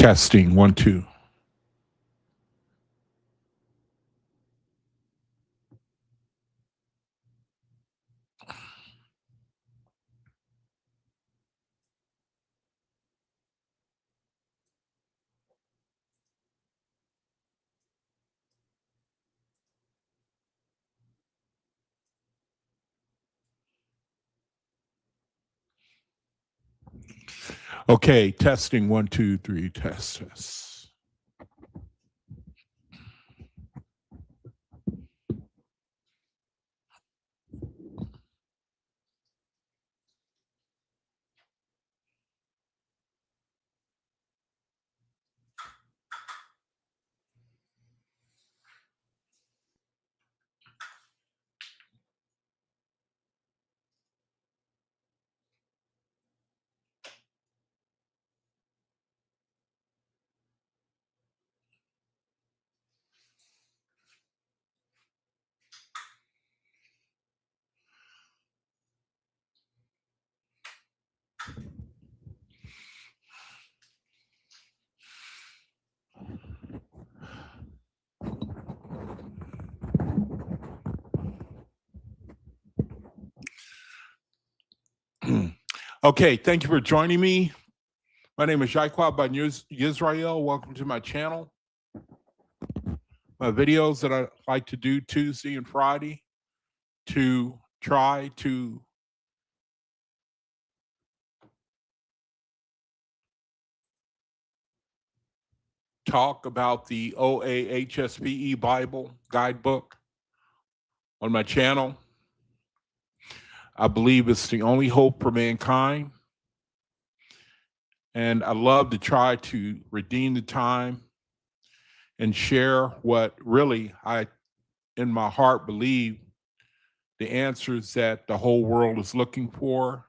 Testing 1 2. Okay, testing 1 2 3. Test. Okay, thank you for joining me. My name is Jaquab by Israel. Welcome to my channel. My videos that I like to do Tuesday and Friday to try to talk about the OAHSPE Bible guidebook on my channel. I believe it's the only hope for mankind. And I love to try to redeem the time and share what really I, in my heart, believe the answers that the whole world is looking for,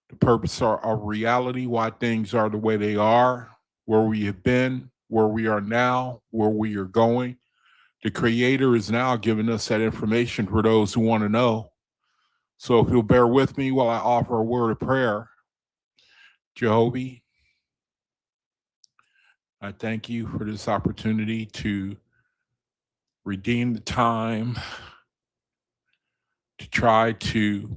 the purpose of reality, why things are the way they are, where we have been, where we are now, where we are going. The Creator is now giving us that information for those who want to know. So if you'll bear with me while I offer a word of prayer. Jehovah, I thank you for this opportunity to redeem the time, to try to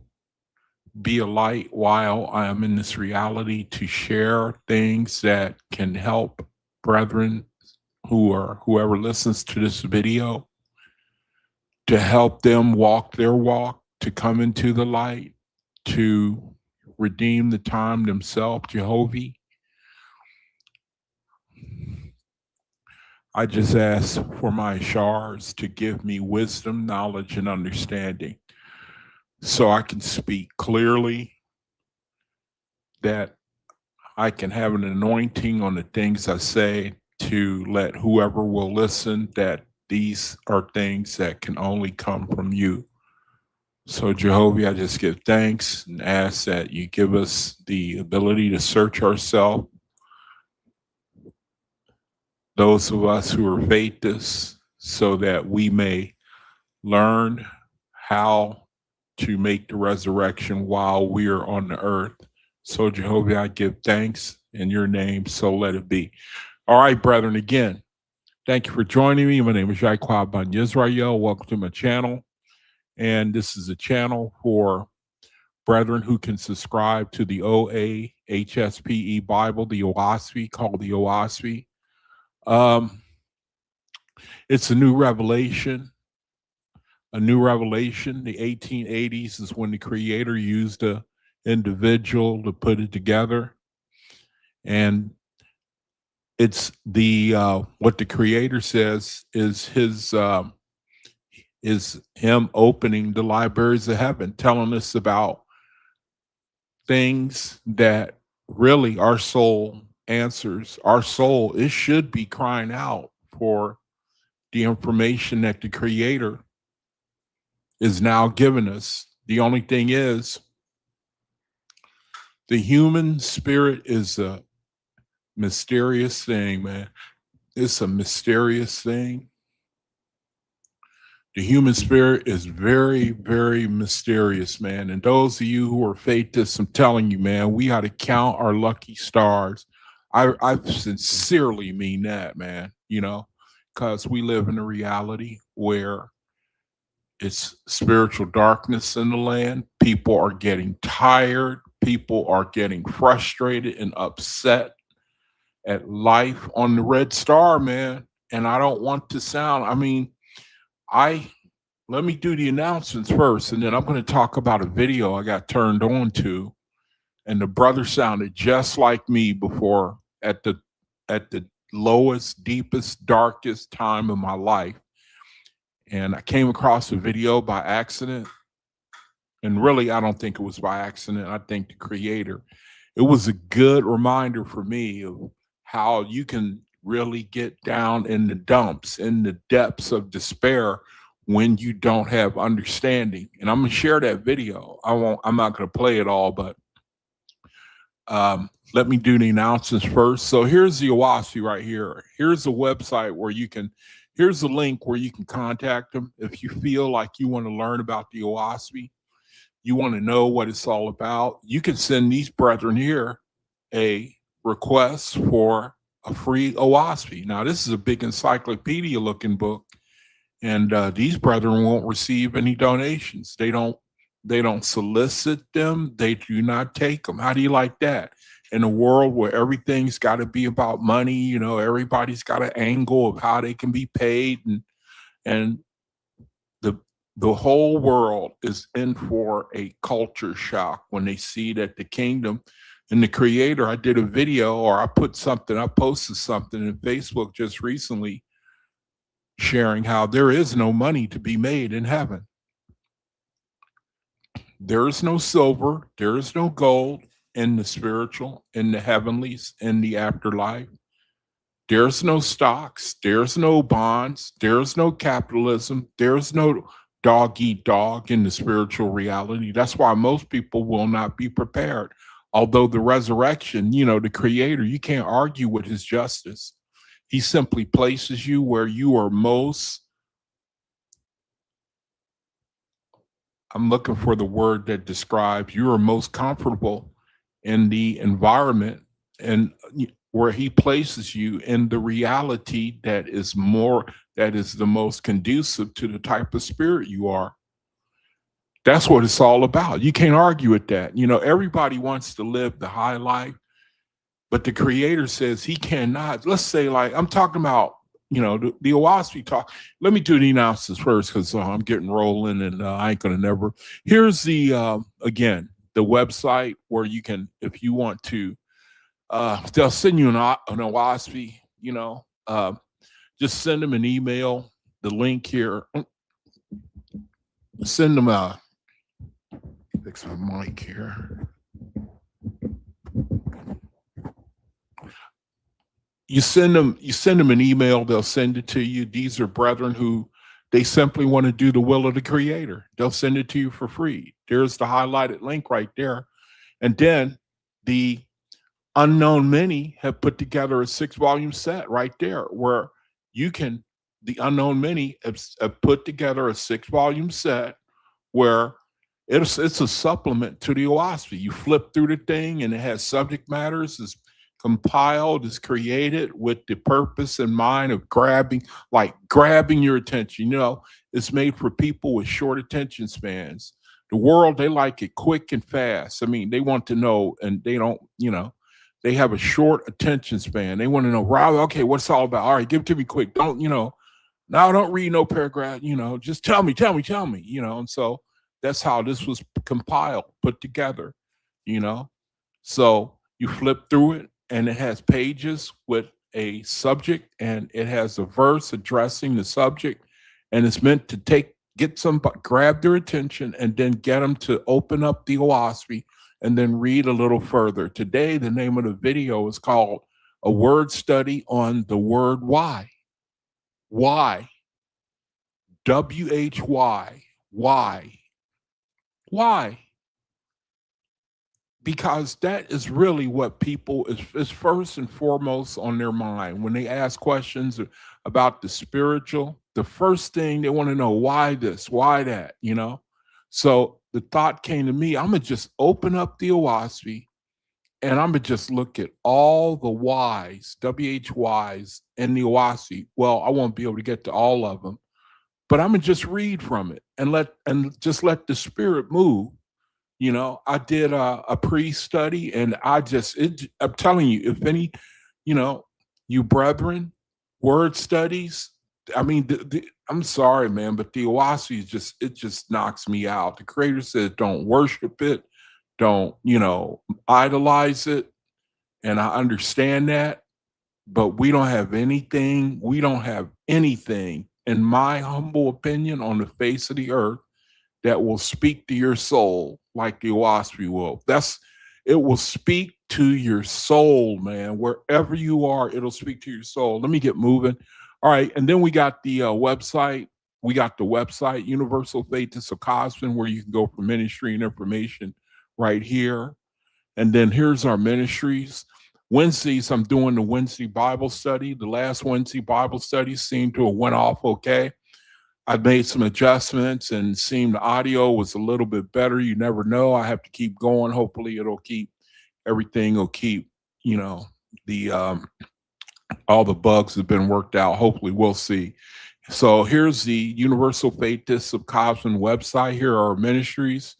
be a light while I am in this reality, to share things that can help brethren whoever listens to this video, to help them walk their walk, to come into the light, to redeem the time themselves, Jehovah. I just ask for my Ashars to give me wisdom, knowledge, and understanding so I can speak clearly, that I can have an anointing on the things I say to let whoever will listen that these are things that can only come from you. So Jehovah, I just give thanks and ask that you give us the ability to search ourselves. Those of us who are faithists, so that we may learn how to make the resurrection while we are on the earth. So Jehovah, I give thanks in your name, so let it be. All right, brethren, again, thank you for joining me. My name is Jaquab Ban Yisrael. Welcome to my channel. And this is a channel for brethren who can subscribe to the OAHSPE Bible, the OAHSPE, called the OAHSPE. It's a new revelation. The 1880s is when the Creator used an individual to put it together. And it's the what the Creator says is him opening the libraries of heaven, telling us about things that really our soul answers. Our soul, it should be crying out for the information that the Creator is now giving us. The only thing is, the human spirit is a mysterious thing, man. It's a mysterious thing. The human spirit is very, very mysterious, man. And those of you who are faithists, I'm telling you, man, we ought to count our lucky stars. I sincerely mean that, man, because we live in a reality where it's spiritual darkness in the land. People are getting tired. People are getting frustrated and upset at life on the red star, man. And I don't want to sound, I mean, I let me do the announcements first, and then I'm going to talk about a video I got turned on to. And the brother sounded just like me before at the lowest, deepest, darkest time of my life. And I came across a video by accident. And really, I don't think it was by accident. I think the creator. It was a good reminder for me of how you can really get down in the dumps, in the depths of despair when you don't have understanding. And I'm gonna share that video. I'm not gonna play it all, but let me do the announcements first. So here's the OAHSPE right here. Here's a website where here's the link where you can contact them if you feel like you want to learn about the OAHSPE, you want to know what it's all about. You can send these brethren here a request for a free OAHSPE. Now, this is a big encyclopedia looking book, and these brethren won't receive any donations. They don't solicit them. They do not take them. How do you like that? In a world where everything's got to be about money, everybody's got an angle of how they can be paid, and the whole world is in for a culture shock when they see that the kingdom and the creator. I did a video, or I posted something in Facebook just recently sharing how there is no money to be made in heaven. There is no silver, there is no gold in the spiritual, in the heavenlies, in the afterlife. There's no stocks, there's no bonds, there's no capitalism, there's no dog eat dog in the spiritual reality. That's why most people will not be prepared. Although the resurrection, the creator, you can't argue with his justice. He simply places you where you are most, I'm looking for the word that describes you are most comfortable in the environment, and where he places you in the reality that is the most conducive to the type of spirit you are. That's what it's all about. You can't argue with that. Everybody wants to live the high life, but the creator says he cannot. Let's say, like, I'm talking about, the OAHSPE talk. Let me do the announcements first, because I'm getting rolling, and I ain't going to never. Here's the, again, the website where you can, if you want to, they'll send you an OAHSPE, just send them an email, the link here. Send them fix my mic here. You send them an email, they'll send it to you. These are brethren who they simply want to do the will of the creator. They'll send it to you for free. There's the highlighted link right there. And then the Unknown Many have put together a 6-volume set right there where the Unknown Many have put together a 6-volume set where it's a supplement to the OAHSPE. You flip through the thing and it has subject matters. It's compiled, is created with the purpose in mind of grabbing your attention. It's made for people with short attention spans. The world, they like it quick and fast. I mean, they want to know, and they don't, they have a short attention span. They want to know, Rob, okay, what's it all about? All right, give it to me quick. Don't, now don't read no paragraph, just tell me, and so that's how this was compiled, put together, So you flip through it, and it has pages with a subject, and it has a verse addressing the subject, and it's meant to grab their attention and then get them to open up the OAHSPE and then read a little further. Today, the name of the video is called A Word Study on the Word Why. Why? W-H-Y. Why? Why? Because that is really what people is first and foremost on their mind. When they ask questions about the spiritual, the first thing they want to know, why this, why that, So the thought came to me, I'm going to just open up the OAHSPE And I'm gonna just look at all the Y's, WHYs, and the OAHSPE. Well, I won't be able to get to all of them, but I'm gonna just read from it and just let the spirit move. I did a pre-study, and I'm telling you, if any, you know, you brethren, word studies. I mean, I'm sorry, man, but the OASI is it just knocks me out. The Creator said, "Don't worship it, don't idolize it," and I understand that, but we don't have anything. We don't have anything, in my humble opinion, on the face of the earth that will speak to your soul like the OASPE will. It will speak to your soul, man. Wherever you are, it'll speak to your soul. Let me get moving. All right, and then we got the website. We got the website, Universal Faiths of Cosmin, where you can go for ministry and information right here. And then here's our ministries. Wednesdays, I'm doing the Wednesday Bible study. The last Wednesday Bible study seemed to have went off okay. I've made some adjustments and seemed the audio was a little bit better. You never know. I have to keep going. Hopefully everything will keep, the all the bugs have been worked out. Hopefully we'll see. So here's the Universal Faiths of Cosmin website. Here are our ministries.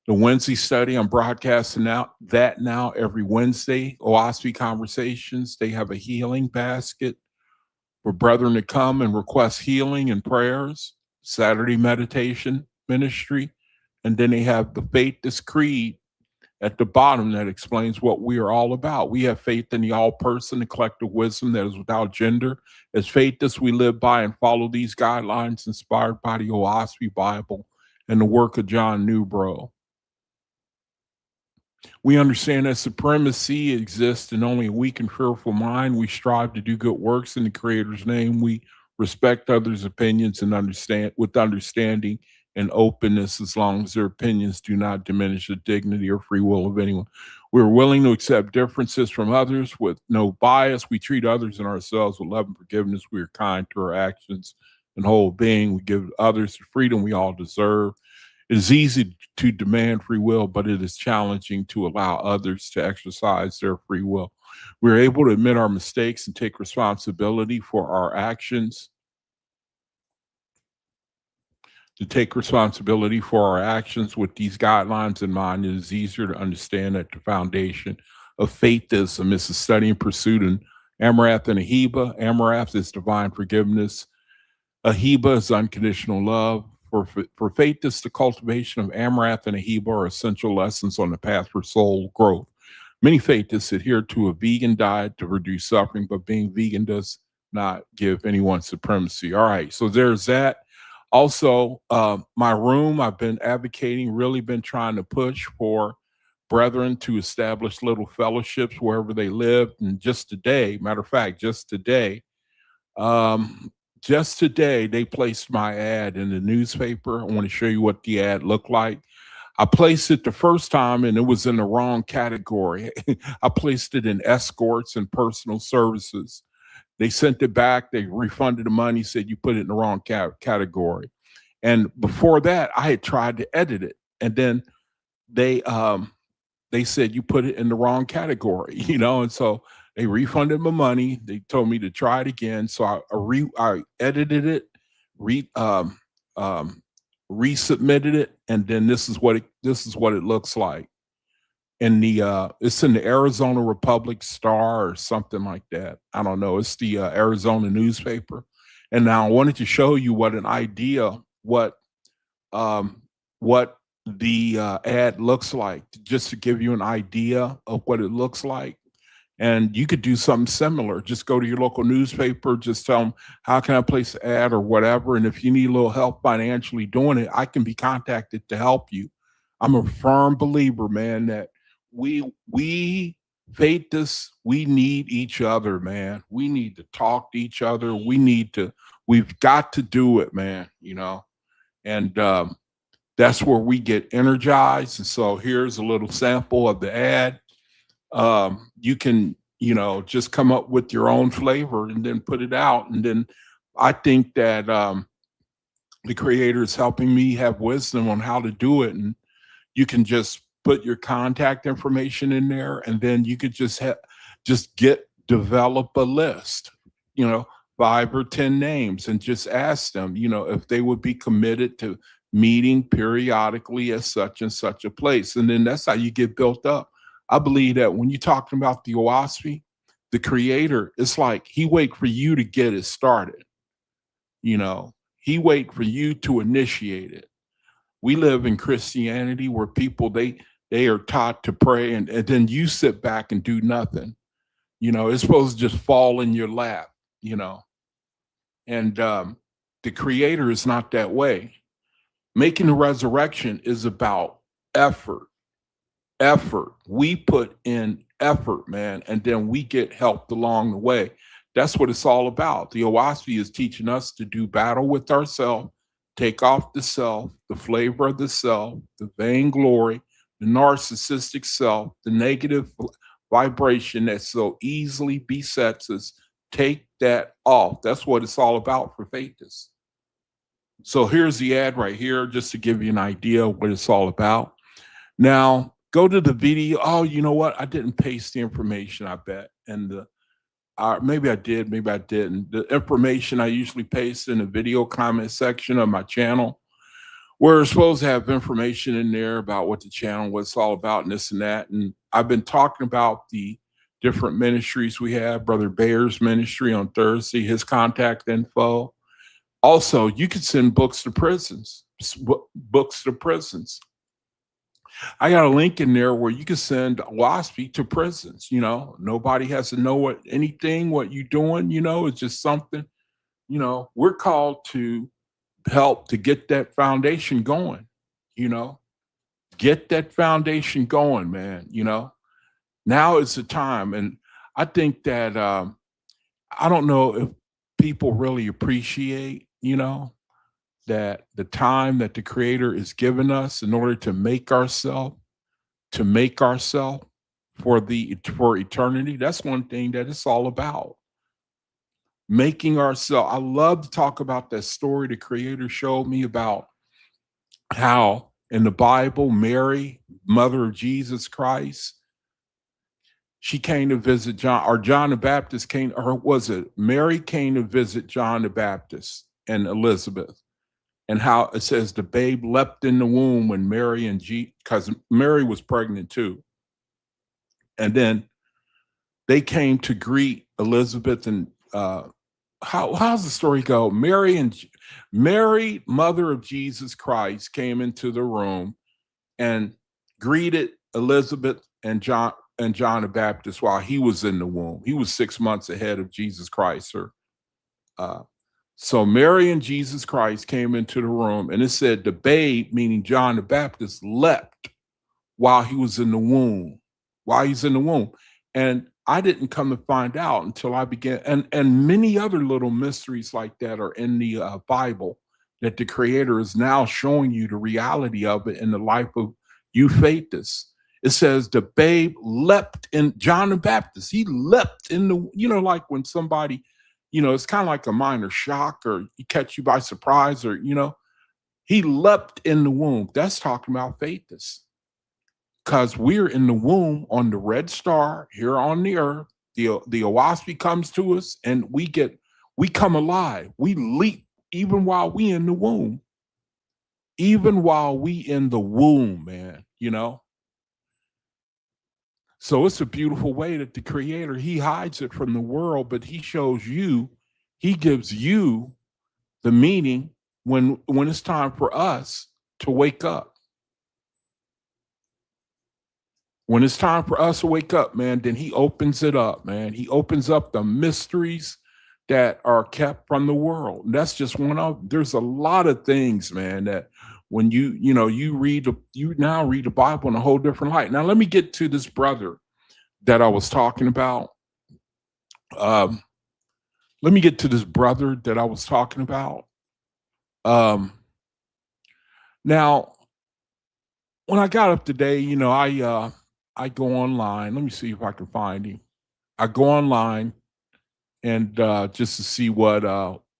The Wednesday study, I'm broadcasting now every Wednesday. OAHSPE Conversations, they have a healing basket for brethren to come and request healing and prayers. Saturday meditation ministry. And then they have the Faithist Creed at the bottom that explains what we are all about. We have faith in the all person, the collective wisdom that is without gender. As Faithists, we live by and follow these guidelines inspired by the OAHSPE Bible and the work of John Newbrough. We understand that supremacy exists in only a weak and fearful mind. We strive to do good works in the Creator's name. We respect others' opinions and understand with understanding and openness, as long as their opinions do not diminish the dignity or free will of anyone. We're willing to accept differences from others with no bias. We treat others and ourselves with love and forgiveness. We are kind to our actions and whole being. We give others the freedom we all deserve. It is easy to demand free will, but it is challenging to allow others to exercise their free will. We're able to admit our mistakes and take responsibility for our actions. To take responsibility for our actions with these guidelines in mind, it is easier to understand that the foundation of faithism is the study and pursuit in Amarath and Ahiba. Amarath is divine forgiveness. Ahiba is unconditional love. For Faithists, the cultivation of Amarath and Ahiba are essential lessons on the path for soul growth. Many Faithists adhere to a vegan diet to reduce suffering, but being vegan does not give anyone supremacy. All right, so there's that. Also, my room, I've been advocating, really been trying to push for brethren to establish little fellowships wherever they live. And just today, matter of fact, just today, they placed my ad in the newspaper. I want to show you what the ad looked like. I placed it the first time and it was in the wrong category. I placed it in escorts and personal services. They sent it back. They refunded the money, said you put it in the wrong category. And before that, I had tried to edit it. And then they said you put it in the wrong category, and so they refunded my money. They told me to try it again. So I edited it, resubmitted it, and then this is what it looks like. And it's in the Arizona Republic Star or something like that. I don't know. It's the Arizona newspaper. And now I wanted to show you what the ad looks like, just to give you an idea of what it looks like. And you could do something similar. Just go to your local newspaper, just tell them, how can I place an ad or whatever? And if you need a little help financially doing it, I can be contacted to help you. I'm a firm believer, man, that we Faithists, we need each other, man. We need to talk to each other. We've got to do it, man, and that's where we get energized. And so here's a little sample of the ad. You can, just come up with your own flavor and then put it out. And then I think that the Creator is helping me have wisdom on how to do it. And you can just put your contact information in there, and then you could just develop a list, you know, 5 or 10 names, and just ask them, you know, if they would be committed to meeting periodically at such and such a place. And then that's how you get built up. I believe that when you're talking about the OAHSPE, the creator, it's like he wait for you to get it started. You know, he wait for you to initiate it. We live in Christianity where people, they are taught to pray, and then you sit back and do nothing. You know, it's supposed to just fall in your lap, you know. And the creator is not that way. Making the resurrection is about effort. Effort. We put in effort, man, and then we get helped along the way. That's what it's all about. The OAHSPE is teaching us to do battle with ourselves, take off the self, the flavor of the self, the vainglory, the narcissistic self, the negative vibration that so easily besets us. Take that off. That's what it's all about for Faithists. So here's the ad right here, just to give you an idea of what it's all about. Now, go to the video. Oh, you know what? I didn't paste the information, I bet. And maybe I did, maybe I didn't. The information I usually paste in the video comment section of my channel, where it's supposed to have information in there about what the channel, what it's all about, and this and that. And I've been talking about the different ministries we have. Brother Bayer's ministry on Thursday, his contact info. Also, you could send books to prisons, books to prisons. I got a link in there where you can send OAHSPE to prisons. You know, nobody has to know what you're doing. You know, it's just something, you know, we're called to help to get that foundation going, you know, get that foundation going, man. You know, now is the time. And I think that, I don't know if people really appreciate, you know, that the time that the creator is giving us in order to make ourselves for eternity. That's one thing that it's all about. Making ourselves. I love to talk about that story the creator showed me about how in the Bible, Mary, mother of Jesus Christ, she came to visit John the Baptist came, or was it Mary came to visit John the Baptist and Elizabeth? And how it says the babe leapt in the womb when Mary because Mary was pregnant too. And then they came to greet Elizabeth, and how's the story go? Mary, mother of Jesus Christ, came into the room and greeted Elizabeth and John the Baptist while he was in the womb. He was 6 months ahead of Jesus Christ. So Mary and Jesus Christ came into the room, and it said the babe, meaning John the Baptist, leapt while he was in the womb. While he's in the womb. And I didn't come to find out until I began, and many other little mysteries like that are in the Bible that the creator is now showing you the reality of it in the life of you Faithists. It says the babe leapt in, John the Baptist, he leapt in the, you know, like when somebody, you know, it's kind of like a minor shock or you catch you by surprise, or, you know, he leapt in the womb. That's talking about Faithists. Because we're in the womb on the red star here on the earth. The OAHSPE comes to us and we come alive. We leap even while we in the womb. Even while we in the womb, man, you know. So it's a beautiful way that the creator, he hides it from the world, but he shows you, he gives you the meaning when it's time for us to wake up. When it's time for us to wake up, man, then he opens it up, man. He opens up the mysteries that are kept from the world. And that's just one of, there's a lot of things, man, that when you now read the Bible in a whole different light. Now, let me get to this brother that I was talking about. Let me get to this brother that I was talking about. Now, when I got up today, you know, I go online. Let me see if I can find him. I go online and just to see what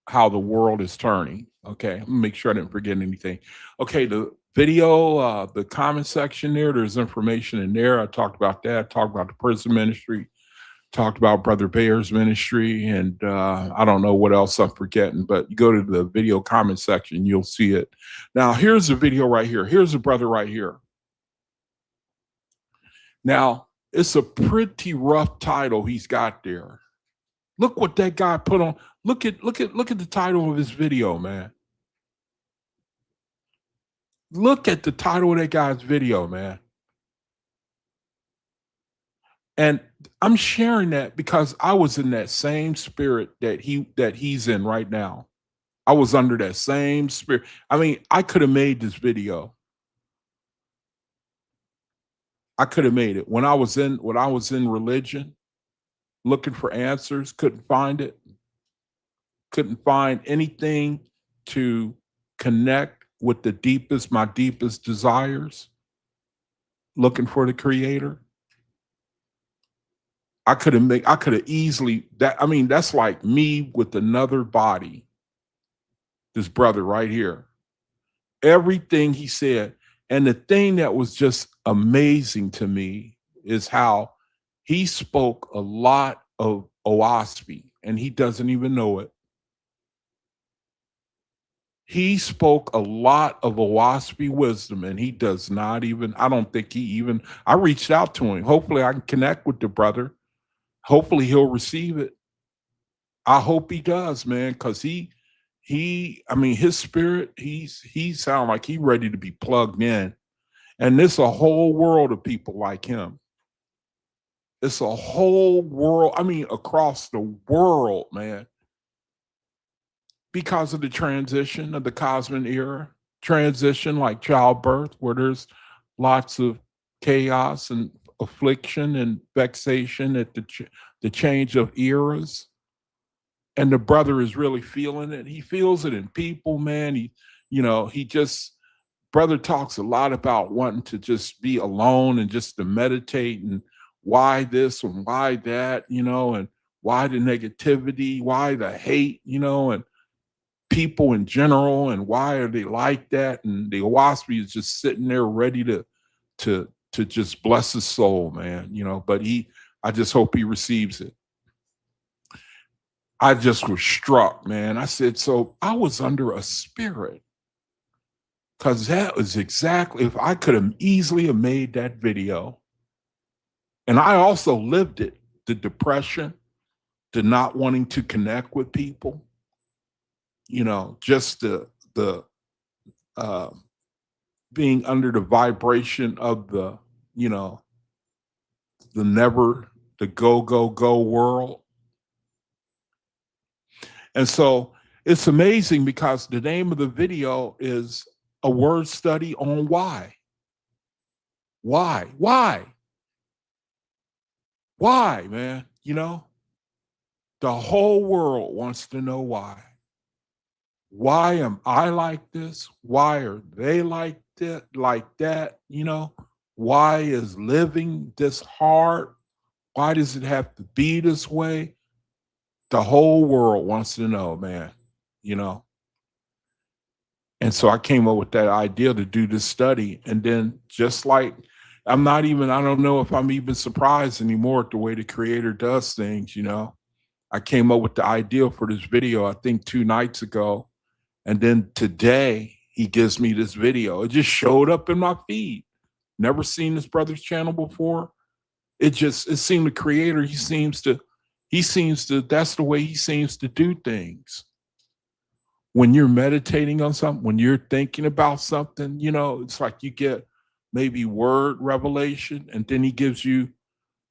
how the world is turning. Okay, let me make sure I didn't forget anything. Okay, the video, the comment section there's information in there. I talked about that, talked about the prison ministry, talked about Brother Bear's ministry, and I don't know what else I'm forgetting, but you go to the video comment section, you'll see it. Now, here's the video right here. Here's the brother right here. Now, it's a pretty rough title he's got there. Look what that guy put on. Look at the title of his video, man. Look at the title of that guy's video, man. And I'm sharing that because I was in that same spirit that he's in right now. I was under that same spirit. I mean, I could have made this video. I could have made it. When I was in religion, looking for answers, couldn't find it. Couldn't find anything to connect with my deepest desires. Looking for the creator. I could have easily that's like me with another body. This brother right here. Everything he said. And the thing that was just amazing to me is how he spoke a lot of OAHSPE, and he doesn't even know it. He spoke a lot of OAHSPE wisdom, and he does not even, I don't think I reached out to him. Hopefully I can connect with the brother. Hopefully he'll receive it. I hope he does, man, because his spirit, he sound like he ready to be plugged in. And there's a whole world of people like him. It's a whole world, across the world, man. Because of the transition of the cosmic era, transition like childbirth, where there's lots of chaos and affliction and vexation at the change of eras. And the brother is really feeling it. He feels it in people, man. Brother talks a lot about wanting to just be alone and just to meditate, and why this and why that, and why the negativity, why the hate, and people in general, and why are they like that? And the OAHSPE is just sitting there ready to just bless his soul, man, but I just hope he receives it. I just was struck, man. I said, so I was under a spirit, because that was exactly, if I could have easily have made that video. And I also lived it, the depression, the not wanting to connect with people, just the being under the vibration of the go world. And so it's amazing because the name of the video is a word study on why. Why, man? The whole world wants to know why. Why am I like this? Why are they like that? Why is living this hard? Why does it have to be this way? The whole world wants to know, man, And so I came up with that idea to do this study. And then just like, I don't know if I'm even surprised anymore at the way the creator does things, I came up with the idea for this video, I think 2 nights ago. And then today he gives me this video. It just showed up in my feed. Never seen this brother's channel before. It seemed the creator, he seems to, that's the way he seems to do things. When you're meditating on something, when you're thinking about something, it's like you get maybe word revelation, and then he gives you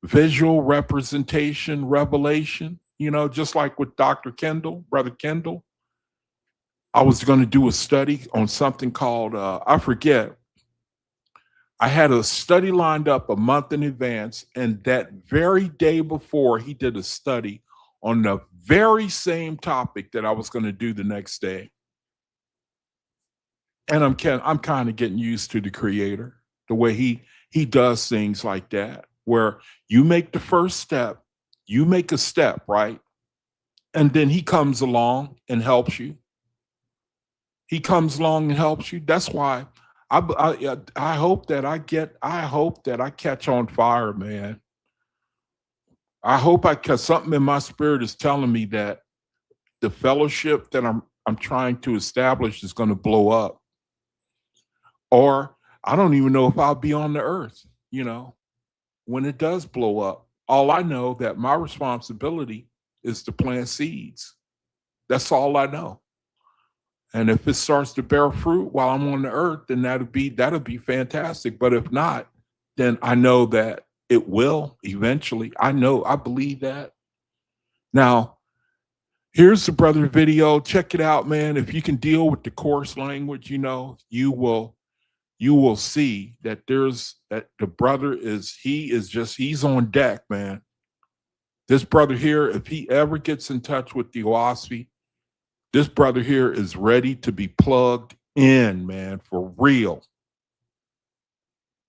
visual representation revelation, just like with Dr. Kendall, Brother Kendall. I was going to do a study on something called, I forget. I had a study lined up a month in advance, and that very day before, he did a study on the very same topic that I was going to do the next day. And I'm kind of getting used to the creator, the way he does things like that, where you make the first step, you make a step, right? And then he comes along and helps you. He comes along and helps you. That's why I hope that I hope that I catch on fire, man. I hope cause something in my spirit is telling me that the fellowship that I'm trying to establish is going to blow up. Or I don't even know if I'll be on the earth, when it does blow up. All I know that my responsibility is to plant seeds. That's all I know. And if it starts to bear fruit while I'm on the earth, then that'll be fantastic. But if not, then I know that it will eventually. I believe that. Now, here's the brother video. Check it out, man. If you can deal with the coarse language, you will see that the brother he's on deck, man. This brother here, if he ever gets in touch with the OAHSPE, this brother here is ready to be plugged in, man, for real.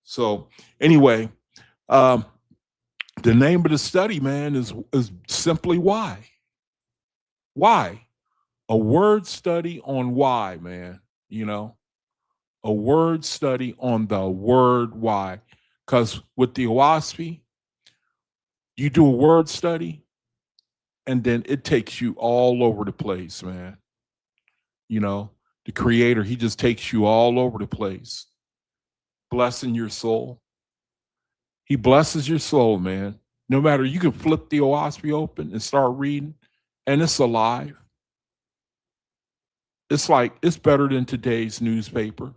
So anyway, the name of the study, man, is simply why. Why? A word study on why, man. A word study on the word why. Because with the OAHSPE, you do a word study, and then it takes you all over the place, man. The creator, he just takes you all over the place, blessing your soul. He blesses your soul, man. No matter, you can flip the OAHSPE open and start reading, and it's alive. It's better than today's newspaper.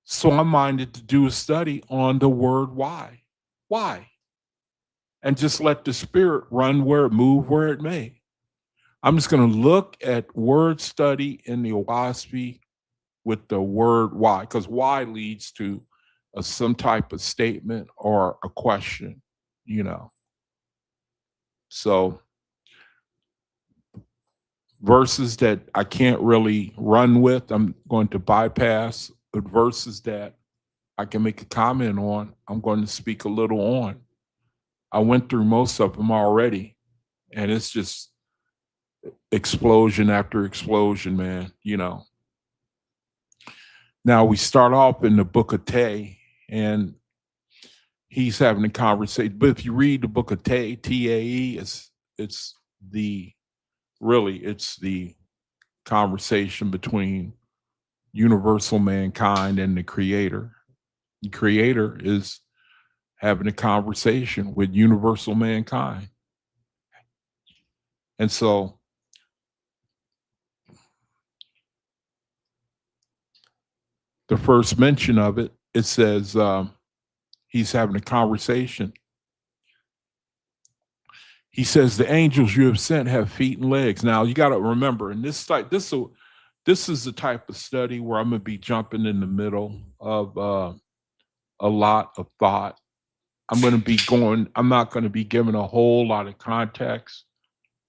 So I'm minded to do a study on the word why. Why? And just let the spirit move where it may. I'm just going to look at word study in the OAHSPE with the word why, because why leads to some type of statement or a question, So verses that I can't really run with, I'm going to bypass, but verses that I can make a comment on, I'm going to speak a little on. I went through most of them already, and it's just explosion after explosion, man, Now we start off in the book of Tay, and he's having a conversation. But if you read the book of Tay, T-A-E, it's the conversation between universal mankind and the creator. The creator is having a conversation with universal mankind. And so the first mention of it, it says he's having a conversation. He says, the angels you have sent have feet and legs. Now you got to remember, and this is the type of study where I'm going to be jumping in the middle of a lot of thought. I'm not going to be giving a whole lot of context.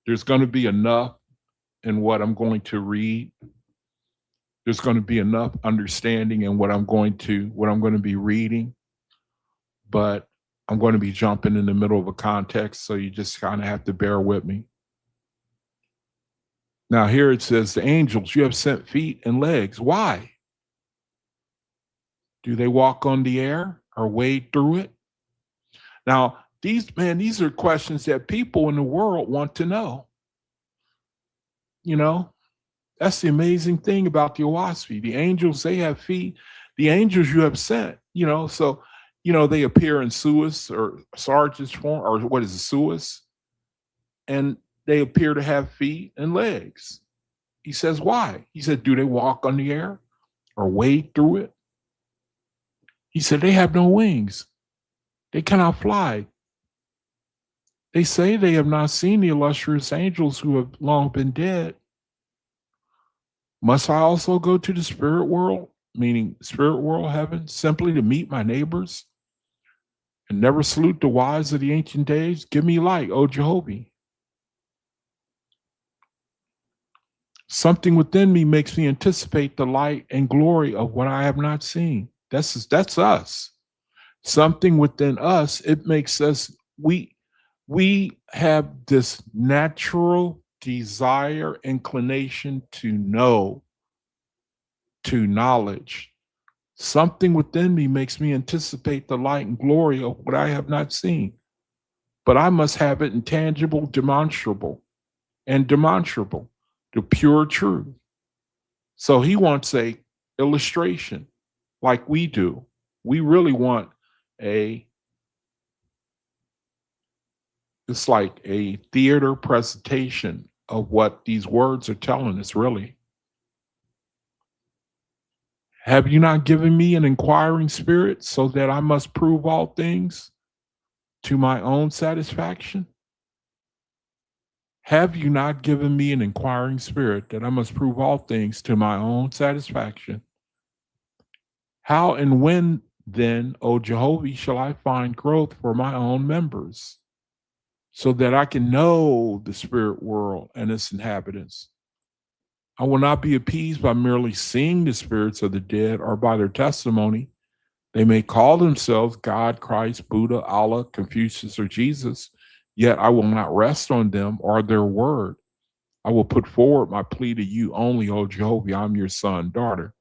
There's going to be enough in what I'm going to read. There's going to be enough understanding in what I'm going to be reading, but I'm going to be jumping in the middle of a context, so you just kind of have to bear with me. Now here it says, the angels you have sent feet and legs. Why? Do they walk on the air or wade through it? Now, these are questions that people in the world want to know. That's the amazing thing about the OAHSPE. The angels, they have feet. The angels you have sent, so, they appear in suis or Sarge's form, or what is it, suis? And they appear to have feet and legs. He says, why? He said, do they walk on the air or wade through it? He said, they have no wings. They cannot fly. They say they have not seen the illustrious angels who have long been dead. Must I also go to the spirit world, meaning spirit world heaven, simply to meet my neighbors and never salute the wise of the ancient days? Give me light, O Jehovah. Something within me makes me anticipate the light and glory of what I have not seen. That's us. Something within us, it makes us, we have this natural desire, inclination to know, to knowledge. Something within me makes me anticipate the light and glory of what I have not seen. But I must have it intangible, demonstrable, the pure truth. So he wants a illustration like we do. We really want it's like a theater presentation of what these words are telling us, really. Have you not given me an inquiring spirit so that I must prove all things to my own satisfaction? Have you not given me an inquiring spirit that I must prove all things to my own satisfaction? How and when then, O Jehovah, shall I find growth for my own members, so that I can know the spirit world and its inhabitants? I will not be appeased by merely seeing the spirits of the dead or by their testimony. They may call themselves God, Christ, Buddha, Allah, Confucius, or Jesus, yet I will not rest on them or their word. I will put forward my plea to you only, O Jehovah. I'm your son, daughter.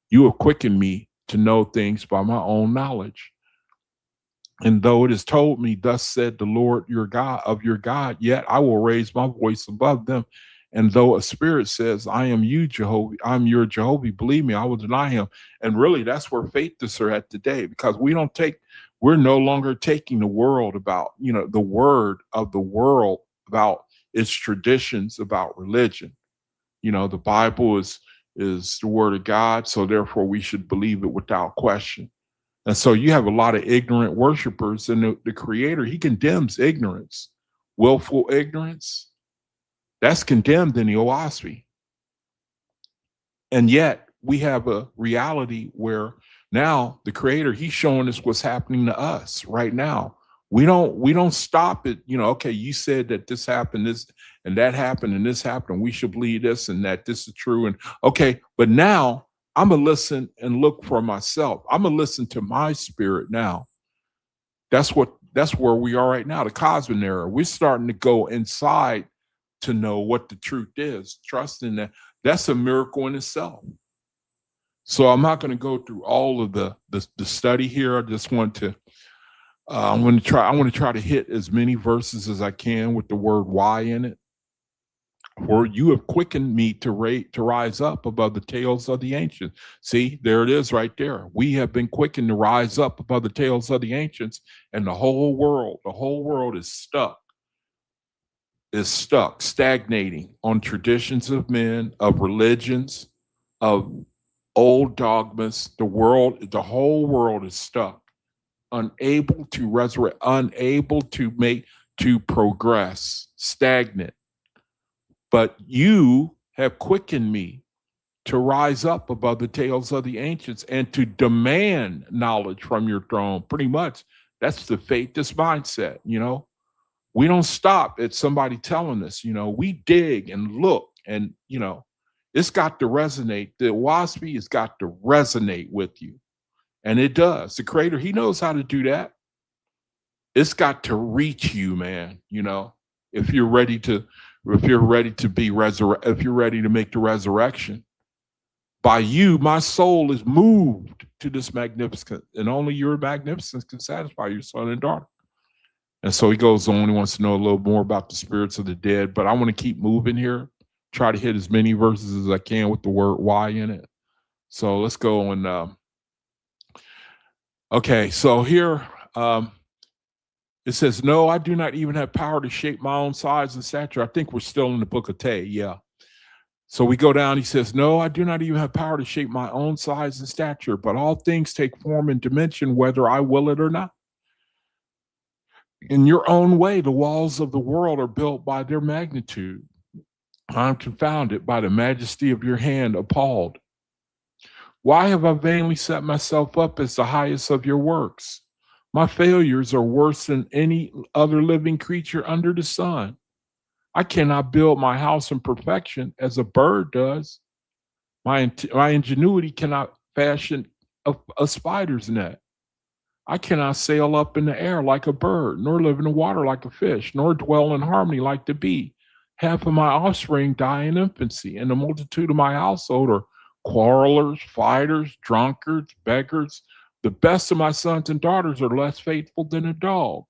You have quickened me to know things by my own knowledge. And though it is told me, thus said the Lord your God of your God, yet I will raise my voice above them. And though a spirit says, I am you, Jehovah, I'm your Jehovah, believe me, I will deny him. And really, that's where faithists are at today, because we're no longer taking the world about, the word of the world about its traditions, about religion. The Bible is the word of God, so therefore we should believe it without question. And so you have a lot of ignorant worshipers, and the Creator, he condemns ignorance, willful ignorance. That's condemned in the OAHSPE. And yet we have a reality where now the Creator, he's showing us what's happening to us right now. We don't stop it. Okay, you said that this happened, this and that happened, and this happened. We should believe this and that this is true. And okay, but now I'm gonna listen and look for myself. I'm gonna listen to my spirit now. That's where we are right now, the cosmic era. We're starting to go inside to know what the truth is, trusting that. That's a miracle in itself. So I'm not going to go through all of the study here. I just want to I want to try to hit as many verses as I can with the word "why" in it. For you have quickened me to rise up above the tales of the ancients. See, there it is right there. We have been quickened to rise up above the tales of the ancients, and the whole world is stuck, stagnating on traditions of men, of religions, of old dogmas. The whole world is stuck, unable to resurrect, unable to progress, stagnant. But you have quickened me to rise up above the tales of the ancients and to demand knowledge from your throne. Pretty much, that's the faithist mindset, We don't stop at somebody telling us, we dig and look, and, it's got to resonate. The OAHSPE has got to resonate with you. And it does. The Creator, he knows how to do that. It's got to reach you, man, if you're ready to be if you're ready to make the resurrection. By you, my soul is moved to this magnificence, and only your magnificence can satisfy your son and daughter. And so he goes on. He wants to know a little more about the spirits of the dead, but I want to keep moving here, try to hit as many verses as I can with the word "why" in it. So let's go and okay, so here it says, no, I do not even have power to shape my own size and stature. I think we're still in the book of Tay, yeah. So we go down, he says, no, I do not even have power to shape my own size and stature, but all things take form and dimension, whether I will it or not. In your own way, the walls of the world are built by their magnitude. I'm confounded by the majesty of your hand, appalled. Why have I vainly set myself up as the highest of your works? My failures are worse than any other living creature under the sun. I cannot build my house in perfection as a bird does. My ingenuity cannot fashion a spider's net. I cannot sail up in the air like a bird, nor live in the water like a fish, nor dwell in harmony like the bee. Half of my offspring die in infancy, and the multitude of my household are quarrelers, fighters, drunkards, beggars. The best of my sons and daughters are less faithful than a dog.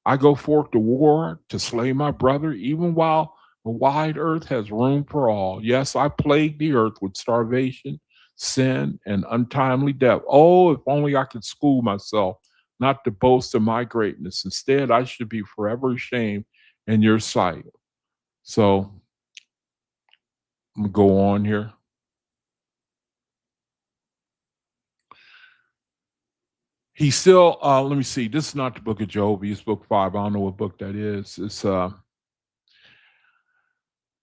I go forth to war to slay my brother, even while the wide earth has room for all. Yes, I plague the earth with starvation, sin, and untimely death. Oh, if only I could school myself not to boast of my greatness. Instead, I should be forever ashamed in your sight. So I'm going to go on here. He's still, let me see, this is not the book of Job. It's book 5. I don't know what book that is.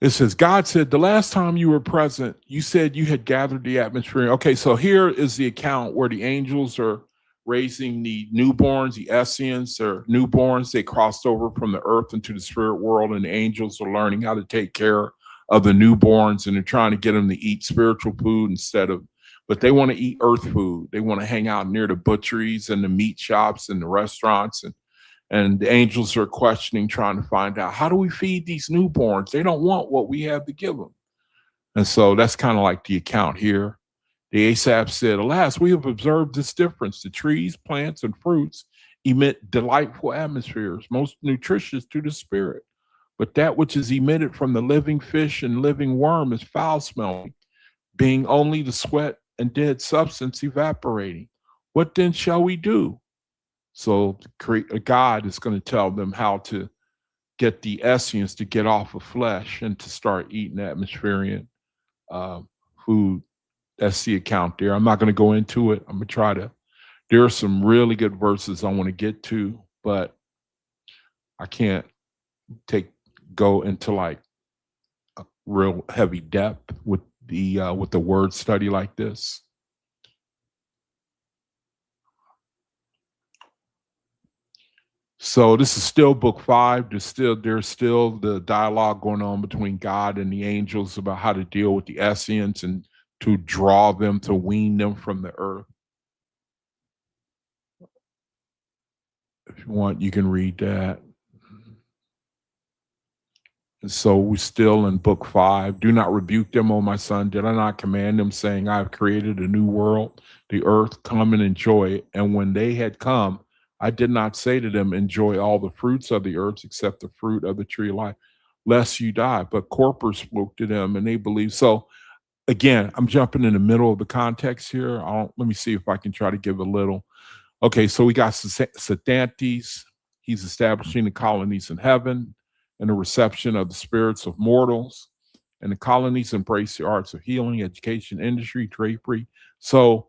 It says, God said, the last time you were present, you said you had gathered the atmosphere. Okay, so here is the account where the angels are raising the newborns, the Essenes or newborns. They crossed over from the earth into the spirit world, and the angels are learning how to take care of the newborns, and they're trying to get them to eat spiritual food but they want to eat earth food. They want to hang out near the butcheries and the meat shops and the restaurants, and the angels are questioning, trying to find out, how do we feed these newborns? They don't want what we have to give them. And so that's kind of like the account here. The OAHSPE said, alas, we have observed this difference. The trees, plants, and fruits emit delightful atmospheres, most nutritious to the spirit. But that which is emitted from the living fish and living worm is foul smelling, being only the sweat and dead substance evaporating. What then shall we do? So God is going to tell them how to get the Essenes to get off of flesh and to start eating atmospherian food. That's the account there. I'm not going to go into it. I'm going to try to. There are some really good verses I want to get to, but I can't go into like a real heavy depth with the word study like this. So this is still book 5. There's still the dialogue going on between God and the angels about how to deal with the Essenes and to draw them, to wean them from the earth. If you want, you can read that. And so we're still in book 5. Do not rebuke them, O my son. Did I not command them, saying, I have created a new world, the earth, come and enjoy it. And when they had come, I did not say to them, enjoy all the fruits of the earth except the fruit of the tree of life, lest you die. But Corpus spoke to them, and they believed. So again, I'm jumping in the middle of the context here. Let me see if I can try to give a little. Okay, so we got Satantes. He's establishing the colonies in heaven and the reception of the spirits of mortals. And the colonies embrace the arts of healing, education, industry, drapery. So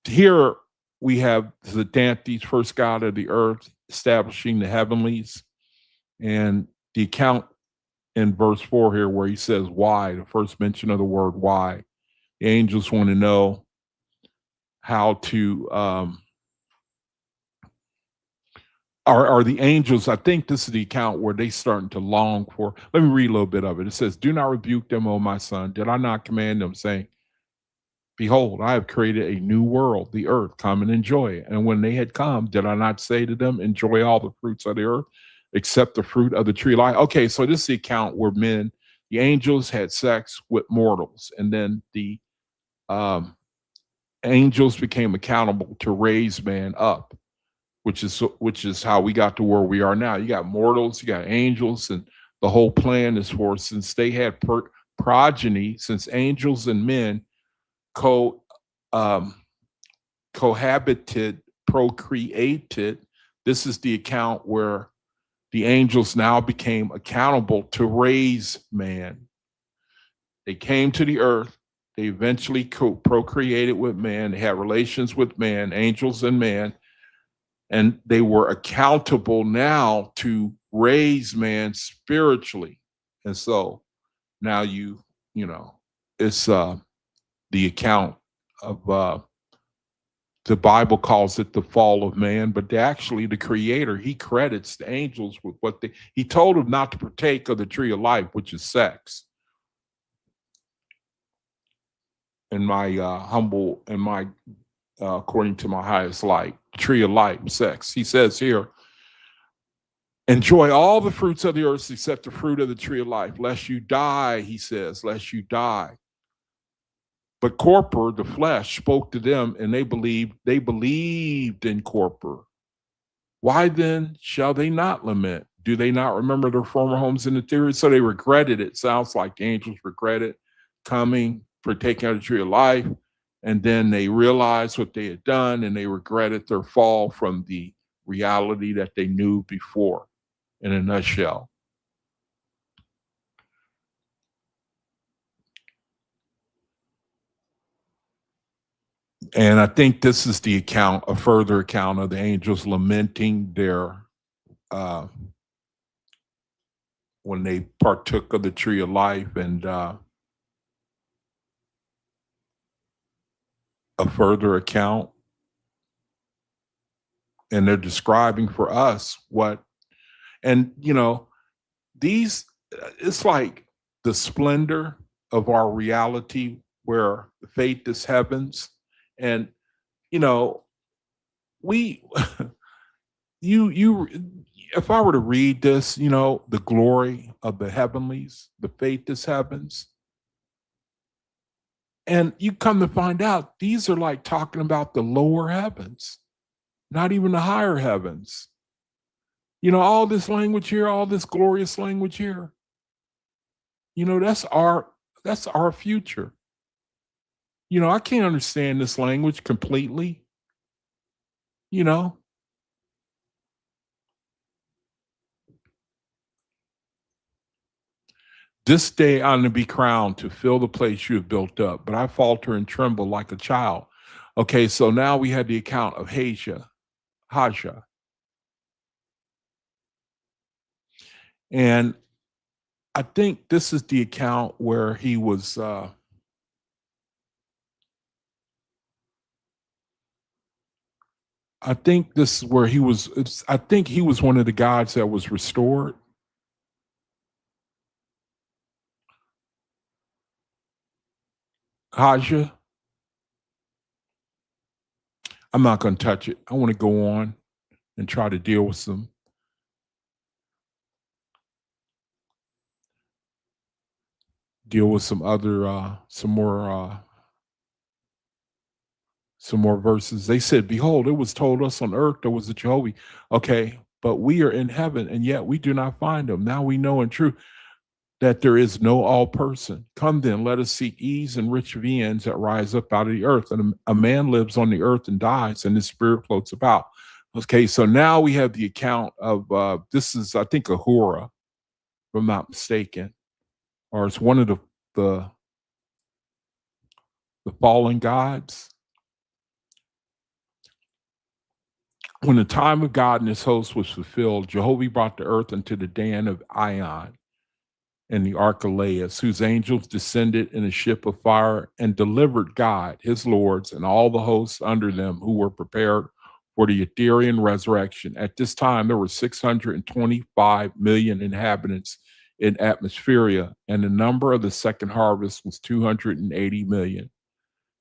here we have Satantes, first god of the earth, establishing the heavenlies. And the account in verse 4 here where he says why, the first mention of the word why. The angels want to know how to are the angels, I think this is the account where they starting to long for. Let me read a little bit of it. It says, do not rebuke them, O my son. Did I not command them, saying, behold, I have created a new world, the earth, come and enjoy it. And when they had come, did I not say to them, enjoy all the fruits of the earth, except the fruit of the tree of life? Okay, so this is the account where the angels had sex with mortals, and then the angels became accountable to raise man up, which is how we got to where we are now. You got mortals, you got angels, and the whole plan is for, since they had progeny, since angels and men cohabited, procreated. This is the account where the angels now became accountable to raise man. They came to the earth. They eventually procreated with man. They had relations with man, angels and man. And they were accountable now to raise man spiritually. And so now it's the account of the Bible calls it the fall of man, but actually the creator, he credits the angels with what he told them not to partake of the tree of life, which is sex. In my according to my highest light, tree of life, sex. He says here, enjoy all the fruits of the earth except the fruit of the tree of life, lest you die, he says, lest you die. But Corpor, the flesh, spoke to them, and they believed in Corpor. Why then shall they not lament? Do they not remember their former homes in the theory? So they regretted it. Sounds like the angels regretted coming for taking out the tree of life. And then they realized what they had done, and they regretted their fall from the reality that they knew before, in a nutshell. And I think this is the account, a further account of the angels lamenting their uh, when they partook of the tree of life, and a further account. And they're describing for us what, and these, it's like the splendor of our reality where the faith is heavens. And, you know, we, you, if I were to read this, the glory of the heavenlies, the faith is heavens. And you come to find out these are like talking about the lower heavens, not even the higher heavens. All this language here, all this glorious language here, that's our future. I can't understand this language completely, you know. This day I'm to be crowned to fill the place you have built up, but I falter and tremble like a child. Okay, so now we had the account of Haja. And I think this is the account where he was I think this is where I think he was one of the gods that was restored. Haja. I'm not going to touch it. I want to go on and try to deal with some other some more verses. They said, behold, it was told us on earth there was a Jehovah. Okay, but we are in heaven, and yet we do not find him. Now we know in truth that there is no all person. Come then, let us seek ease and rich viands that rise up out of the earth. And a man lives on the earth and dies, and his spirit floats about. Okay, so now we have the account of this is, I think, Ahura, if I'm not mistaken, or it's one of the fallen gods. When the time of God and his host was fulfilled, Jehovah brought the earth into the den of Ion and the Archelaus, whose angels descended in a ship of fire and delivered God, his lords, and all the hosts under them who were prepared for the Etherean resurrection. At this time, there were 625 million inhabitants in Atmospheria, and the number of the second harvest was 280 million.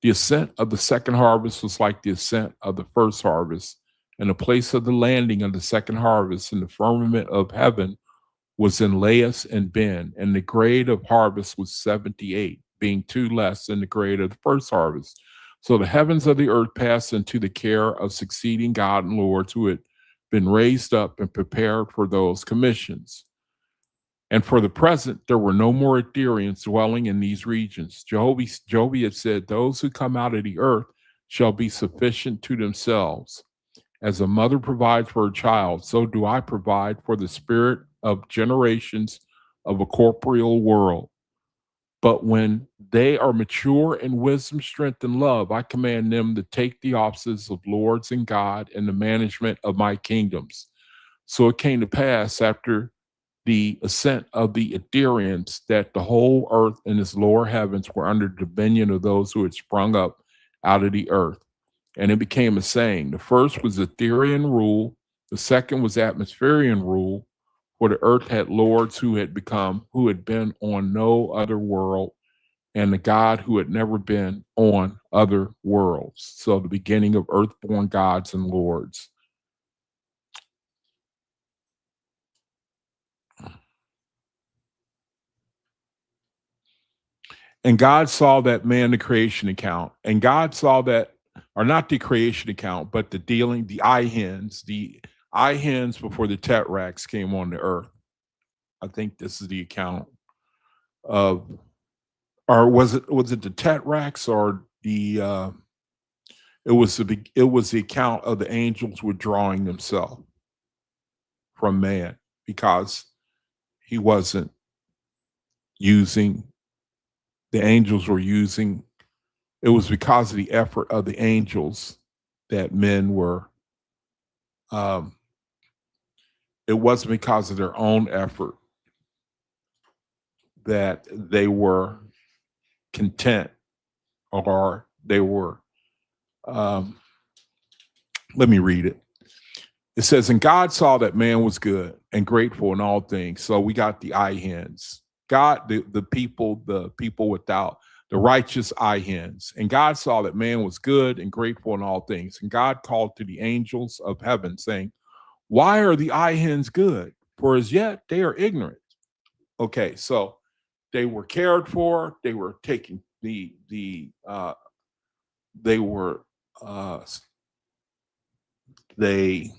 The ascent of the second harvest was like the ascent of the first harvest, and the place of the landing of the second harvest in the firmament of heaven was in Laus and Ben, and the grade of harvest was 78, being 2 less than the grade of the first harvest. So the heavens of the earth passed into the care of succeeding God and lords who had been raised up and prepared for those commissions. And for the present, there were no more Ethereans dwelling in these regions. Jehovah had said, those who come out of the earth shall be sufficient to themselves. As a mother provides for her child, so do I provide for the spirit of generations of a corporeal world. But when they are mature in wisdom, strength, and love, I command them to take the offices of lords and God and the management of my kingdoms. So it came to pass after the ascent of the Ethereans that the whole earth and its lower heavens were under the dominion of those who had sprung up out of the earth. And it became a saying. The first was Etherean rule, the second was Atmospherian rule, for the earth had lords who had been on no other world, and the God who had never been on other worlds. So the beginning of earthborn gods and lords. And God saw that man, the creation account, and God saw that, or not the creation account, but the eye hens before the tetrarchs came on the earth. I think this is the account of, or was it the tetrarchs or the it was the account of the angels withdrawing themselves from man because he wasn't using, the angels were using, it was because of the effort of the angels that men were, um, it wasn't because of their own effort that they were content, or they were, um, let me read it. It says, and God saw that man was good and grateful in all things. So we got the eye hens. God, the people without, the righteous eye hens. And God saw that man was good and grateful in all things. And God called to the angels of heaven, saying, why are the eye hens good? For as yet they are ignorant. Okay, so they were cared for. They were taking they were they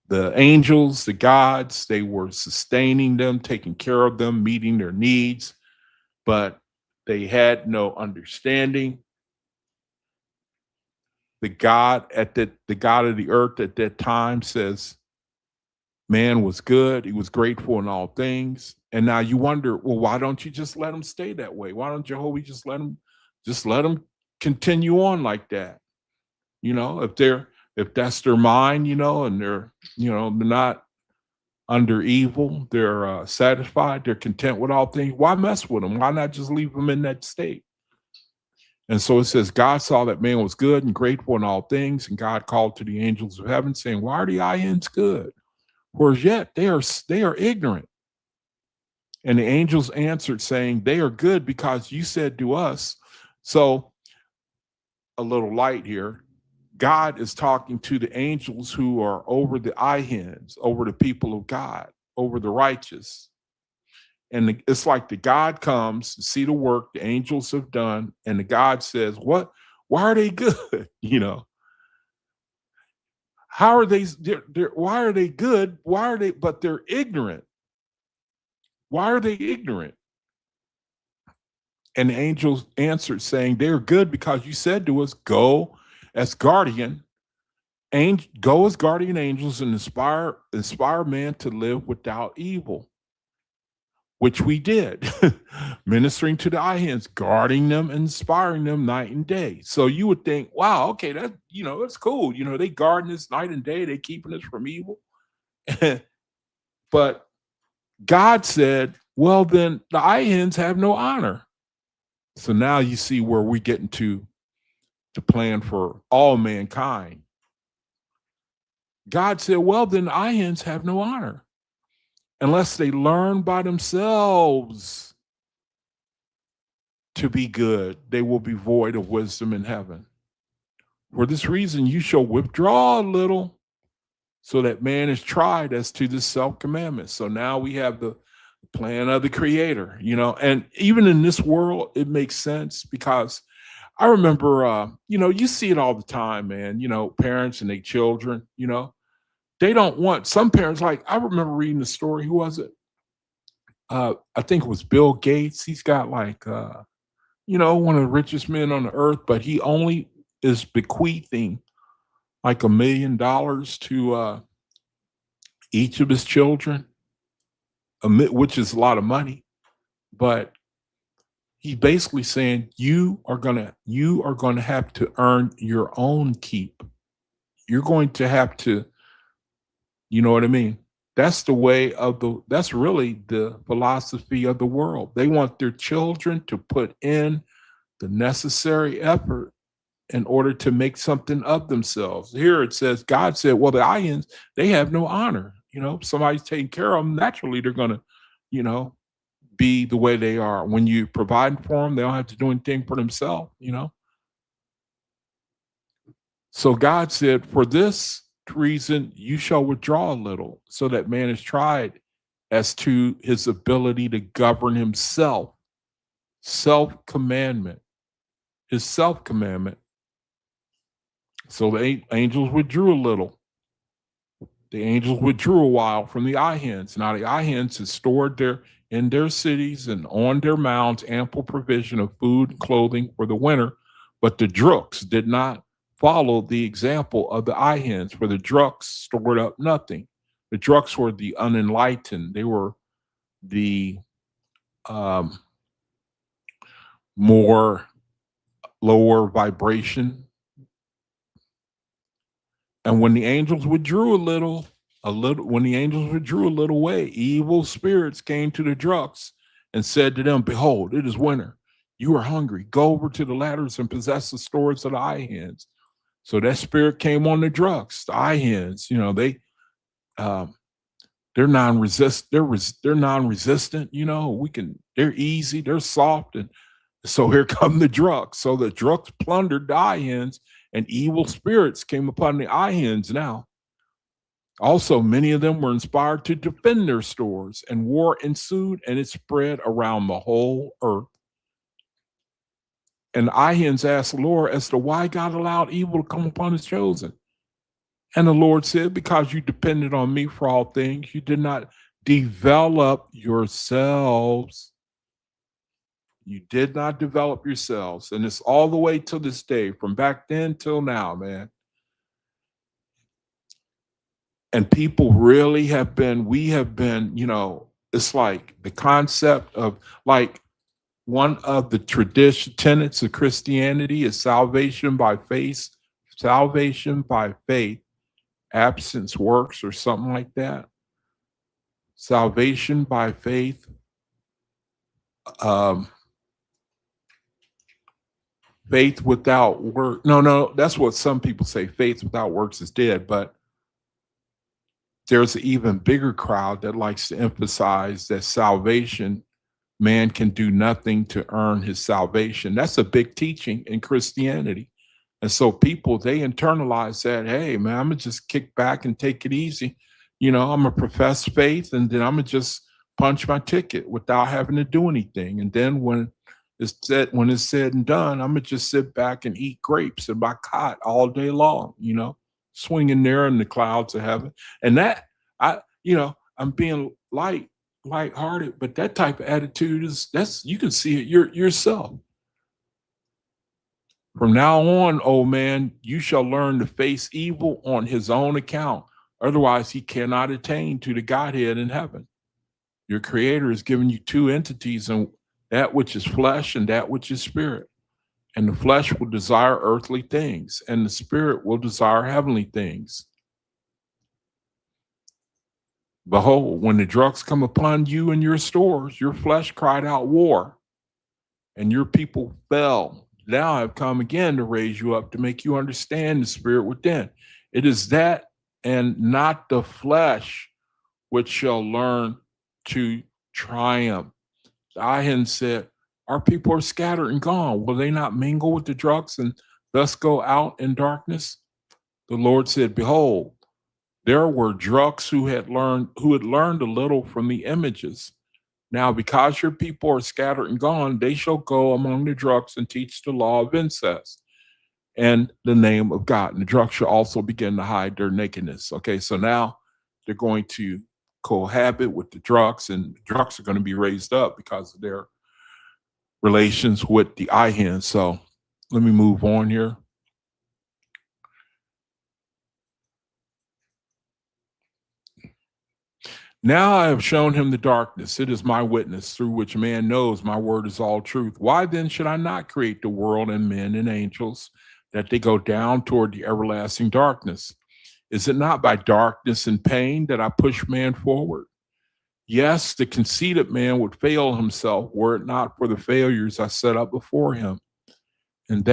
the angels, the gods, they were sustaining them, taking care of them, meeting their needs, but they had no understanding. The God the God of the earth at that time says man was good, he was grateful in all things. And now you wonder, well, why don't you just let them stay that way? Why don't Jehovah just let them continue on like that? You know, if that's their mind, you know, and they're not under evil, they're satisfied, they're content with all things. Why mess with them? Why not just leave them in that state? And so it says, God saw that man was good and grateful in all things, and God called to the angels of heaven, saying, why are the ends good? For as yet they are ignorant. And the angels answered, saying, they are good because you said to us. So a little light here. God is talking to the angels who are over the eye hens, over the people of God, over the righteous. And it's like the God comes to see the work the angels have done, and the God says, what? Why are they good? You know, how are they? Why are they good? Why are they? But they're ignorant. Why are they ignorant? And the angels answered, saying, they're good because you said to us, go as guardian angels and inspire man to live without evil, which we did, ministering to the eye hens, guarding them, inspiring them night and day. So you would think, wow, okay, that's cool. You know, they guarding us night and day, they keeping us from evil. But God said, well, then the eye hens have no honor. So now you see where we're getting to the plan for all mankind. God said, well, then the eye hens have no honor unless they learn by themselves to be good. They will be void of wisdom in heaven. For this reason, you shall withdraw a little so that man is tried as to the self-commandment. So now we have the plan of the creator, you know, and even in this world, it makes sense because I remember, you see it all the time, man, parents and their children, they don't want, some parents, like I remember reading the story, who was it? I think it was Bill Gates. He's got like, one of the richest men on the earth, but he only is bequeathing like $1 million to each of his children, which is a lot of money. But he's basically saying you are gonna have to earn your own keep. You're going to have to, you know what I mean? That's that's really the philosophy of the world. They want their children to put in the necessary effort in order to make something of themselves. Here it says, God said, well, the Ians, they have no honor. Somebody's taking care of them. Naturally, they're going to, be the way they are. When you provide for them, they don't have to do anything for themselves. So God said, for this reason, you shall withdraw a little so that man is tried as to his ability to govern himself. self-commandment, his self-commandment. So the angels withdrew a little. The angels withdrew a while from the eye hens. Now the eye hens had stored in their cities and on their mounds ample provision of food and clothing for the winter, but the drooks did not follow the example of the eye hens, for the drooks stored up nothing. The drooks were the unenlightened. They were the um, more lower vibration. And when the angels withdrew when the angels withdrew a little way, evil spirits came to the drooks and said to them, "Behold, it is winter. You are hungry. Go over to the ladders and possess the stores of the eye hens." So that spirit came on the drooks, the eye hens. You know, um, they're they're non-resistant. You know, they're easy, they're soft, and so here come the drooks. So the drooks plundered the eye hens, and evil spirits came upon the eye hens now. Also, many of them were inspired to defend their stores, and war ensued, and it spread around the whole earth. And the eye hens asked the Lord as to why God allowed evil to come upon his chosen. And the Lord said, "Because you depended on me for all things, you did not develop yourselves. You did not develop yourselves." And it's all the way to this day, from back then till now, man. And people really we have been, you know, it's like the concept of, like, one of the tradition tenets of Christianity is salvation by faith, absence works, or something like that. Salvation by faith, um, faith without work. No, that's what some people say. Faith without works is dead. But there's an even bigger crowd that likes to emphasize that salvation, man can do nothing to earn his salvation. That's a big teaching in Christianity. And so people, they internalize that, hey, man, I'm going to just kick back and take it easy. You know, I'm going to profess faith, and then I'm going to just punch my ticket without having to do anything. And then when it's said and done, I'm going to just sit back and eat grapes in my cot all day long, you know, swinging there in the clouds of heaven. And that, I'm being lighthearted, but that type of attitude you can see it yourself. From now on, old man, you shall learn to face evil on his own account. Otherwise, he cannot attain to the Godhead in heaven. Your creator has given you two entities, and that which is flesh and that which is spirit. And the flesh will desire earthly things, and the spirit will desire heavenly things. Behold, when the drugs come upon you in your stores, your flesh cried out war, and your people fell. Now I've come again to raise you up, to make you understand the spirit within. It is that and not the flesh which shall learn to triumph. The eye hen said, "Our people are scattered and gone. Will they not mingle with the drugs and thus go out in darkness?" The Lord said, "Behold, there were drugs who had learned a little from the images. Now, because your people are scattered and gone, they shall go among the drugs and teach the law of incest and the name of God. And the drugs shall also begin to hide their nakedness." Okay, so now they're going to cohabit with the drugs, and the drugs are going to be raised up because of their relations with the eye hen. So let me move on here. Now I have shown him the darkness. It is my witness, through which man knows my word is all truth. Why then should I not create the world and men and angels, that they go down toward the everlasting darkness? Is it not by darkness and pain that I push man forward? Yes, the conceited man would fail himself, were it not for the failures I set up before him. In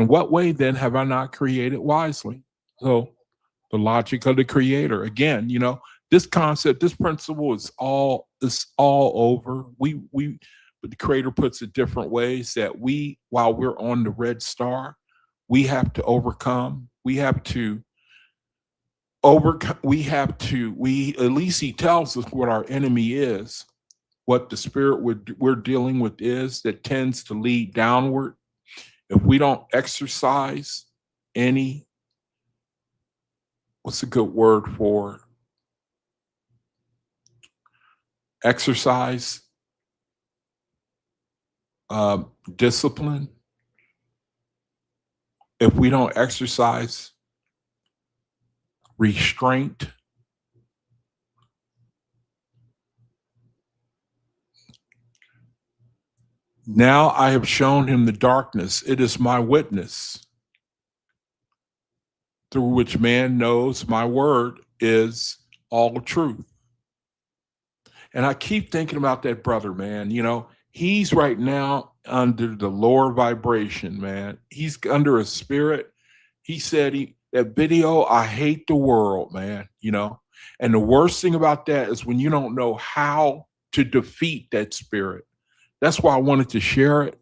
what way then have I not created wisely? So the logic of the creator. Again, you know, this concept, this principle is all over. But the creator puts it different ways, that while we're on the red star, we have to overcome. At least he tells us what our enemy is. what the spirit we're dealing with is that tends to lead downward. If we don't exercise any, what's a good word for exercise? Discipline. If we don't exercise restraint, now I have shown him the darkness. It is my witness, through which man knows my word is all truth. And I keep thinking about that brother, man. You know, he's right now under the lower vibration, man. He's under a spirit. He said that video, I hate the world, man, you know. And the worst thing about that is when you don't know how to defeat that spirit. That's why I wanted to share it.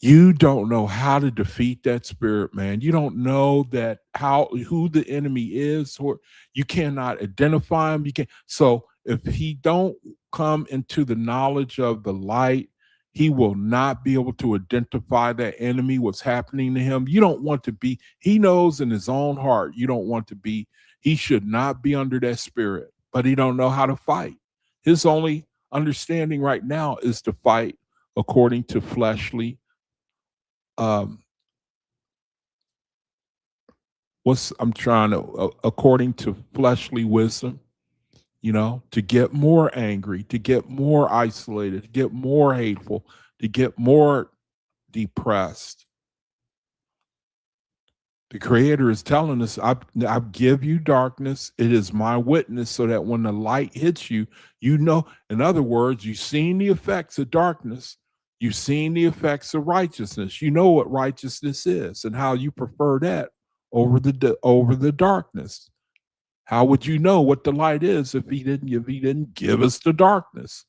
You don't know how to defeat that spirit, man. You don't know that who the enemy is, or you cannot identify him. You can so if he don't come into the knowledge of the light, he will not be able to identify that enemy, what's happening to him. You don't want to be, he knows in his own heart, you don't want to be, he should not be under that spirit, but he don't know how to fight. His only understanding right now is to fight according to fleshly according to fleshly wisdom, you know, to get more angry, to get more isolated, to get more hateful, to get more depressed. The Creator is telling us, I give you darkness. It is my witness, so that when the light hits you, you know, in other words, you've seen the effects of darkness. You've seen the effects of righteousness. You know what righteousness is and how you prefer that over the darkness. How would you know what the light is if he didn't give us the darkness?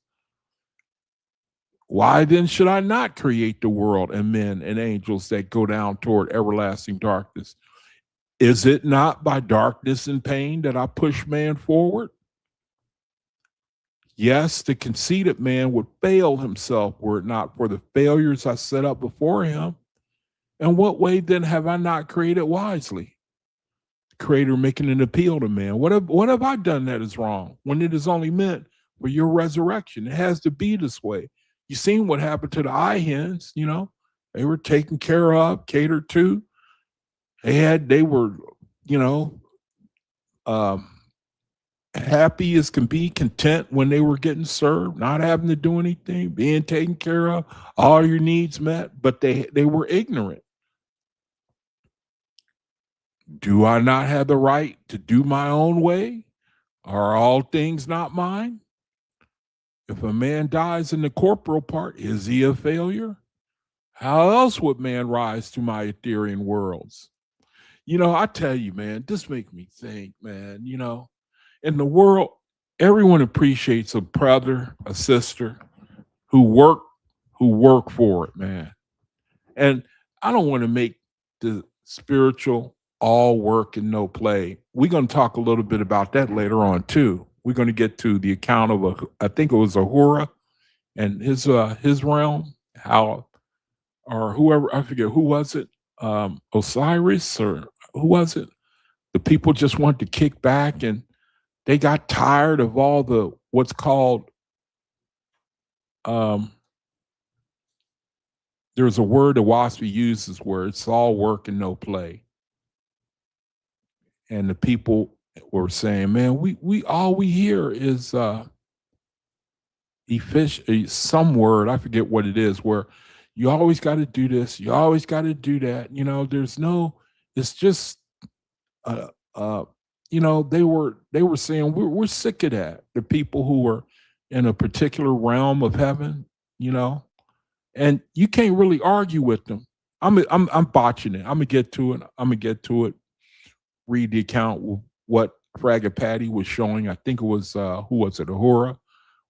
Why then should I not create the world and men and angels that go down toward everlasting darkness? Is it not by darkness and pain that I push man forward? Yes, the conceited man would fail himself were it not for the failures I set up before him. And what way then have I not created wisely? The Creator making an appeal to man. What have I done that is wrong when it is only meant for your resurrection? It has to be this way. You seen what happened to the eye hens, you know, they were taken care of, catered to. They were, you know, happy as can be, content when they were getting served, not having to do anything, being taken care of, all your needs met, but they were ignorant. Do I not have the right to do my own way? Are all things not mine? If a man dies in the corporal part, is he a failure? How else would man rise to my ethereal worlds? You know, I tell you, man, this makes me think, man, you know, in the world, everyone appreciates a brother, a sister who work for it, man. And I don't want to make the spiritual all work and no play. We're going to talk a little bit about that later on too. We're going to get to the account of I think it was Ahura and his realm, how or whoever, I forget who was it, Osiris or who was it? The people just wanted to kick back and they got tired of all the what's called there's a word that OAHSPE uses where it's all work and no play. And the people were saying, man, we all we hear is some word, I forget what it is, where you always got to do this, you always got to do that. You know, it's just you know, they were saying we're sick of that. The people who were in a particular realm of heaven, you know, and you can't really argue with them. I'm botching it. I'm gonna get to it. Read the account of what Fragga Patty was showing. I think it was who was it, Ahura?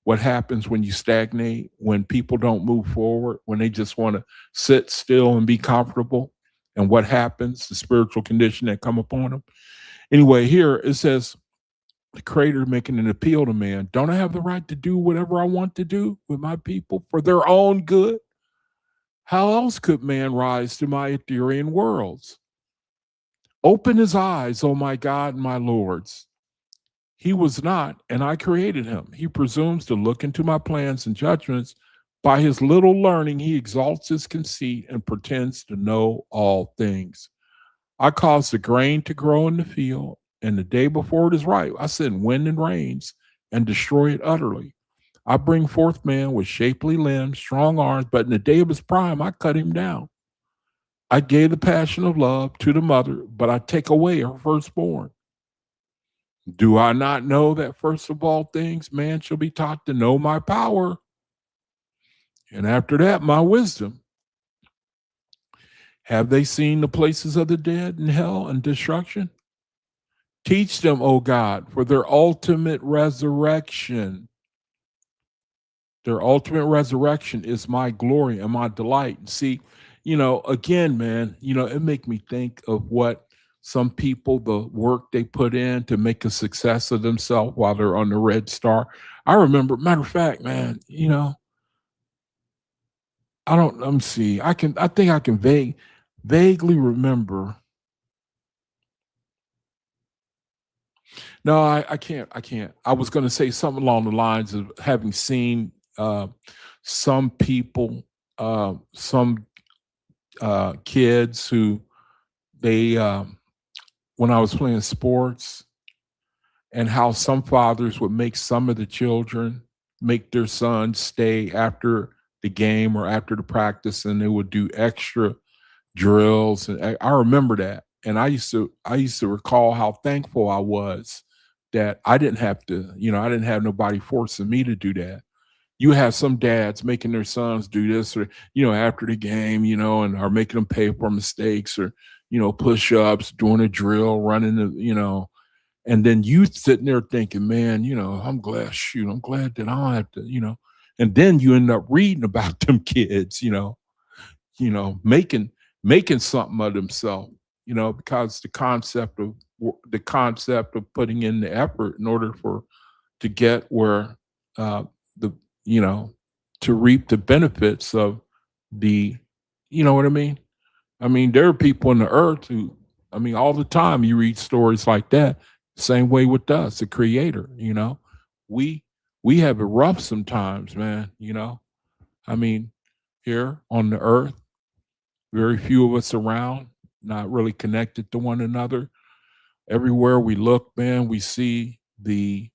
What happens when you stagnate, when people don't move forward, when they just want to sit still and be comfortable, and what happens, the spiritual condition that come upon them. Anyway, here it says, The Creator making an appeal to man. Don't I have the right to do whatever I want to do with my people for their own good? How else could man rise to my ethereal worlds? Open his eyes, O my God and my lords. He was not, and I created him. He presumes to look into my plans and judgments. By his little learning, he exalts his conceit and pretends to know all things. I cause the grain to grow in the field, and the day before it is ripe, I send wind and rains and destroy it utterly. I bring forth man with shapely limbs, strong arms, but in the day of his prime, I cut him down. I gave the passion of love to the mother, but I take away her firstborn. Do I not know that first of all things, man shall be taught to know my power, and after that, my wisdom? Have they seen the places of the dead in hell and destruction? Teach them, O God, for their ultimate resurrection. Their ultimate resurrection is my glory and my delight. And see, again, man, it make me think of what some people, the work they put in to make a success of themselves while they're on the Red Star. I remember, matter of fact, man, I don't, let me see. I think I can vaguely remember. No, I can't. I can't. I was going to say something along the lines of having seen some people, some kids who they, when I was playing sports, and how some fathers would make some of the children make their sons stay after the game or after the practice, and they would do extra drills. And I remember that. And I used to recall how thankful I was that I didn't have to, I didn't have nobody forcing me to do that. You have some dads making their sons do this, or after the game, and are making them pay for mistakes, or push-ups, doing a drill, running the, and then you sitting there thinking, man, I'm glad that I don't have to, and then you end up reading about them kids, making something of themselves, because the concept of putting in the effort in order for to get where the you know to reap the benefits of the, what I mean. I mean, there are people on the earth who, I mean, all the time you read stories like that. Same way with us, the Creator. We we have it rough sometimes, man. I mean, here on the earth, very few of us around, not really connected to one another. Everywhere we look, man, we see the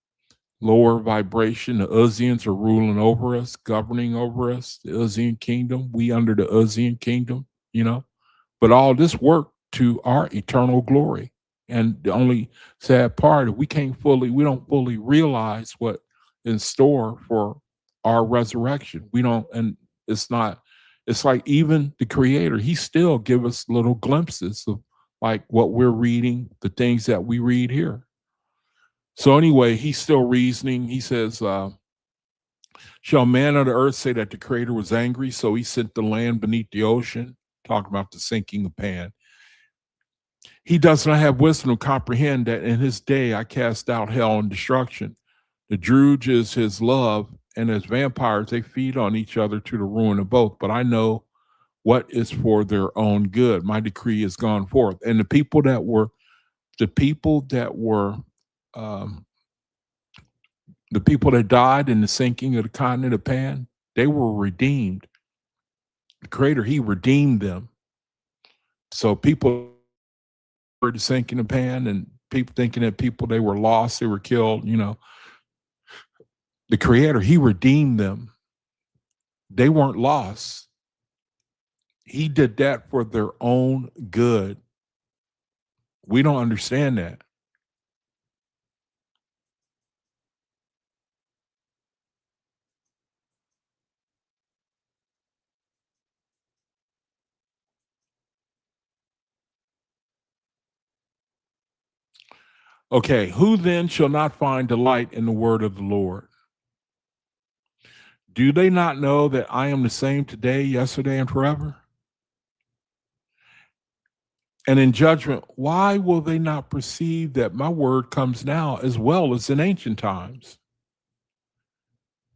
lower vibration. The Uzians are ruling over us, governing over us. The Uzian kingdom, we under the Uzian kingdom, you know. But all this work to our eternal glory. And the only sad part is we don't fully realize what in store for our resurrection. We don't, and it's not, it's like even the Creator, He still give us little glimpses of like what we're reading, the things that we read here. So anyway, he's still reasoning. He says, shall man on the earth say that the Creator was angry, so he sent the land beneath the ocean? Talking about the sinking of Pan. He does not have wisdom to comprehend that in his day I cast out hell and destruction. The Druge is his love, and as vampires, they feed on each other to the ruin of both. But I know what is for their own good. My decree has gone forth. And the people that were, um, the people that died in the sinking of the continent of Pan, they were redeemed. The Creator, He redeemed them. So people were the sinking of Pan, and people thinking that people, they were lost, they were killed, the Creator, He redeemed them. They weren't lost. He did that for their own good. We don't understand that. Okay, who then shall not find delight in the word of the Lord? Do they not know that I am the same today, yesterday, and forever? And in judgment, why will they not perceive that my word comes now as well as in ancient times?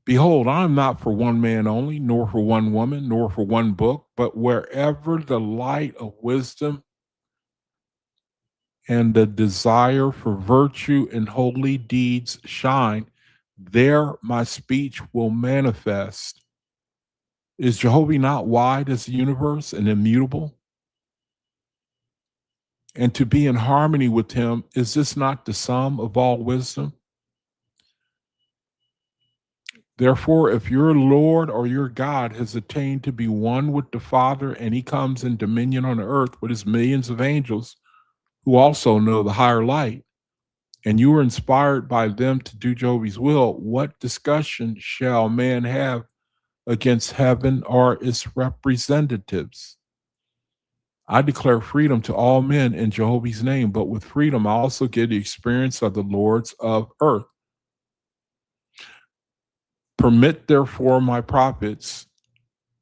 Behold, I am not for one man only, nor for one woman, nor for one book, but wherever the light of wisdom and the desire for virtue and holy deeds shine, there my speech will manifest. Is Jehovah not wide as the universe and immutable? And to be in harmony with him, is this not the sum of all wisdom? Therefore, if your Lord or your God has attained to be one with the Father, and he comes in dominion on the earth with his millions of angels who also know the higher light, and you are inspired by them to do Jehovah's will, what discussion shall man have against heaven or its representatives? I declare freedom to all men in Jehovah's name, but with freedom I also get the experience of the lords of earth. Permit therefore my prophets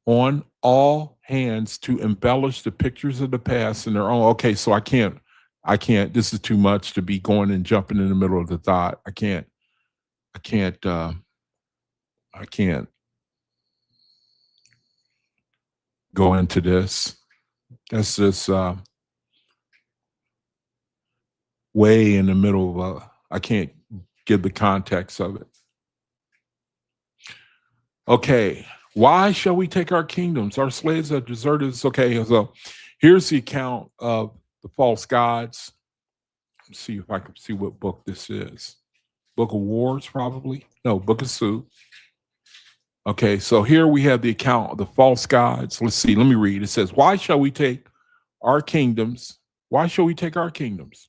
on all hands to embellish the pictures of the past in their own. Okay, so I can't, this is too much to be going and jumping in the middle of the thought. I can't, I can't, go into this. That's just way in the middle of I can't give the context of it. Okay, why shall we take our kingdoms? Our slaves have deserted us. Okay, so here's the account of the false gods. Let's see if I can see what book this is. Book of Wars, probably. No, Book of Sue. Okay, so here we have the account of the false gods. Let's see, let me read. It says, why shall we take our kingdoms? Why shall we take our kingdoms?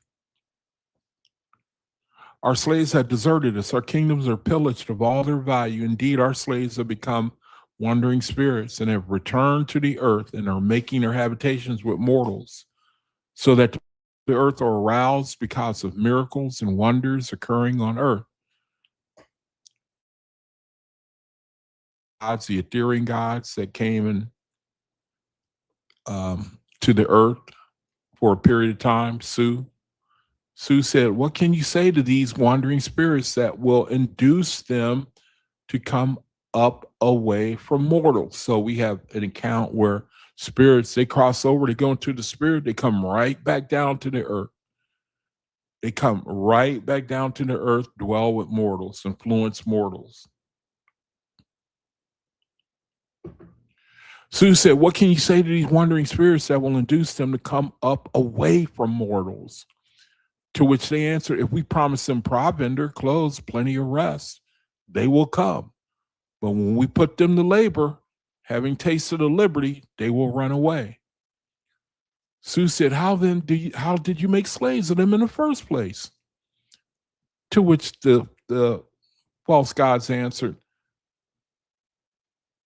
Our slaves have deserted us. Our kingdoms are pillaged of all their value. Indeed, our slaves have become wandering spirits and have returned to the earth and are making their habitations with mortals, so that the earth are aroused because of miracles and wonders occurring on earth. Gods, the Ethereal gods that came in to the earth for a period of time, Sue said, what can you say to these wandering spirits that will induce them to come up away from mortals? So we have an account where spirits, they cross over, they go into the spirit, they come right back down to the earth. They come right back down to the earth, dwell with mortals, influence mortals. Sue said, what can you say to these wandering spirits that will induce them to come up away from mortals? To which they answered, if we promise them provender, clothes, plenty of rest, they will come. But when we put them to labor, having tasted of liberty, they will run away. Sue said, how did you make slaves of them in the first place? To which the false gods answered,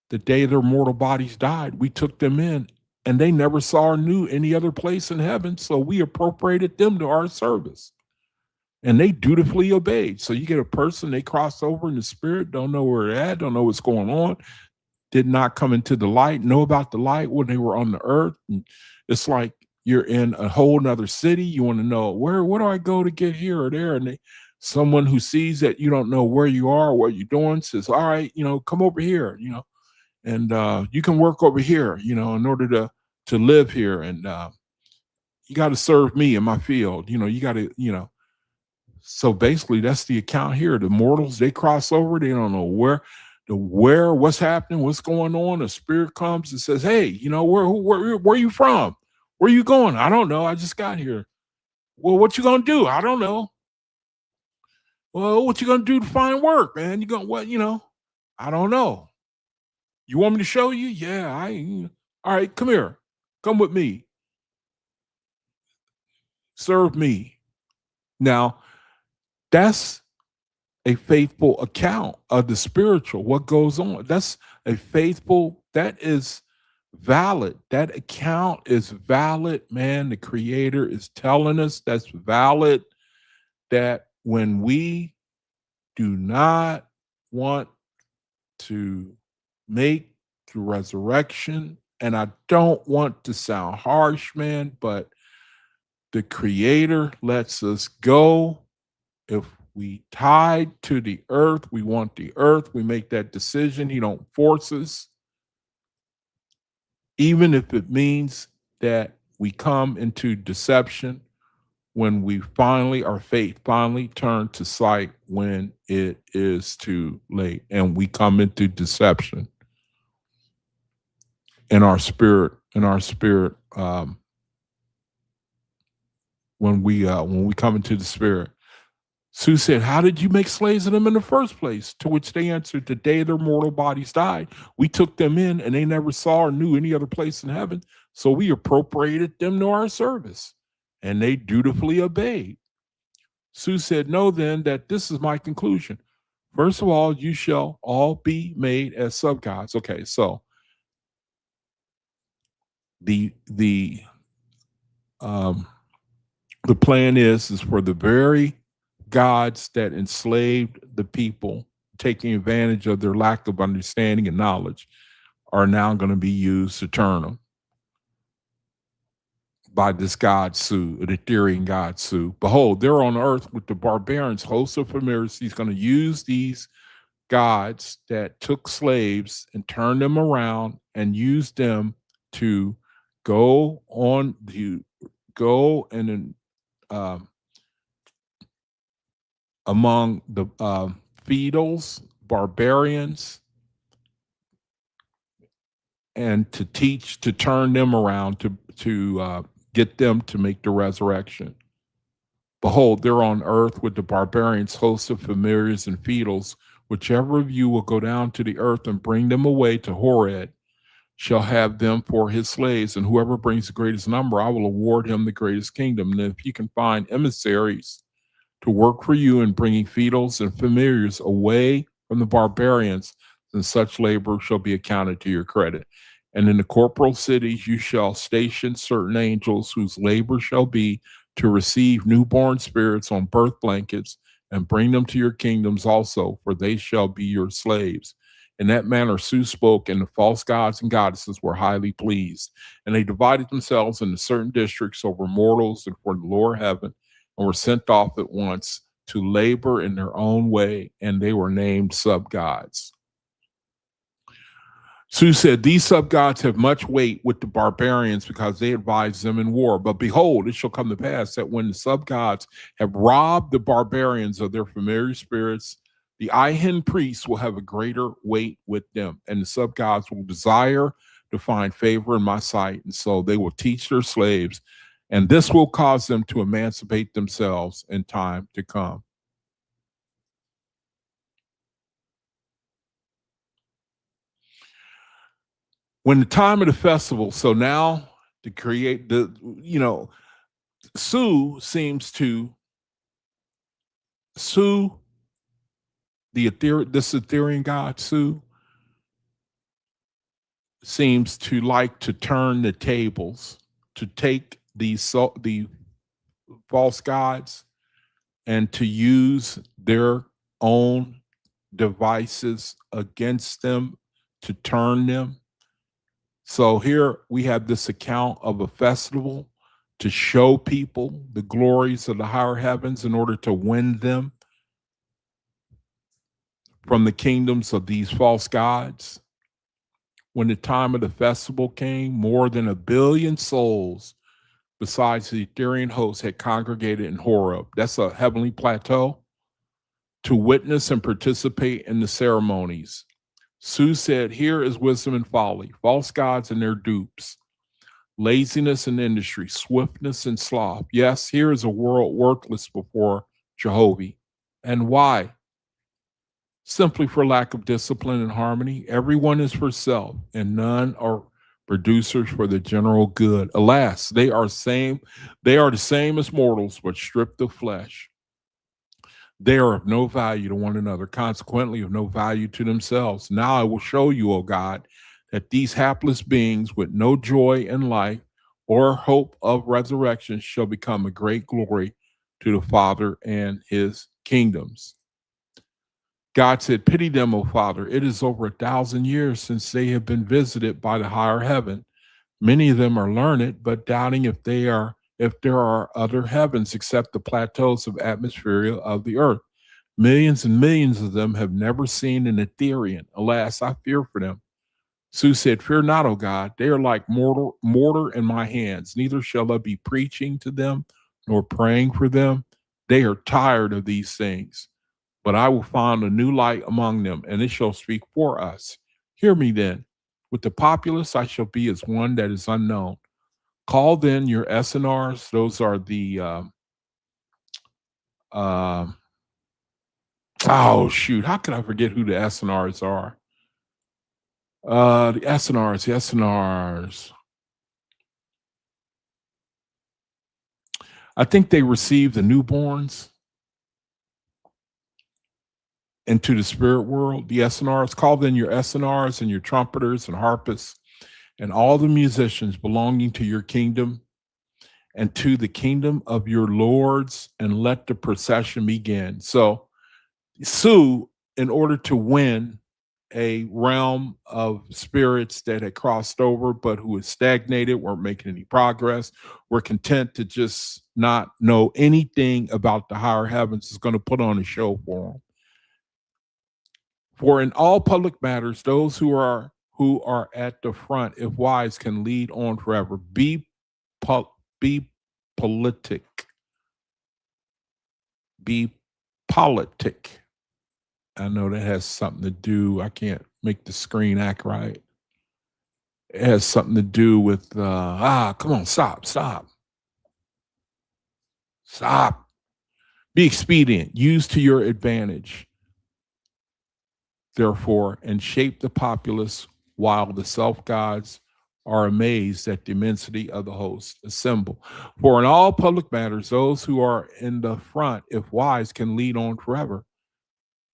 the day their mortal bodies died, we took them in, and they never saw or knew any other place in heaven, so we appropriated them to our service. And they dutifully obeyed. So you get a person, they cross over in the spirit, don't know where they're at, don't know what's going on, did not come into the light, know about the light when they were on the earth. And it's like you're in a whole nother city. You want to know where do I go to get here or there? And someone who sees that you don't know where you are, what you're doing, says, all right, come over here, and you can work over here, in order to live here. And you got to serve me in my field. You got to, So basically, that's the account here. The mortals, they cross over. They don't know what's happening, what's going on. A spirit comes and says, hey, where are you from? Where are you going? I don't know. I just got here. Well, what you going to do? I don't know. Well, what you going to do to find work, man? You going, what, I don't know. You want me to show you? Yeah, all right, come here. Come with me. Serve me. Now, that's a faithful account of the spiritual, what goes on. That's that is valid. That account is valid, man. The Creator is telling us that's valid, that when we do not want to make the resurrection, and I don't want to sound harsh, man, but The Creator lets us go. If we tied to the earth, we want the earth, we make that decision. He don't force us, even if it means that we come into deception when we finally, our faith finally turn to sight when it is too late, and we come into deception in our spirit, when we come into the spirit. Sue said, "How did you make slaves of them in the first place?" To which they answered, "The day their mortal bodies died, we took them in, and they never saw or knew any other place in heaven. So we appropriated them to our service, and they dutifully obeyed." Sue said, "Know then that this is my conclusion. First of all, you shall all be made as sub-gods." Okay, so the um, the plan is for the very gods that enslaved the people, taking advantage of their lack of understanding and knowledge, are now going to be used to turn them by this god Su, the Ethereum god Su. Behold, they're on earth with the barbarians, hosts of familiars. He's going to use these gods that took slaves and turn them around and use them to go and um, among the feudals, barbarians, and to teach, to turn them around, to get them to make the resurrection. Behold, they're on earth with the barbarians, hosts of familiars and feudals. Whichever of you will go down to the earth and bring them away to Horeb shall have them for his slaves, and whoever brings the greatest number, I will award him the greatest kingdom. And if you can find emissaries to work for you in bringing feudals and familiars away from the barbarians, then such labor shall be accounted to your credit. And in the corporal cities you shall station certain angels whose labor shall be to receive newborn spirits on birth blankets and bring them to your kingdoms also, for they shall be your slaves. In that manner Su spoke, and the false gods and goddesses were highly pleased. And they divided themselves into certain districts over mortals and for the lower heaven, and were sent off at once to labor in their own way, and they were named sub-gods. Su said, "These sub-gods have much weight with the barbarians because they advise them in war. But behold, it shall come to pass that when the sub-gods have robbed the barbarians of their familiar spirits, the Ihin priests will have a greater weight with them, and the sub-gods will desire to find favor in my sight, and so they will teach their slaves, and this will cause them to emancipate themselves in time to come." When the time of the festival, so now to create Su seems to Su, this Ethereum god Su, seems to like to turn the tables, to take the false gods and to use their own devices against them to turn them. So here we have this account of a festival to show people the glories of the higher heavens in order to win them from the kingdoms of these false gods. When the time of the festival came, more than 1 billion souls besides the Ethereum host had congregated in Horeb. That's a heavenly plateau, to witness and participate in the ceremonies. Su said, "Here is wisdom and folly, false gods and their dupes, laziness and industry, swiftness and sloth. Yes, here is a world worthless before Jehovah." And why? Simply for lack of discipline and harmony. Everyone is for self, and none are producers for the general good. Alas, they are the same as mortals, but stripped of flesh. They are of no value to one another, consequently of no value to themselves. Now I will show you, O God, that these hapless beings with no joy in life or hope of resurrection shall become a great glory to the Father and his kingdoms. God said, "Pity them, O Father. It is over 1,000 years since they have been visited by the higher heaven. Many of them are learned, but doubting if if there are other heavens except the plateaus of atmosphere of the earth. Millions and millions of them have never seen an Etherean. Alas, I fear for them. Sue said, Fear not, O God, they are like mortar in my hands. Neither shall I be preaching to them nor praying for them. They are tired of these things. But I will find a new light among them, and it shall speak for us. Hear me then. With the populace I shall be as one that is unknown. Call then your SNRs. Those are the oh shoot, how can I forget who the SNRs are? The SNRs. I think they receive the newborns into the spirit world, the SNRs. Call then your SNRs and your trumpeters and harpists and all the musicians belonging to your kingdom and to the kingdom of your lords, and let the procession begin. So Sue, in order to win a realm of spirits that had crossed over, but who had stagnated, weren't making any progress, were content to just not know anything about the higher heavens, is going to put on a show for them. For in all public matters, those who are at the front, if wise, can lead on forever. Be politic. Be politic. I know that has something to do. I can't make the screen act right. It has something to do with come on, stop. Be expedient. Use to your advantage, therefore, and shape the populace while the self-gods are amazed at the immensity of the host. Assemble. For in all public matters, those who are in the front, if wise, can lead on forever.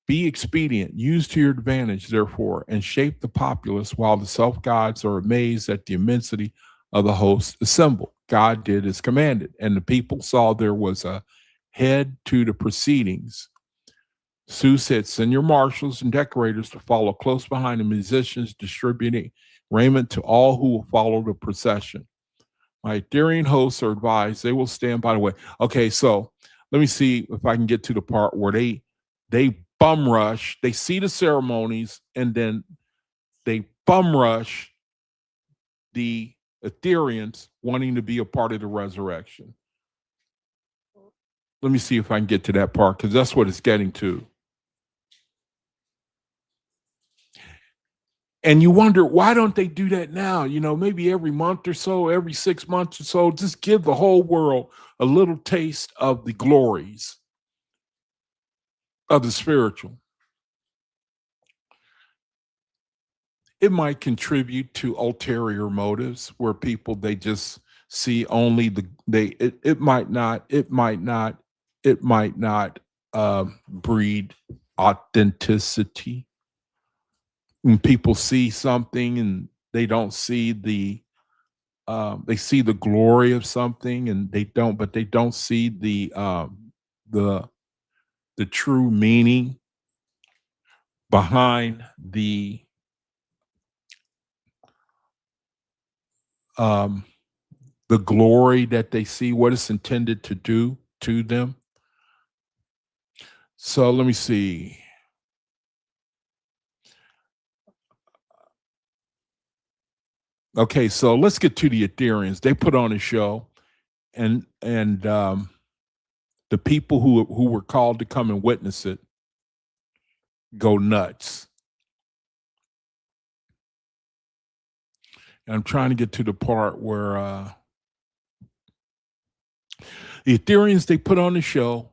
Be expedient, use to your advantage, therefore, and shape the populace while the self-gods are amazed at the immensity of the host. Assemble. God did as commanded, and the people saw there was a head to the proceedings. Sue said, Send your marshals and decorators to follow close behind the musicians, distributing raiment to all who will follow the procession. My Ethereal hosts are advised they will stand by the way. Okay, so let me see if I can get to the part where they bum rush, they see the ceremonies, and then they bum rush the Ethereans wanting to be a part of the resurrection. Let me see if I can get to that part, because that's what it's getting to. And you wonder, why don't they do that now? You know, maybe every month or so, every 6 months or so, just give the whole world a little taste of the glories of the spiritual. It might contribute to ulterior motives where people, they just see only it might not breed authenticity. When people see something and they don't see they see the glory of something, and they don't see the true meaning behind the glory that they see, what it's intended to do to them. So let me see. Okay, so let's get to the Ethereans. They put on a show, and the people who were called to come and witness it go nuts. And I'm trying to get to the part where the Ethereans, they put on the show.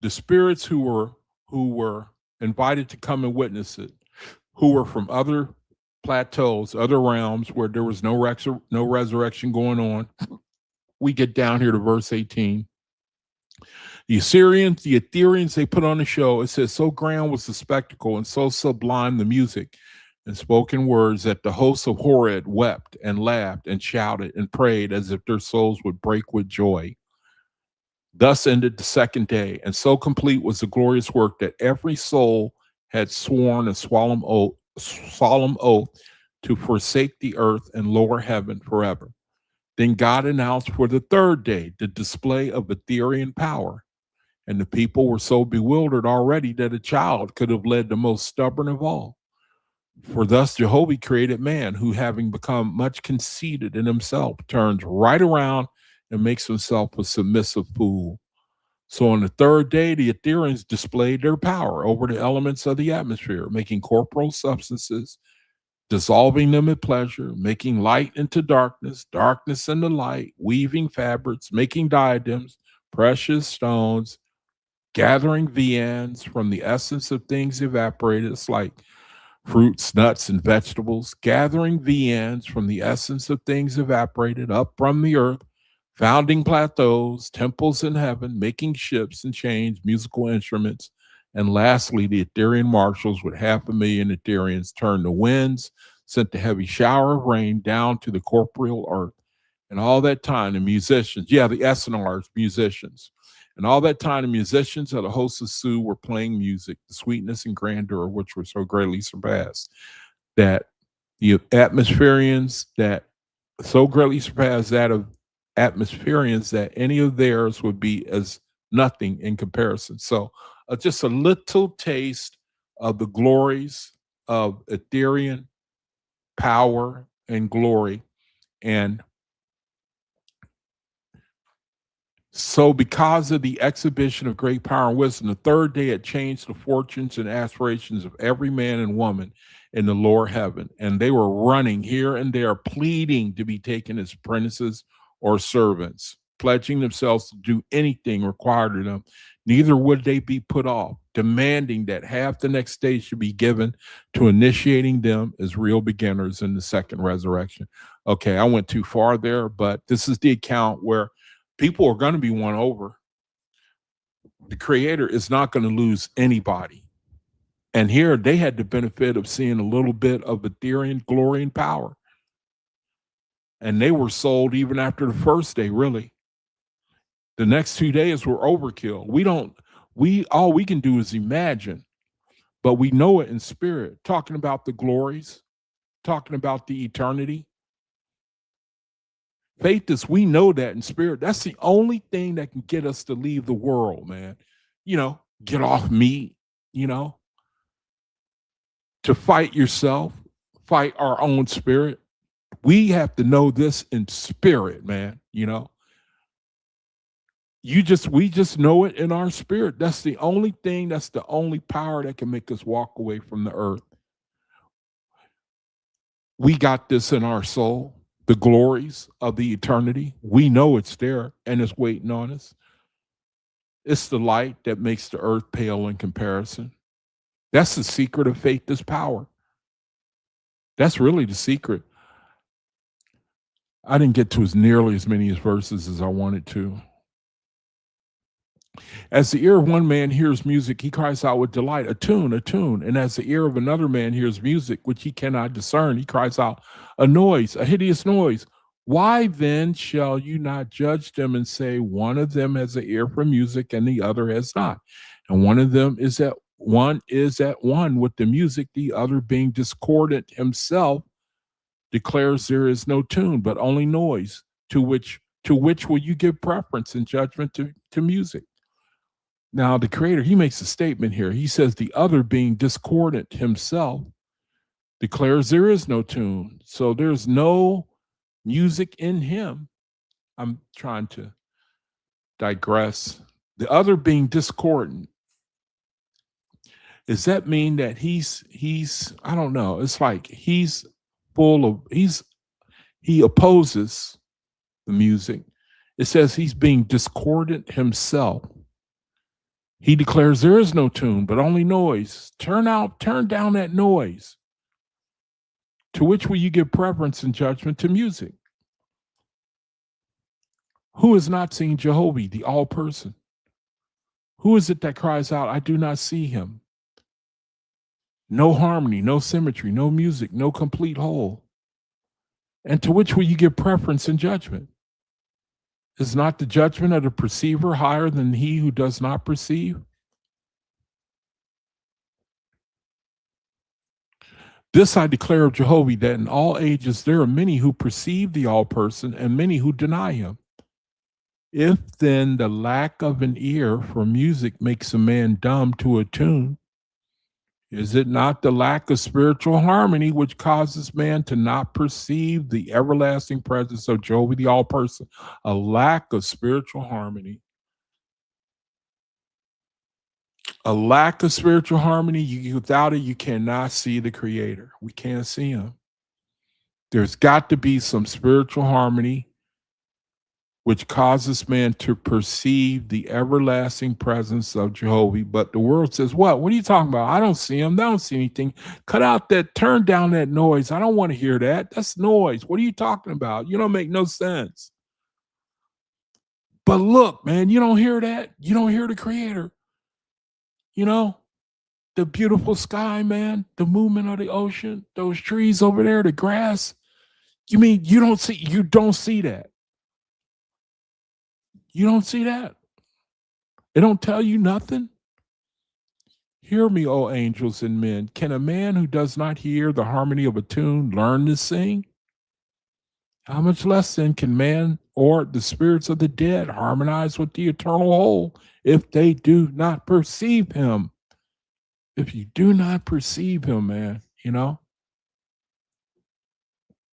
The spirits who were invited to come and witness it, who were from other plateaus, other realms where there was no resurrection going on. We get down here to verse 18. The Ethereans, they put on a show. It says, so grand was the spectacle and so sublime the music and spoken words that the hosts of Horeb wept and laughed and shouted and prayed as if their souls would break with joy. Thus ended the second day, and so complete was the glorious work that every soul had sworn a solemn oath to forsake the earth and lower heaven forever. Then God announced for the third day the display of Ethereal power. And the people were so bewildered already that a child could have led the most stubborn of all. For thus Jehovah created man, who having become much conceited in himself, turns right around and makes himself a submissive fool. So on the third day, the Ethereans displayed their power over the elements of the atmosphere, making corporeal substances, dissolving them at pleasure, making light into darkness, darkness into light, weaving fabrics, making diadems, precious stones, gathering viands from the essence of things evaporated. It's like fruits, nuts, and vegetables, gathering viands from the essence of things evaporated up from the earth, founding plateaus, temples in heaven, making ships and chains, musical instruments, and lastly, the Ethereal marshals with 500,000 Ethereans turned the winds, sent the heavy shower of rain down to the corporeal earth. And all that time, the musicians, the SNRs, musicians, and all that time, the musicians of the host of Su were playing music, the sweetness and grandeur of which were so greatly surpassed, that the atmospherians that so greatly surpassed that of atmospherians that any of theirs would be as nothing in comparison. So just a little taste of the glories of Ethereal power and glory. And so, because of the exhibition of great power and wisdom, the third day it changed the fortunes and aspirations of every man and woman in the lower heaven. And they were running here and there, pleading to be taken as apprentices or servants, pledging themselves to do anything required of them. Neither would they be put off, demanding that half the next day should be given to initiating them as real beginners in the second resurrection. Okay, I went too far there, but this is the account where people are going to be won over. The Creator is not going to lose anybody. And here they had the benefit of seeing a little bit of Ethereal glory and power. And they were sold even after the first day, really. The next 2 days were overkill. All we can do is imagine, but we know it in spirit, talking about the glories, talking about the eternity. Faith is, we know that in spirit. That's the only thing that can get us to leave the world, man. Get off meat, to fight yourself, fight our own spirit. We have to know this in spirit, man. We just know it in our spirit. That's the only thing, that's the only power that can make us walk away from the earth. We got this in our soul. The glories of the eternity. We know it's there and it's waiting on us. It's the light that makes the earth pale in comparison. That's the secret of faith, this power. That's really the secret. I didn't get to nearly as many verses as I wanted to. As the ear of one man hears music, he cries out with delight, a tune, a tune. And as the ear of another man hears music, which he cannot discern, he cries out, a noise, a hideous noise. Why then shall you not judge them and say, one of them has an ear for music and the other has not? And one of them is at one with the music, the other being discordant himself declares there is no tune, but only noise. To which will you give preference in judgment to music? Now, the Creator, he makes a statement here. He says the other being discordant himself declares there is no tune. So there's no music in him. I'm trying to digress. The other being discordant. Does that mean that he's I don't know. It's like he opposes the music. It says he's being discordant himself. He declares there is no tune, but only noise. Turn down that noise. To which will you give preference in judgment to music? Who has not seen Jehovah, the all-person? Who is it that cries out, I do not see him? No harmony, no symmetry, no music, no complete whole. And to which will you give preference in judgment? Is not the judgment of the perceiver higher than he who does not perceive? This I declare of Jehovah, that in all ages there are many who perceive the all person and many who deny him. If then the lack of an ear for music makes a man dumb to a tune, is it not the lack of spiritual harmony which causes man to not perceive the everlasting presence of Jehovah the all person? A lack of spiritual harmony. A lack of spiritual harmony, without it, you cannot see the Creator. We can't see him. There's got to be some spiritual harmony which causes man to perceive the everlasting presence of Jehovah. But the world says, what? What are you talking about? I don't see him. I don't see anything. Cut out that, turn down that noise. I don't want to hear that. That's noise. What are you talking about? You don't make no sense. But look, man, you don't hear that. You don't hear the Creator. You know, the beautiful sky, man, the movement of the ocean, those trees over there, the grass. You mean you don't see that? You don't see that? It don't tell you nothing? Hear me, O angels and men. Can a man who does not hear the harmony of a tune learn to sing? How much less then can man or the spirits of the dead harmonize with the eternal whole if they do not perceive him? If you do not perceive him, man, you know,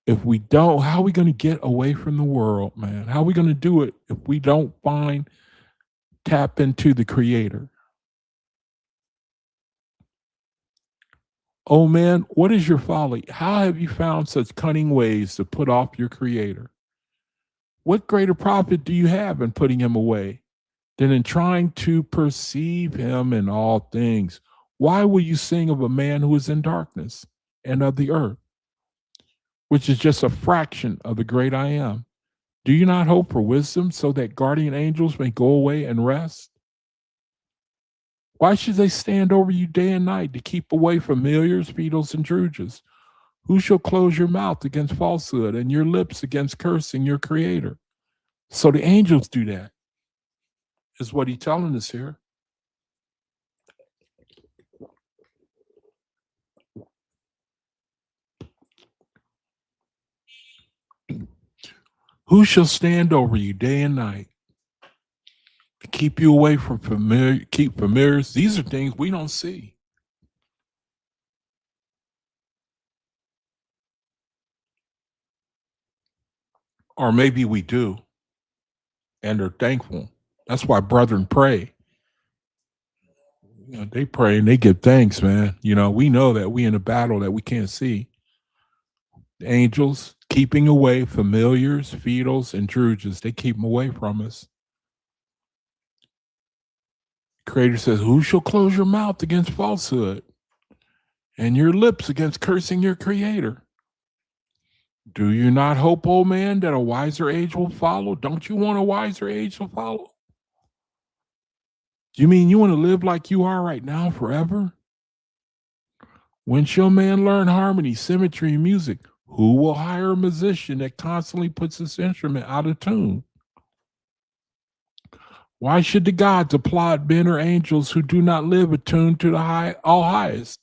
if we don't, how are we going to get away from the world, man? How are we going to do it if we don't tap into the Creator? Oh man, what is your folly? How have you found such cunning ways to put off your Creator? What greater profit do you have in putting him away than in trying to perceive him in all things? Why will you sing of a man who is in darkness and of the earth, which is just a fraction of the great I am? Do you not hope for wisdom so that guardian angels may go away and rest? Why should they stand over you day and night to keep away familiars, beetles, and drudges? Who shall close your mouth against falsehood and your lips against cursing your Creator? So the angels do that, is what he's telling us here. Who shall stand over you day and night to keep you away from familiars? These are things we don't see. Or maybe we do and are thankful. That's why brethren pray. You know, they pray and they give thanks, man. You know, we know that we in a battle that we can't see. The angels keeping away familiars, beetles, and drudges. They keep them away from us. Creator says, who shall close your mouth against falsehood and your lips against cursing your Creator? Do you not hope, old man, that a wiser age will follow? Don't you want a wiser age to follow? Do you mean you want to live like you are right now forever? When shall man learn harmony, symmetry, and music? Who will hire a musician that constantly puts his instrument out of tune? Why should the gods applaud men or angels who do not live attuned to the all highest?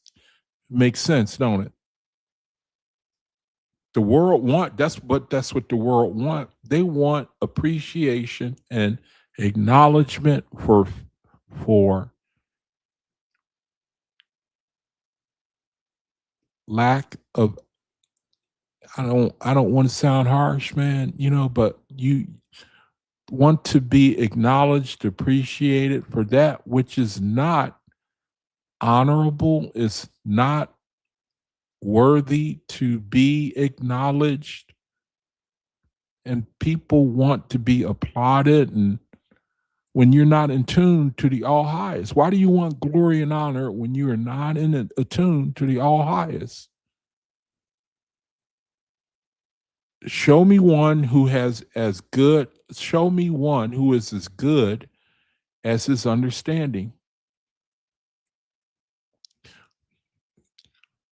Makes sense, don't it? The world that's what the world want. They want appreciation and acknowledgement for lack of, I don't want to sound harsh, man, you know, but you want to be acknowledged, appreciated for that which is not honorable, is not worthy to be acknowledged. And people want to be applauded, and when you're not in tune to the all highest. Why do you want glory and honor when you are not attuned to the all highest? Show me one who is as good as his understanding,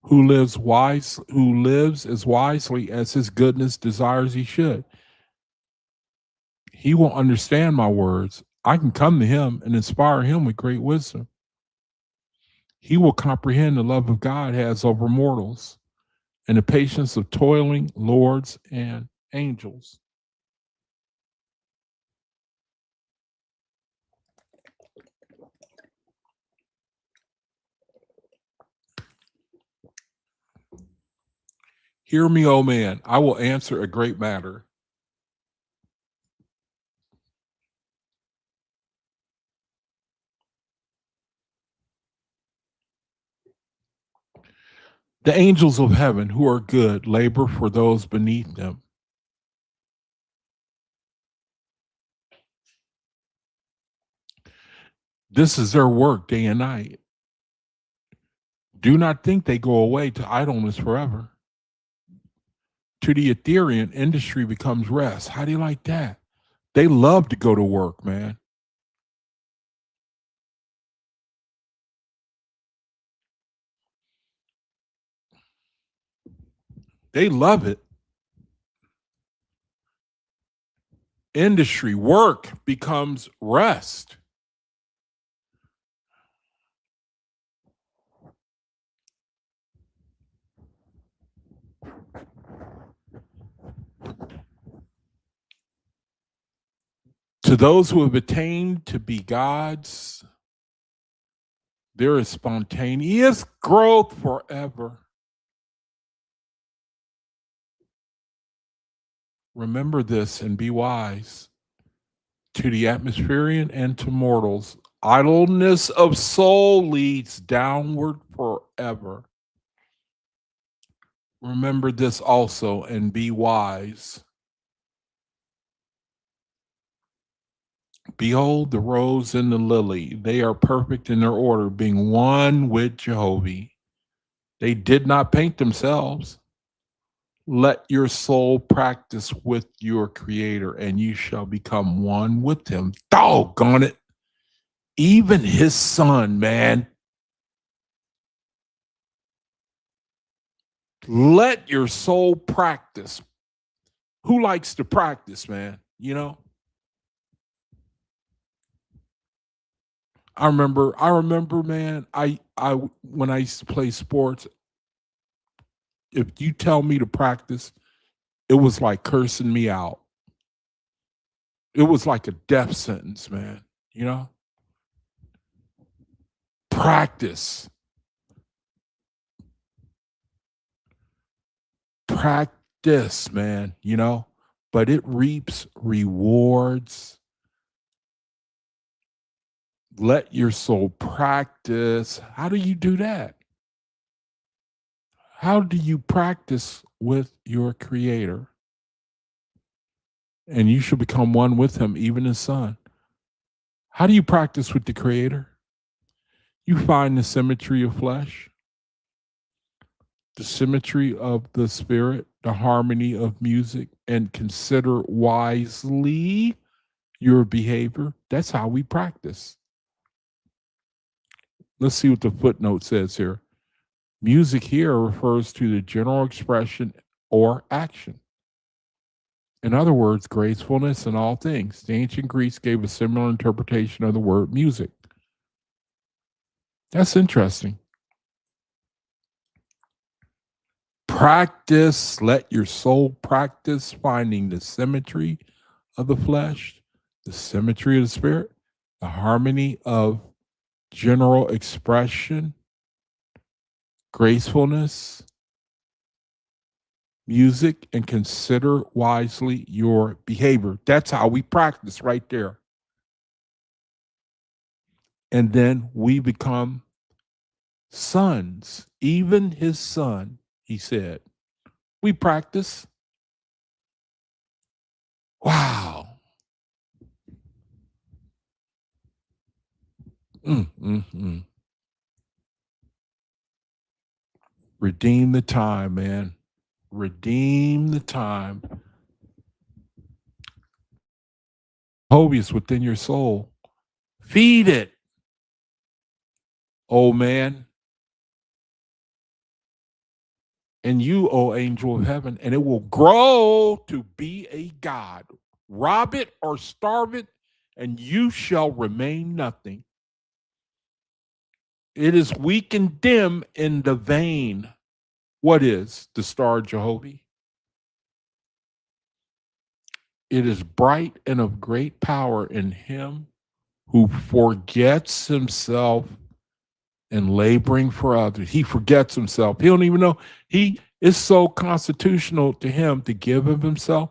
who lives as wisely as his goodness desires he should. He will understand my words. I can come to him and inspire him with great wisdom. He will comprehend the love of God has over mortals. and the patience of toiling lords and angels. Hear me, O man, I will answer a great matter. The angels of heaven who are good labor for those beneath them. This is their work day and night. Do not think they go away to idleness forever. To the Ethereum, industry becomes rest. How do you like that? They love to go to work, man. They love it. Industry, work becomes rest. To those who have attained to be gods, there is spontaneous growth forever. Remember this and be wise. To the atmospherian and to mortals, idleness of soul leads downward forever. Remember this also and be wise. Behold the rose and the lily, they are perfect in their order, being one with Jehovah. They did not paint themselves. Let your soul practice with your creator, and you shall become one with him. Doggone it. Even his son, man. Let your soul practice. Who likes to practice, man? You know? I remember, man, I when I used to play sports, if you tell me to practice, it was like cursing me out. It was like a death sentence, man. You know? Practice. Practice, man, you know? But it reaps rewards. Let your soul practice. How do you do that? How do you practice with your creator? And you shall become one with him, even his son. How do you practice with the creator? You find the symmetry of flesh, the symmetry of the spirit, the harmony of music, and consider wisely your behavior. That's how we practice. Let's see what the footnote says here. Music here refers to the general expression or action. In other words, gracefulness in all things. The ancient Greeks gave a similar interpretation of the word music. That's interesting. Practice, let your soul practice finding the symmetry of the flesh, the symmetry of the spirit, the harmony of general expression, gracefulness, music, and consider wisely your behavior. That's how we practice right there. And then we become sons, even his son, he said. We practice. Wow. Redeem the time, man. Redeem the time. Hope is within your soul. Feed it, oh man. And you, O angel of heaven, and it will grow to be a god. Rob it or starve it, and you shall remain nothing. It is weak and dim in the vein. What is the star Jehovah? It is bright and of great power in him who forgets himself and laboring for others. He forgets himself. He don't even know. He is so constitutional to him to give of himself,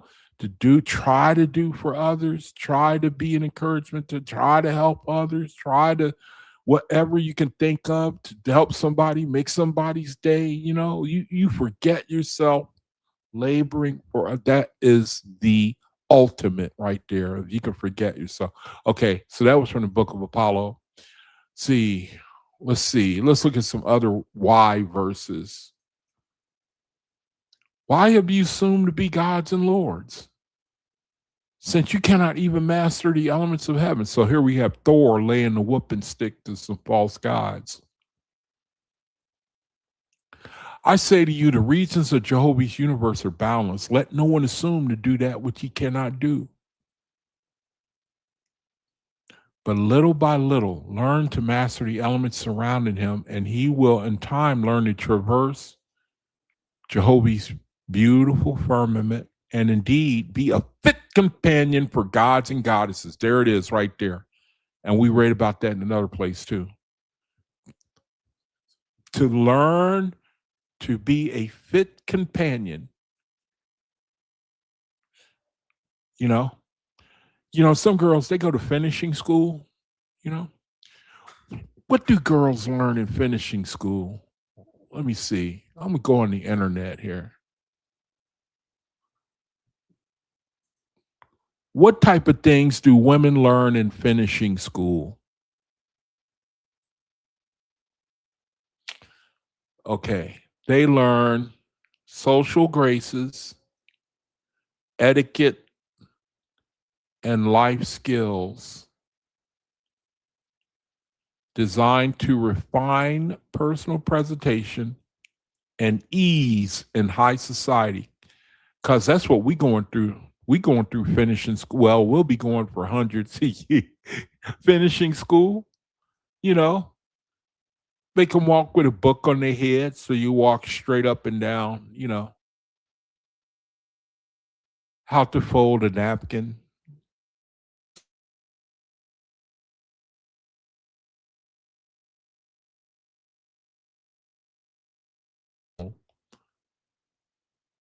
try to do for others, try to be an encouragement, to try to help others, try to whatever you can think of to help somebody, make somebody's day. You forget yourself, laboring for that is the ultimate right there. If you can forget yourself. Okay, so that was from the book of Apollo. See, let's see. Let's look at some other why verses. Why have you assumed to be gods and lords, since you cannot even master the elements of heaven? So here we have Thor laying the whooping stick to some false gods. I say to you, the regions of Jehovah's universe are boundless. Let no one assume to do that which he cannot do. But little by little, learn to master the elements surrounding him, and he will in time learn to traverse Jehovah's beautiful firmament and indeed be a fit companion for gods and goddesses. There it is right there. And we read about that in another place too. To learn to be a fit companion. Some girls, they go to finishing school. What do girls learn in finishing school? Let me see. I'm going to go on the internet here. What type of things do women learn in finishing school? Okay. They learn social graces, etiquette, and life skills designed to refine personal presentation and ease in high society. Because that's what we're going through. We're going through finishing school. Well, we'll be going for hundreds of years. Finishing school, they can walk with a book on their head, so you walk straight up and down, how to fold a napkin.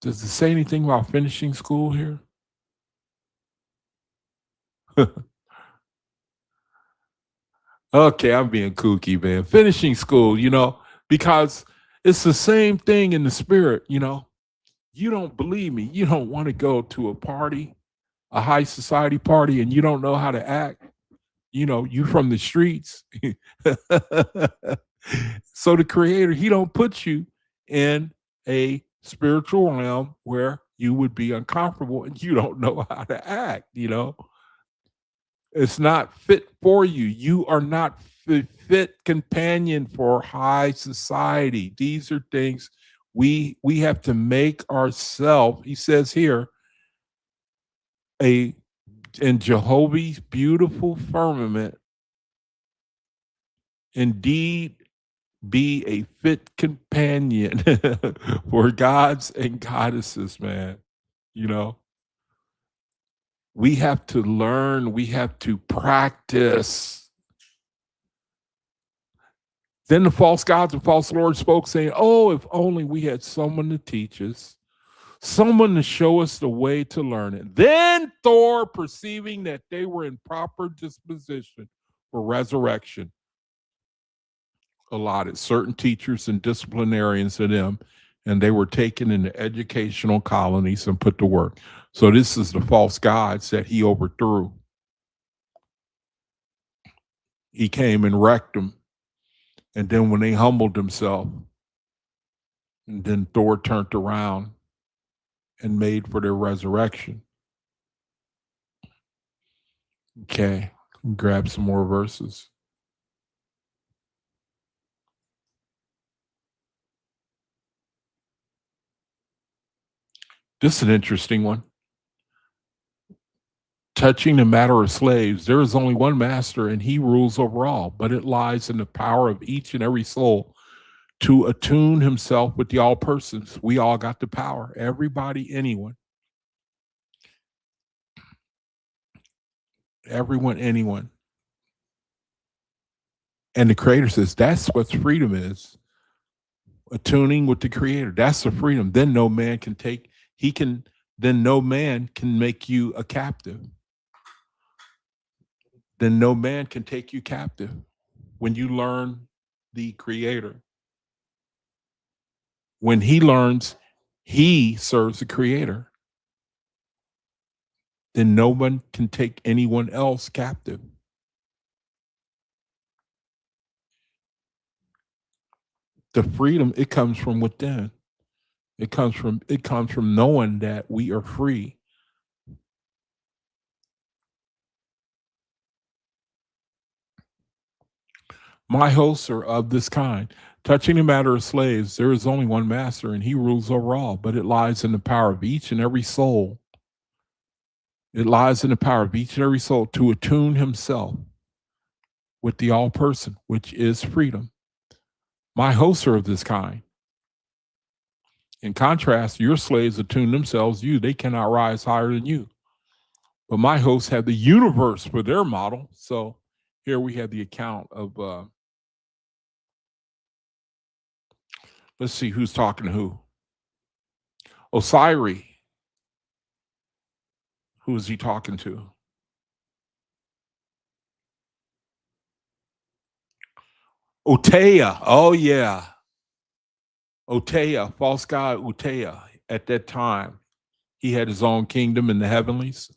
Does it say anything about finishing school here? Okay, I'm being kooky, man. Finishing school, because it's the same thing in the spirit, You don't believe me. You don't want to go to a party, a high society party, and you don't know how to act. You from the streets. So the creator, he don't put you in a spiritual realm where you would be uncomfortable and you don't know how to act. It's not fit for you. You are not fit companion for high society. These are things we have to make ourselves. He says here, in Jehovah's beautiful firmament, indeed be a fit companion for gods and goddesses, man. We have to learn, we have to practice. Then the false gods and false lords spoke, saying, "Oh, if only we had someone to teach us, someone to show us the way to learn it." Then Thor, perceiving that they were in proper disposition for resurrection, allotted certain teachers and disciplinarians to them, and they were taken into educational colonies and put to work. So this is the false gods that he overthrew. He came and wrecked them. And then when they humbled themselves, and then Thor turned around and made for their resurrection. Okay, grab some more verses. This is an interesting one. Touching the matter of slaves, there is only one master and he rules over all, but it lies in the power of each and every soul to attune himself with the all persons. We all got the power. Everybody, anyone. Everyone, anyone. And the creator says that's what freedom is. Attuning with the creator. That's the freedom. Then no man can take, then no man can make you a captive. Then no man can take you captive when you learn the creator. When he learns he serves the creator, then no one can take anyone else captive. The freedom, it comes from within. It comes from knowing that we are free. My hosts are of this kind. Touching the matter of slaves, there is only one master, and he rules over all, but it lies in the power of each and every soul. It lies in the power of each and every soul to attune himself with the all person, which is freedom. My hosts are of this kind. In contrast, your slaves attune themselves to you. They cannot rise higher than you. But my hosts have the universe for their model. So here we have the account of, let's see who's talking to who. Osiris. Who is he talking to? Otea. Oh, yeah. Otea, false god Otea. At that time, he had his own kingdom in the heavenlies.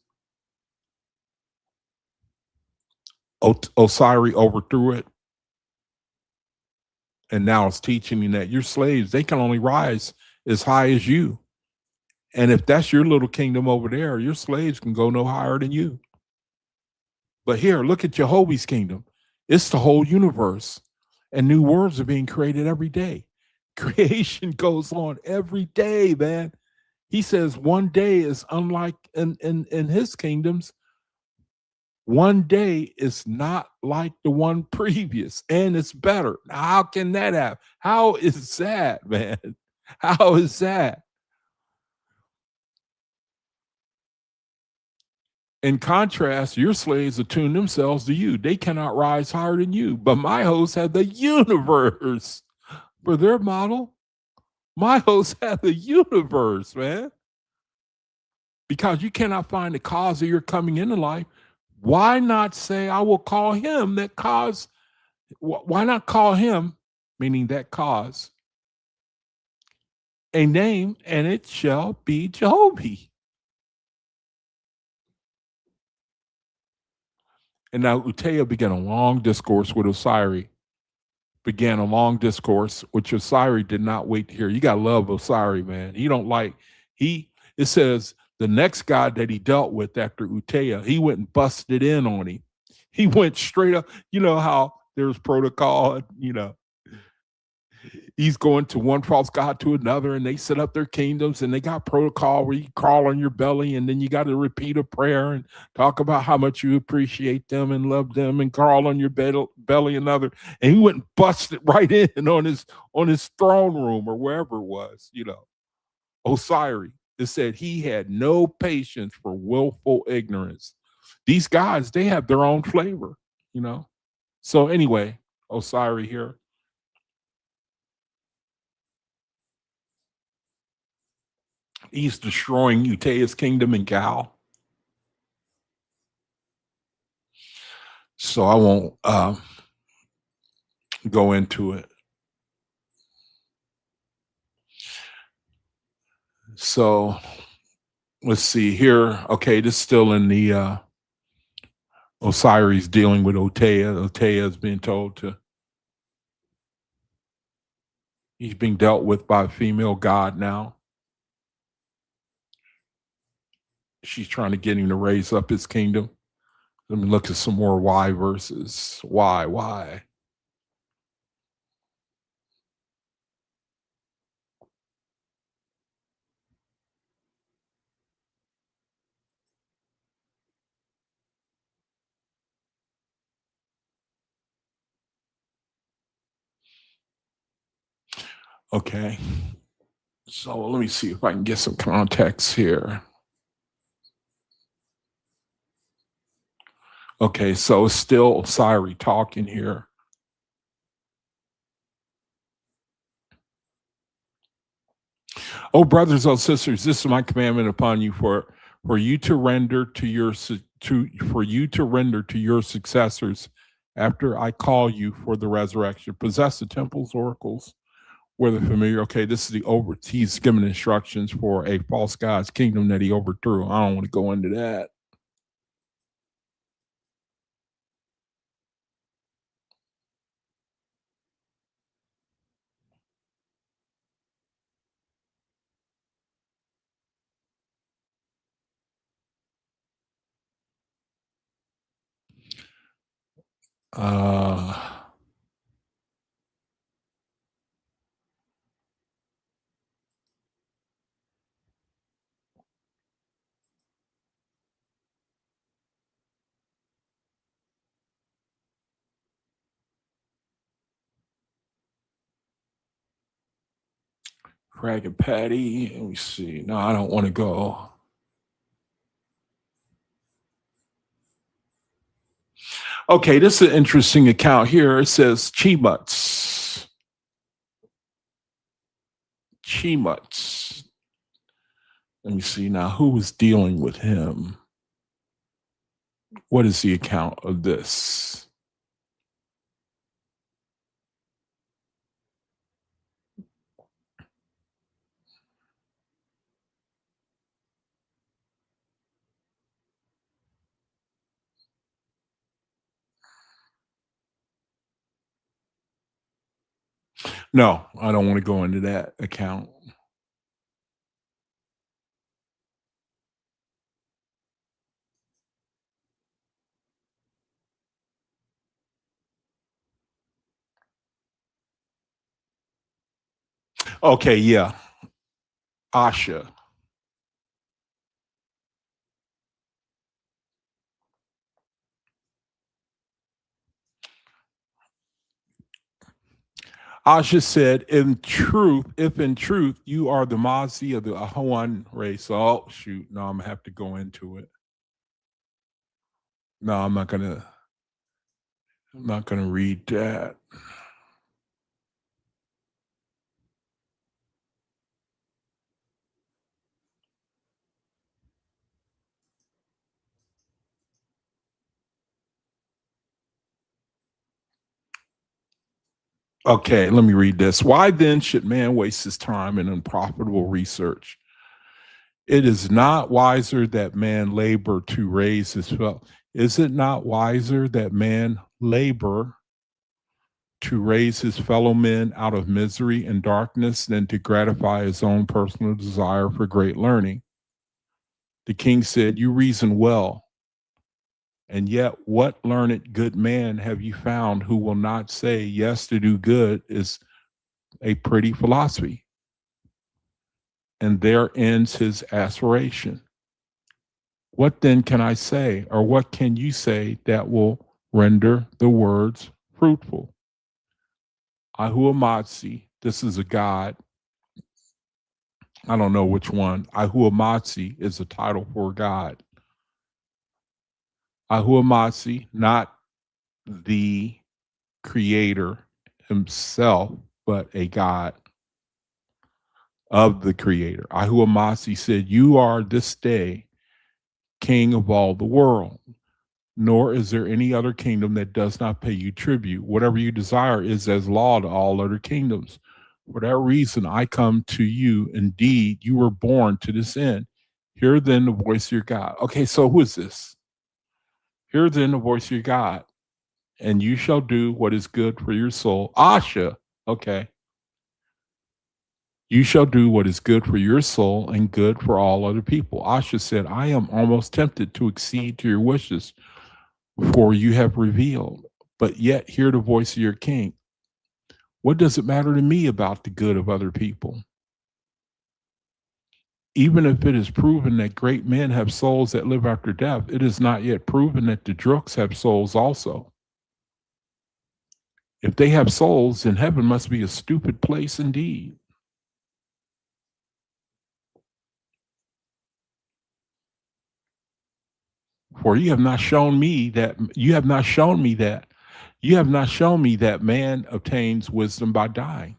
Osiris overthrew it. And now it's teaching you that your slaves, they can only rise as high as you. And if that's your little kingdom over there, your slaves can go no higher than you. But here, look at Jehovah's kingdom. It's the whole universe. And new worlds are being created every day. Creation goes on every day, man. He says one day is unlike in his kingdoms. One day is not like the one previous, and it's better. Now, how can that happen? How is that, man? How is that? In contrast, your slaves attune themselves to you. They cannot rise higher than you. But my hosts have the universe for their model. My hosts have the universe, man. Because you cannot find the cause of your coming into life. Why not say, I will call him that cause? Why not call him, meaning that cause, a name, and it shall be Jehovah? And now Utea began a long discourse with Osiris. Began a long discourse, which Osiris did not wait to hear. You gotta love Osiris, man. He don't like, it says the next god that he dealt with after Utea, he went and busted in on him. He went straight up. You know how there's protocol, he's going to one false god to another, and they set up their kingdoms, and they got protocol where you crawl on your belly, and then you got to repeat a prayer and talk about how much you appreciate them and love them, and crawl on your belly another. And he went and busted right in on his throne room or wherever it was, Osiris. It said he had no patience for willful ignorance. These guys, they have their own flavor. So anyway, Osiris here. He's destroying Utea's kingdom in Gal. So I won't go into it. So let's see here. Okay, this is still in the Osiris dealing with Otea. Otea is being told he's being dealt with by a female god now. She's trying to get him to raise up his kingdom. Let me look at some more why verses. Why? Okay. So let me see if I can get some context here. Okay, so it's still Siri talking here. Oh, brothers and sisters, this is my commandment upon you for you to render to your for you to render to your successors after I call you for the resurrection. Possess the temples, oracles, where the familiar. Okay, this is the over. He's giving instructions for a false god's kingdom that he overthrew. I don't want to go into that. Uh, Craig and Patty. Let me see. No, I don't want to go. Okay, this is an interesting account here. It says Chimuts. Chimuts. Let me see now. Who was dealing with him? What is the account of this? No, I don't want to go into that account. Okay, yeah. Asha. Asha said, in truth, if in truth you are the Mazi of the Ahawan race. Oh, shoot. No, I'm going to have to go into it. No, I'm not going to read that. Okay, let me read this. Why then should man waste his time in unprofitable research? It is not wiser that man labor to raise his fellow. Is it not wiser that man labor to raise his fellow men out of misery and darkness than to gratify his own personal desire for great learning? The king said, you reason well. And yet, what learned good man have you found who will not say, yes, to do good is a pretty philosophy? And there ends his aspiration. What then can I say, or what can you say that will render the words fruitful? Ahuamatsi, this is a god. I don't know which one. Ahuamatsi is a title for a god. Ahuamatsi, not the creator himself, but a god of the creator. Ahuamatsi said, you are this day king of all the world, nor is there any other kingdom that does not pay you tribute. Whatever you desire is as law to all other kingdoms. For that reason, I come to you. Indeed, you were born to this end. Hear then the voice of your God. Okay, so who is this? Hear then the voice of your God, and you shall do what is good for your soul. Asha, okay. You shall do what is good for your soul and good for all other people. Asha said, I am almost tempted to accede to your wishes, for you have revealed, but yet hear the voice of your king. What does it matter to me about the good of other people? Even if it is proven that great men have souls that live after death, it is not yet proven that the drooks have souls also. If they have souls, then heaven must be a stupid place indeed. For you have not shown me that you have not shown me that you have not shown me that man obtains wisdom by dying,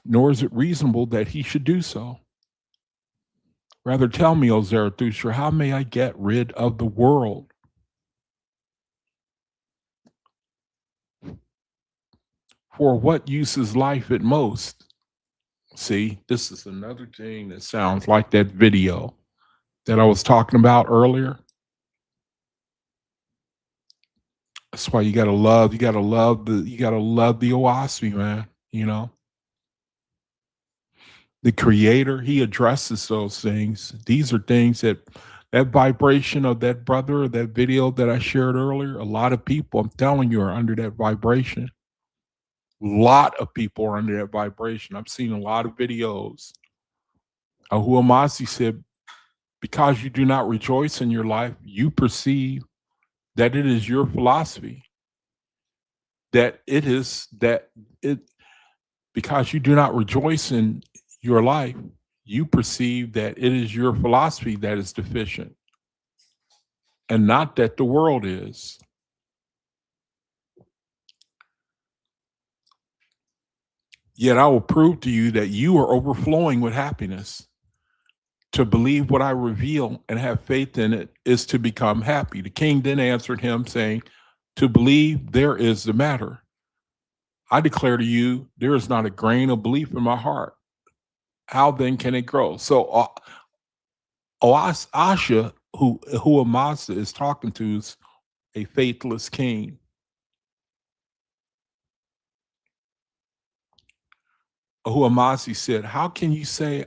nor is it reasonable that he should do so. Rather tell me, O Zarathustra, how may I get rid of the world? For what use is life at most? See, this is another thing that sounds like that video that I was talking about earlier. That's why you gotta love the OAHSPE, man. You know, the creator, he addresses those things. These are things that vibration of that brother, that video that I shared earlier, a lot of people, I'm telling you, are under that vibration. A lot of people are under that vibration. I've seen a lot of videos. Ahuamasi said, because you do not rejoice in your life, you perceive that it is your philosophy. Because you do not rejoice in your life, you perceive that it is your philosophy that is deficient, and not that the world is. Yet I will prove to you that you are overflowing with happiness. To believe what I reveal and have faith in it is to become happy. The king then answered him, saying, to believe there is the matter. I declare to you, there is not a grain of belief in my heart. How then can it grow? So Asha, who Amasa is talking to, is a faithless king. Ahuamasi said, how can you say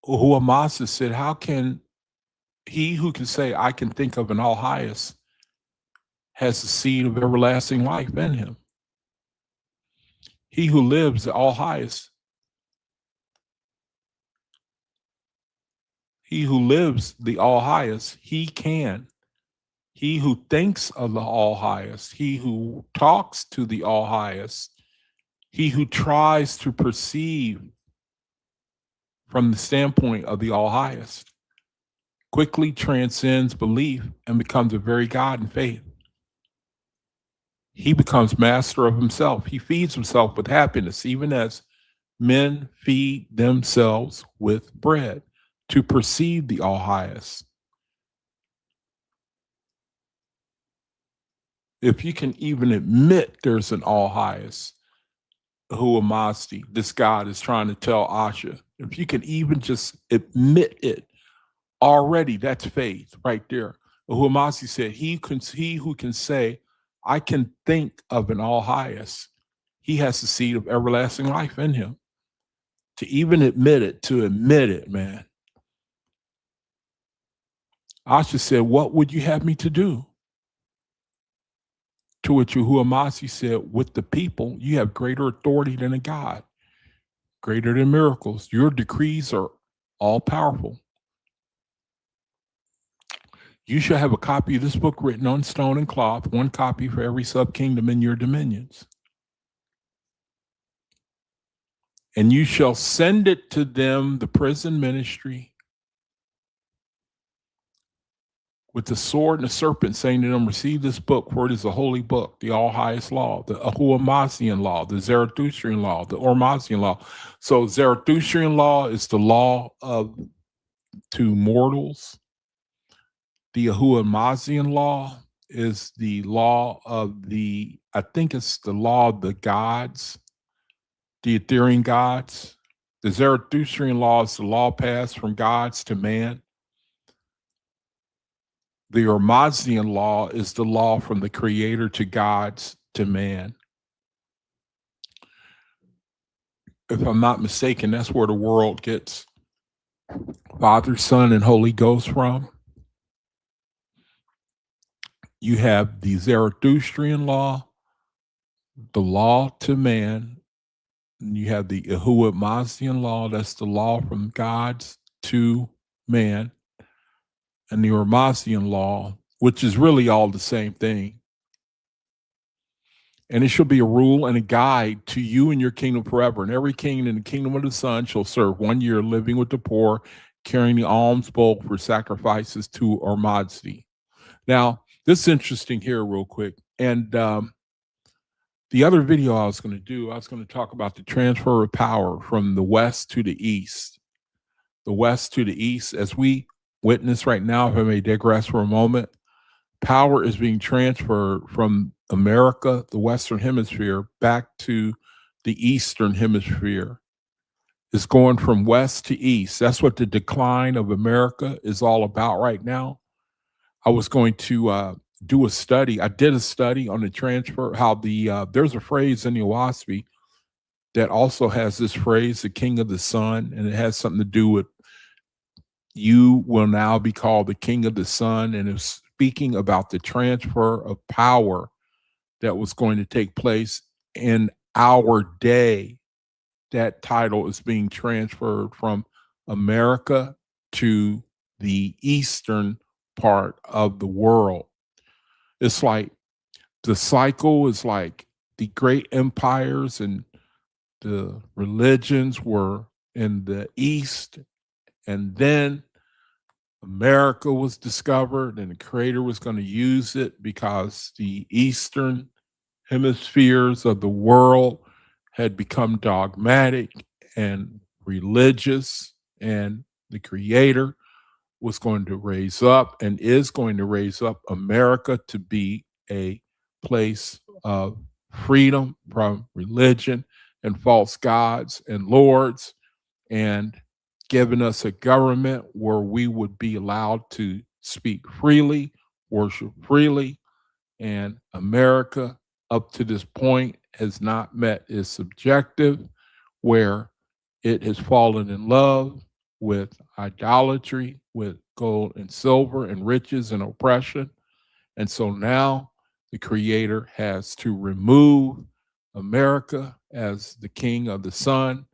Ahuamasa said, how can he who can say, I can think of an all highest, has the seed of everlasting life in him? He who lives the all highest, he who lives the all highest, he can. He who thinks of the all highest, he who talks to the all highest, he who tries to perceive from the standpoint of the all highest, quickly transcends belief and becomes a very God in faith. He becomes master of himself. He feeds himself with happiness, even as men feed themselves with bread, to perceive the all highest. If you can even admit there's an all highest, Huamasti, this God is trying to tell Asha, if you can even just admit it, already that's faith right there. Huamasi said, he who can say, I can think of an all highest, he has the seed of everlasting life in him. To even admit it, man. Asha said, what would you have me to do? To which Huamasi said, with the people, you have greater authority than a God, greater than miracles. Your decrees are all powerful. You shall have a copy of this book written on stone and cloth, one copy for every sub-kingdom in your dominions. And you shall send it to them, the prison ministry, with the sword and the serpent, saying to them, receive this book, for it is a holy book, the all highest law, the Ahuamasian law, the Zarathustrian law, the Ormasian law. So Zarathustrian law is the law to mortals. The Ahuamasian law is the law of I think it's the law of the gods, the Ethereal gods. The Zarathustrian law is the law passed from gods to man. The Ormasian law is the law from the creator to gods to man. If I'm not mistaken, that's where the world gets Father, Son, and Holy Ghost from. You have the Zarathustrian law, the law to man. And you have the Ahuamasian law, that's the law from gods to man. And the Ormasian law, which is really all the same thing. And it shall be a rule and a guide to you and your kingdom forever. And every king in the kingdom of the Son shall serve 1 year, living with the poor, carrying the alms bowl for sacrifices to our majesty. Now, this is interesting here, real quick. And the other video I was going to do, I was going to talk about the transfer of power from the west to the east. The west to the east, as we witness right now, if I may digress for a moment, power is being transferred from America, the Western Hemisphere, back to the Eastern Hemisphere. It's going from west to east. That's what the decline of America is all about right now. I was going to do a study. I did a study on the transfer, how there's a phrase in the OAHSPE that also has this phrase, the king of the sun, and it has something to do with you will now be called the king of the sun, and it's speaking about the transfer of power that was going to take place in our day. That title is being transferred from America to the eastern part of the world. It's like the cycle is like the great empires and the religions were in the east, and then America was discovered, and the creator was going to use it because the eastern hemispheres of the world had become dogmatic and religious, and the creator was going to raise up and is going to raise up America to be a place of freedom from religion and false gods and lords, and giving us a government where we would be allowed to speak freely, worship freely. And America, up to this point, has not met its objective, where it has fallen in love with idolatry, with gold and silver and riches and oppression. And so now the creator has to remove America as the king of the sun,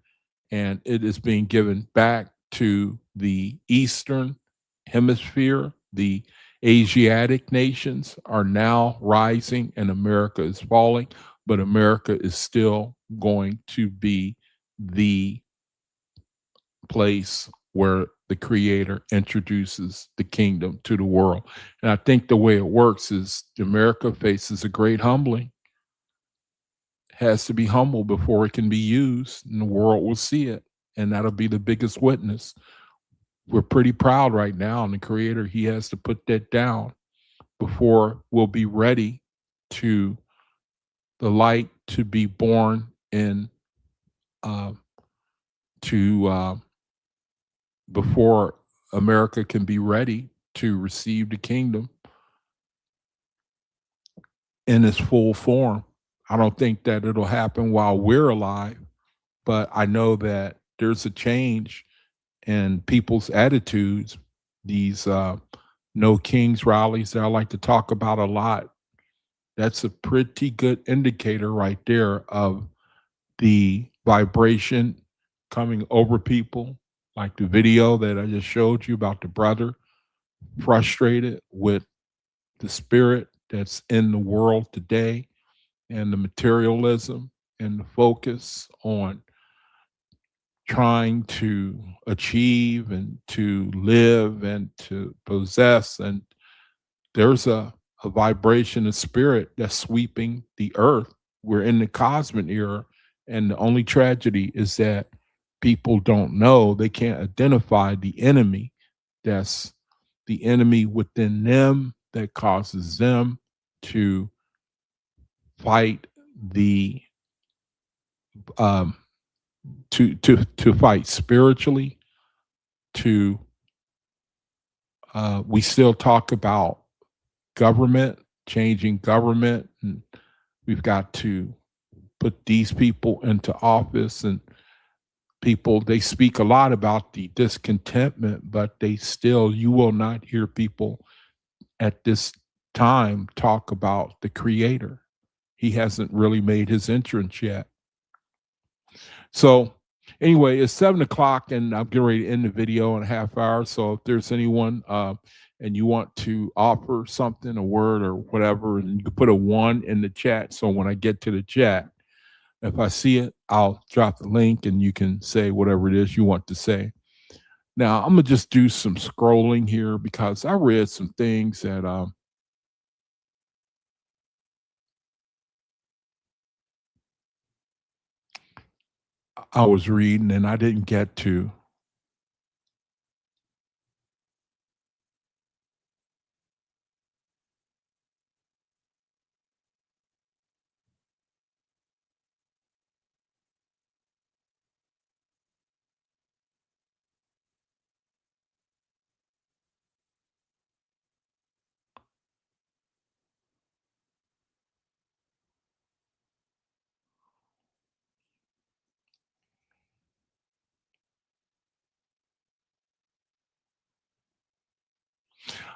and it is being given back to the Eastern Hemisphere. The Asiatic nations are now rising and America is falling, but America is still going to be the place where the creator introduces the kingdom to the world. And I think the way it works is America faces a great humbling. Has to be humble before it can be used, and the world will see it, and that'll be the biggest witness. We're pretty proud right now, and the creator, he has to put that down before we'll be ready to the light to be born in before America can be ready to receive the kingdom in its full form. I don't think that it'll happen while we're alive, but I know that there's a change in people's attitudes. These No Kings rallies that I like to talk about a lot, that's a pretty good indicator right there of the vibration coming over people, like the video that I just showed you about the brother frustrated with the spirit that's in the world today, and the materialism and the focus on trying to achieve and to live and to possess. And there's a vibration of spirit that's sweeping the earth. We're in the cosmic era, and the only tragedy is that people don't know, they can't identify the enemy. That's the enemy within them that causes them to fight the to fight spiritually. To we still talk about government, changing government, and we've got to put these people into office. And people, they speak a lot about the discontentment, but you will not hear people at this time talk about the creator. He hasn't really made his entrance yet. So Anyway, it's 7 o'clock, and I'm getting ready to end the video in a half hour. So if there's anyone and you want to offer something, a word or whatever, and you can put a 1 in the chat. So when I get to the chat, if I see it, I'll drop the link and you can say whatever it is you want to say. Now, I'm going to just do some scrolling here because I read some things that I was reading and I didn't get to.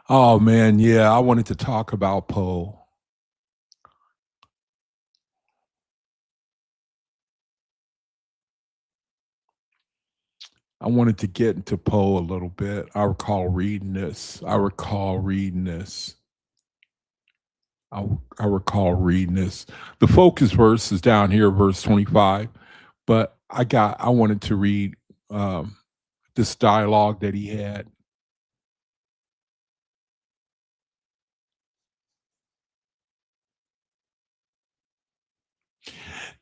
Oh man, yeah, I wanted to talk about Poe. I wanted to get into Poe a little bit. I recall reading this. I recall reading this. The focus verse is down here, verse 25. But I wanted to read this dialogue that he had.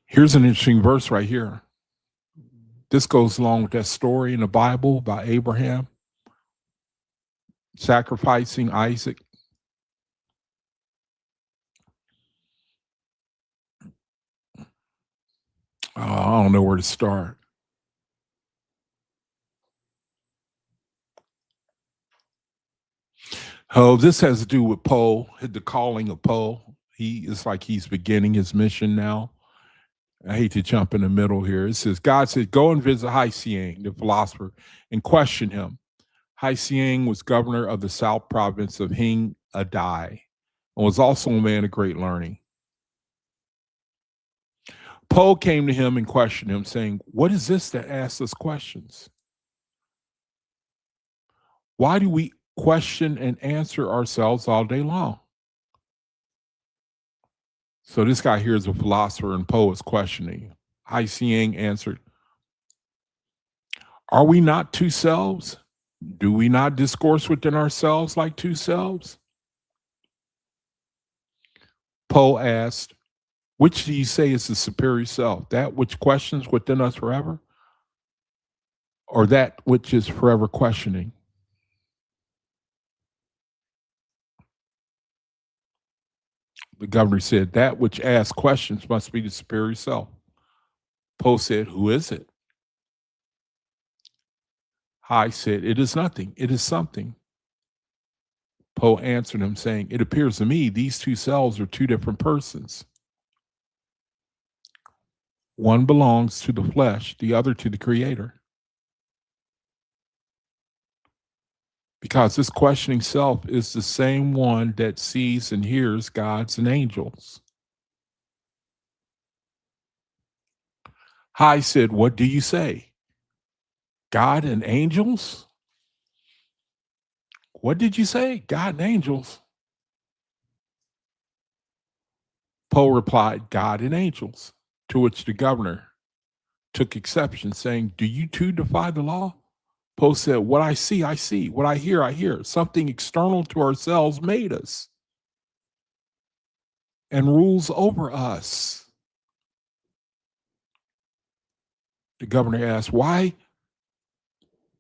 Here's an interesting verse right here. This goes along with that story in the Bible about Abraham sacrificing Isaac. I don't know where to start. Oh, this has to do with Poe, the calling of Poe. It's like he's beginning his mission now. I hate to jump in the middle here. It says, God said, go and visit Hai Siang, the philosopher, and question him. Hai Siang was governor of the South province of Hing Adai and was also a man of great learning. Poe came to him and questioned him, saying, what is this that asks us questions? Why do we question and answer ourselves all day long? So this guy here is a philosopher, and Poe is questioning. Hai Siang answered, are we not two selves? Do we not discourse within ourselves like two selves? Poe asked, which do you say is the superior self? That which questions within us forever? Or that which is forever questioning? The governor said, that which asks questions must be the superior self. Poe said, who is it? Hai said, it is nothing. It is something. Poe answered him, saying, it appears to me these two selves are two different persons. One belongs to the flesh, the other to the Creator. Because this questioning self is the same one that sees and hears gods and angels. Hai said, what do you say? God and angels? What did you say? God and angels? Poe replied, God and angels, to which the governor took exception, saying, do you too defy the law? Poe said, what I see, I see. What I hear. Something external to ourselves made us and rules over us. The governor asked, why?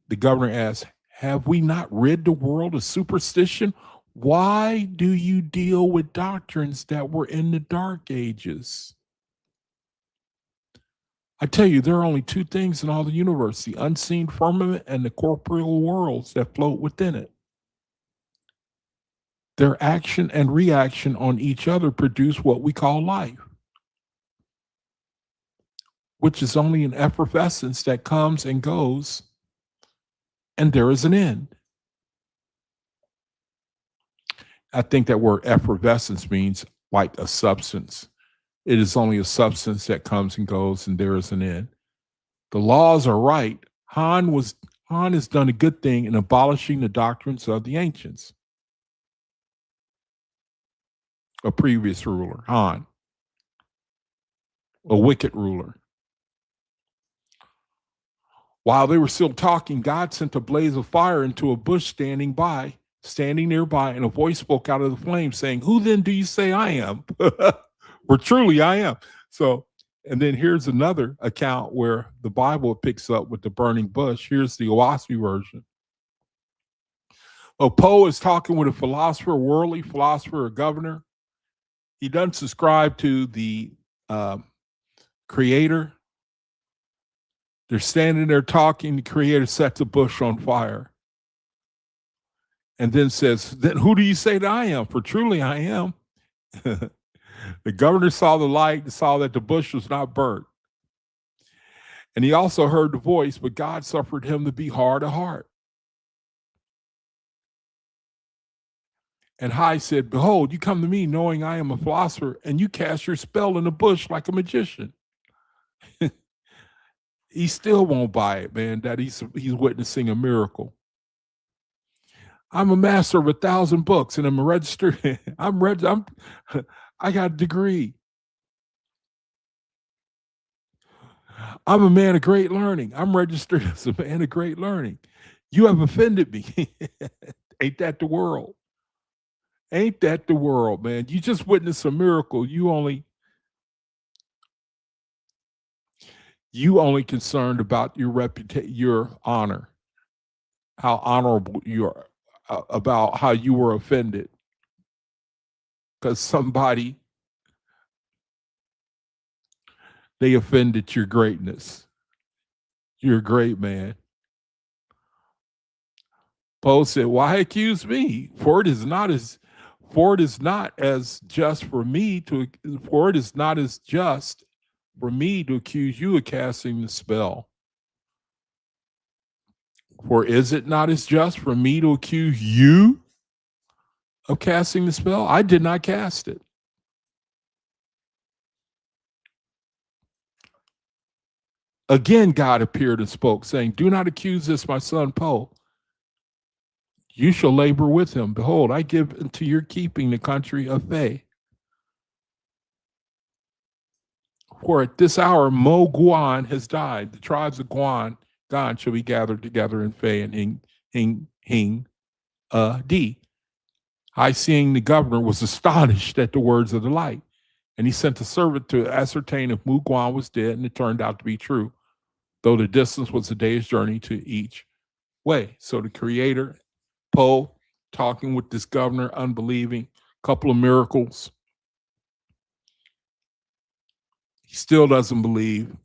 The governor asked, have we not rid the world of superstition? Why do you deal with doctrines that were in the dark ages? I tell you, there are only two things in all the universe, the unseen firmament and the corporeal worlds that float within it. Their action and reaction on each other produce what we call life, which is only an effervescence that comes and goes, and there is an end. I think that word effervescence means like a substance. It is only a substance that comes and goes, and there is an end. The laws are right. Han has done a good thing in abolishing the doctrines of the ancients. A previous ruler, Han, a wicked ruler. While they were still talking, God sent a blaze of fire into a bush standing nearby, and a voice spoke out of the flame saying, "Who then do you say I am?" For truly I am. So, and then here's another account where the Bible picks up with the burning bush. Here's the OAHSPE version. Poe is talking with a philosopher, a worldly philosopher, a governor. He doesn't subscribe to the creator. They're standing there talking. The creator sets a bush on fire and then says, "Then who do you say that I am? For truly I am." The governor saw the light and saw that the bush was not burnt. And he also heard the voice, but God suffered him to be hard of heart. And Hai said, "Behold, you come to me knowing I am a philosopher, and you cast your spell in the bush like a magician." He still won't buy it, man, that he's witnessing a miracle. I'm a master of 1,000 books, and I'm a registered. I got a degree. I'm a man of great learning. I'm registered as a man of great learning. You have offended me. Ain't that the world? Ain't that the world, man? You just witnessed a miracle. You only concerned about your reputation, your honor, how honorable you are, about how you were offended because somebody, they offended your greatness. You're a great man. Poe said, "Why accuse me? For it is not as just for me to accuse you of casting the spell. For is it not as just for me to accuse you of casting the spell? I did not cast it." Again, God appeared and spoke, saying, "Do not accuse this, my son Poe. You shall labor with him. Behold, I give into your keeping the country of Fei. For at this hour, Mo Guan has died. The tribes of Guan shall be gathered together in Fei and Hing Di." Hai seeing the governor was astonished at the words of the light, and he sent a servant to ascertain if Mu Guan was dead, and it turned out to be true, though the distance was a day's journey to each way. So the creator, Poe, talking with this governor, unbelieving, couple of miracles. He still doesn't believe.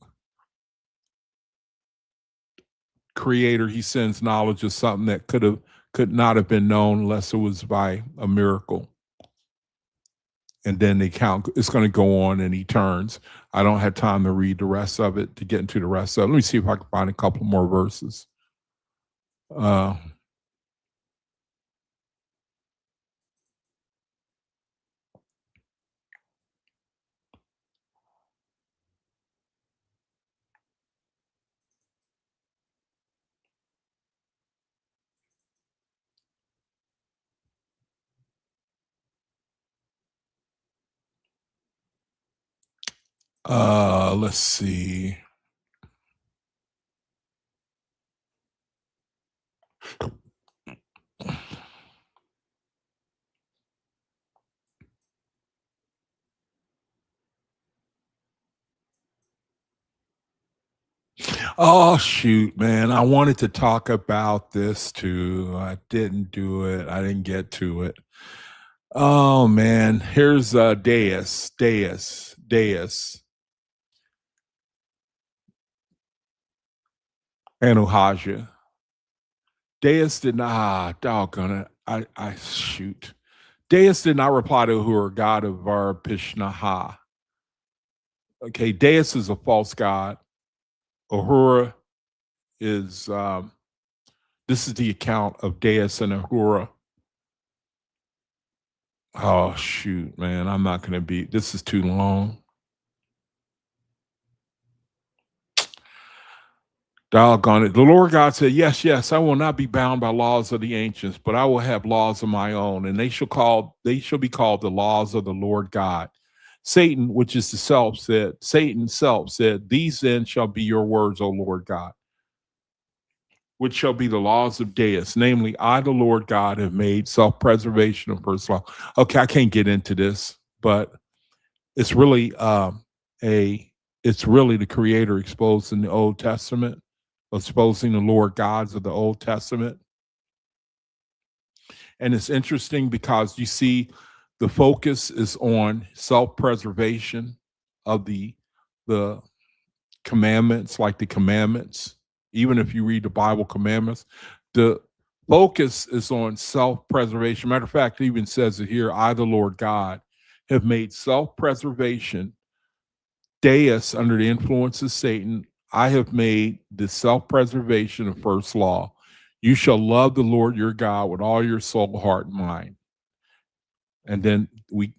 Creator, he sends knowledge of something that could not have been known unless it was by a miracle. And then it's going to go on, and he turns. I don't have time to read the rest of it, to get into the rest of it. Let me see if I can find a couple more verses. Let's see. Oh, shoot, man. I wanted to talk about this too. I didn't do it. I didn't get to it. Oh, man. Here's Deus. And Uhaja. Deus did not, doggone it. I shoot. Deus did not reply to Ahura, god of Varpishnaha. Okay, Deus is a false god. Ahura is, this is the account of Deus and Ahura. Oh, shoot, man. I'm not going to be, this is too long. Doggone it. The Lord God said, yes, yes, I will not be bound by laws of the ancients, but I will have laws of my own, and they shall be called the laws of the Lord God. Satan, which is Satan self said, these then shall be your words, O Lord God, which shall be the laws of Deus, namely, I, the Lord God, have made self-preservation a first law. Okay, I can't get into this, but it's really it's really the Creator exposed in the Old Testament, exposing the Lord gods of the Old Testament. And it's interesting because you see the focus is on self-preservation of the commandments, like the commandments. Even if you read the Bible commandments, the focus is on self-preservation. Matter of fact, it even says it here, I, the Lord God, have made self-preservation Deus under the influence of Satan. I have made the self-preservation of first law. You shall love the Lord your God with all your soul, heart, and mind. And then the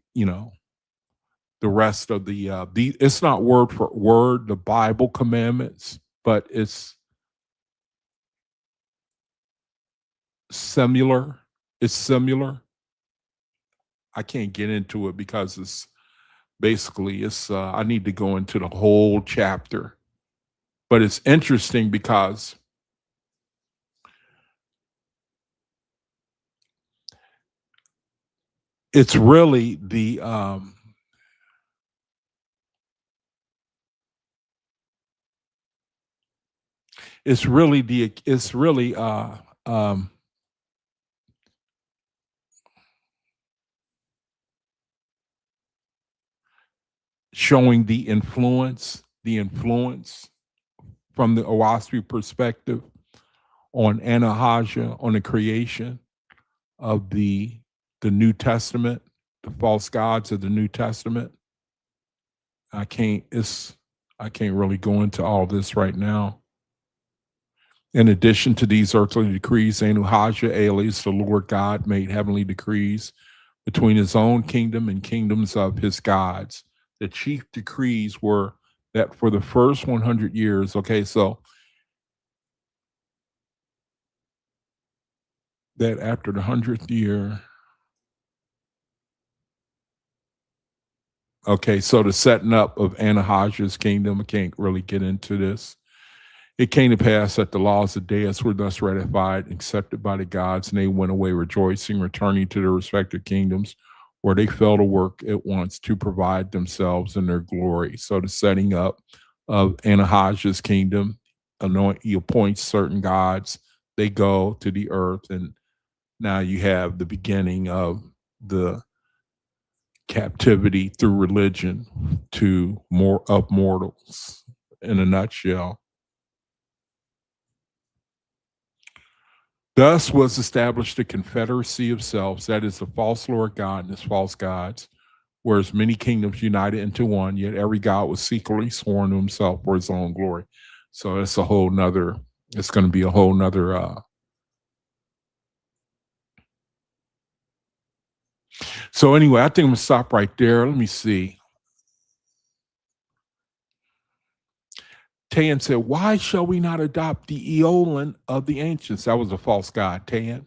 rest of the it's not word for word, the Bible commandments, but it's similar. It's similar. I can't get into it because it's basically I need to go into the whole chapter. But it's interesting because it's really the showing the influence from the OAHSPE perspective on Anahaja, on the creation of the New Testament, the false gods of the New Testament. I can't really go into all this right now. In addition to these earthly decrees, Anahaja, alias the Lord God, made heavenly decrees between his own kingdom and kingdoms of his gods. The chief decrees were that for the first 100 years, okay, so that after the 100th year, okay, so the setting up of Anahaja's kingdom, I can't really get into this. It came to pass that the laws of Deus were thus ratified, accepted by the gods, and they went away rejoicing, returning to their respective kingdoms, where they fell to work at once to provide themselves in their glory. So the setting up of Anahaja's kingdom, he appoints certain gods, they go to the earth, and now you have the beginning of the captivity through religion to more of mortals in a nutshell. Thus was established the confederacy of selves, that is, the false Lord God and his false gods, whereas many kingdoms united into one, yet every god was secretly sworn to himself for his own glory. So it's going to be a whole nother. So anyway, I think I'm going to stop right there. Let me see. Tan said, why shall we not adopt the Eolin of the ancients? That was a false god, Tan.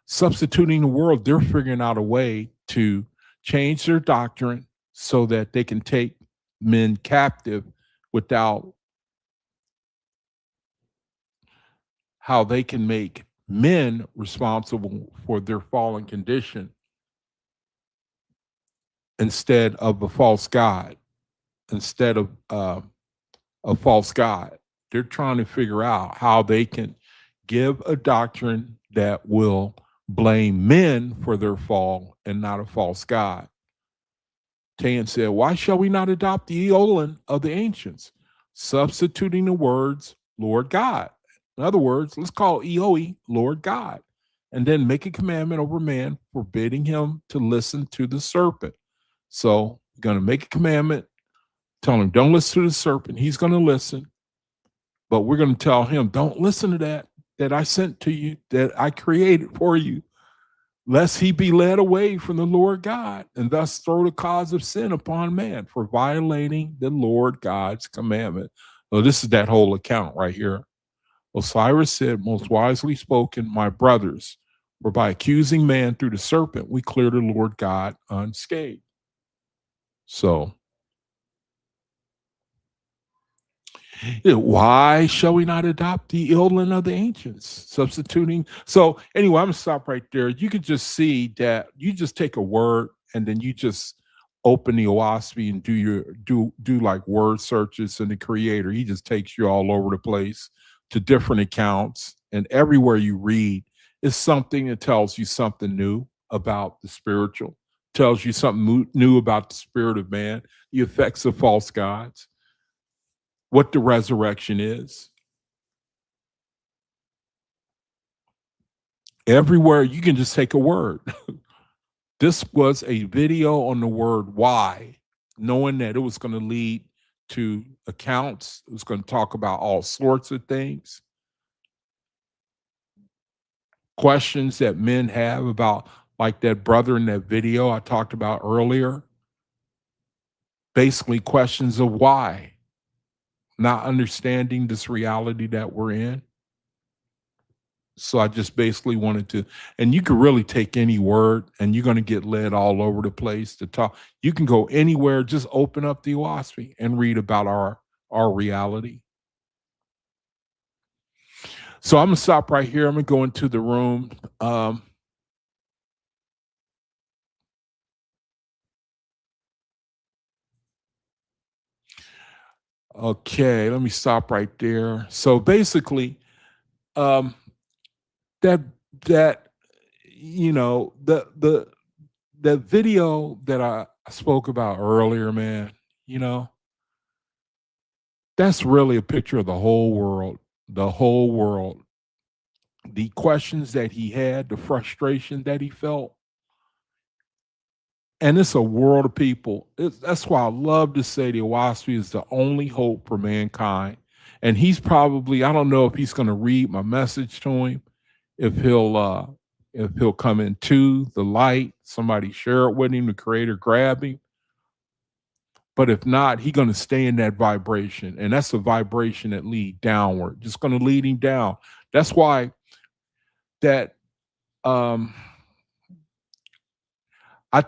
Substituting the world, they're figuring out a way to change their doctrine so that they can take men captive without how they can make men responsible for their fallen condition instead of a false god, instead of a false god. They're trying to figure out how they can give a doctrine that will blame men for their fall and not a false god. Tan said, why shall we not adopt the Eolin of the ancients, substituting the words Lord God? In other words, let's call Eoi Lord God, and then make a commandment over man, forbidding him to listen to the serpent. So, going to make a commandment, tell him, don't listen to the serpent. He's going to listen, but we're going to tell him, don't listen to that I sent to you, that I created for you, lest he be led away from the Lord God, and thus throw the cause of sin upon man for violating the Lord God's commandment. So this is that whole account right here. Osiris said, most wisely spoken, my brothers, for by accusing man through the serpent, we clear the Lord God unscathed. So, why shall we not adopt the equivalent of the ancients, substituting? So, anyway, I'm gonna stop right there. You could just see that you just take a word and then you just open the OAHSPE and do like word searches in the creator. He just takes you all over the place to different accounts, and everywhere you read is something that tells you something new about the spiritual, tells you something new about the spirit of man, the effects of false gods, what the resurrection is. Everywhere you can just take a word. This was a video on the word why, knowing that it was going to lead to accounts. It was going to talk about all sorts of things. Questions that men have about, like that brother in that video I talked about earlier. Basically, questions of why, not understanding this reality that we're in. So I just basically wanted to, and you could really take any word and you're going to get led all over the place to talk. You can go anywhere, just open up the OAHSPE and read about our reality. So I'm going to stop right here. I'm going to go into the room. Okay, let me stop right there. So basically, that you know, the video that I spoke about earlier, man, you know, that's really a picture of the whole world. The whole world. The questions that he had, the frustration that he felt. And it's a world of people. That's why I love to say the OAHSPE is the only hope for mankind. And he's probably, I don't know if he's going to read my message to him, if he'll come into the light, somebody share it with him, the creator grab him. But if not, he's going to stay in that vibration. And that's a vibration that lead downward, just going to lead him down. That's why that I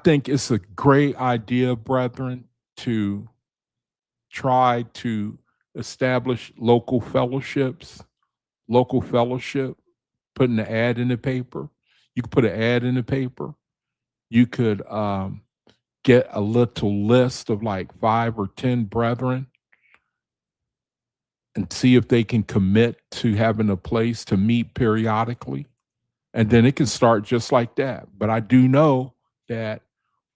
think it's a great idea, brethren, to try to establish local fellowships, local fellowship, putting an ad in the paper. You could put an ad in the paper. You could get a little list of like 5 or 10 brethren and see if they can commit to having a place to meet periodically. And then it can start just like that. But I do know that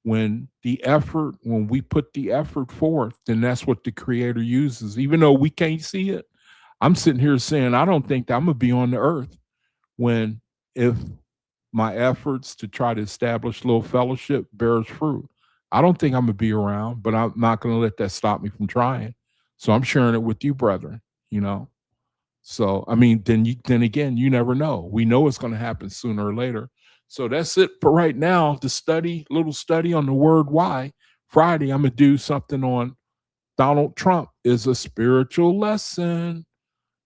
when we put the effort forth, then that's what the creator uses. Even though we can't see it, I'm sitting here saying, I don't think that I'm going to be on the earth if my efforts to try to establish little fellowship bears fruit. I don't think I'm going to be around, but I'm not going to let that stop me from trying. So I'm sharing it with you, brethren, you know. So, I mean, then again, you never know. We know it's going to happen sooner or later. So that's it for right now. Little study on the word why. Friday, I'm going to do something on Donald Trump is a spiritual lesson.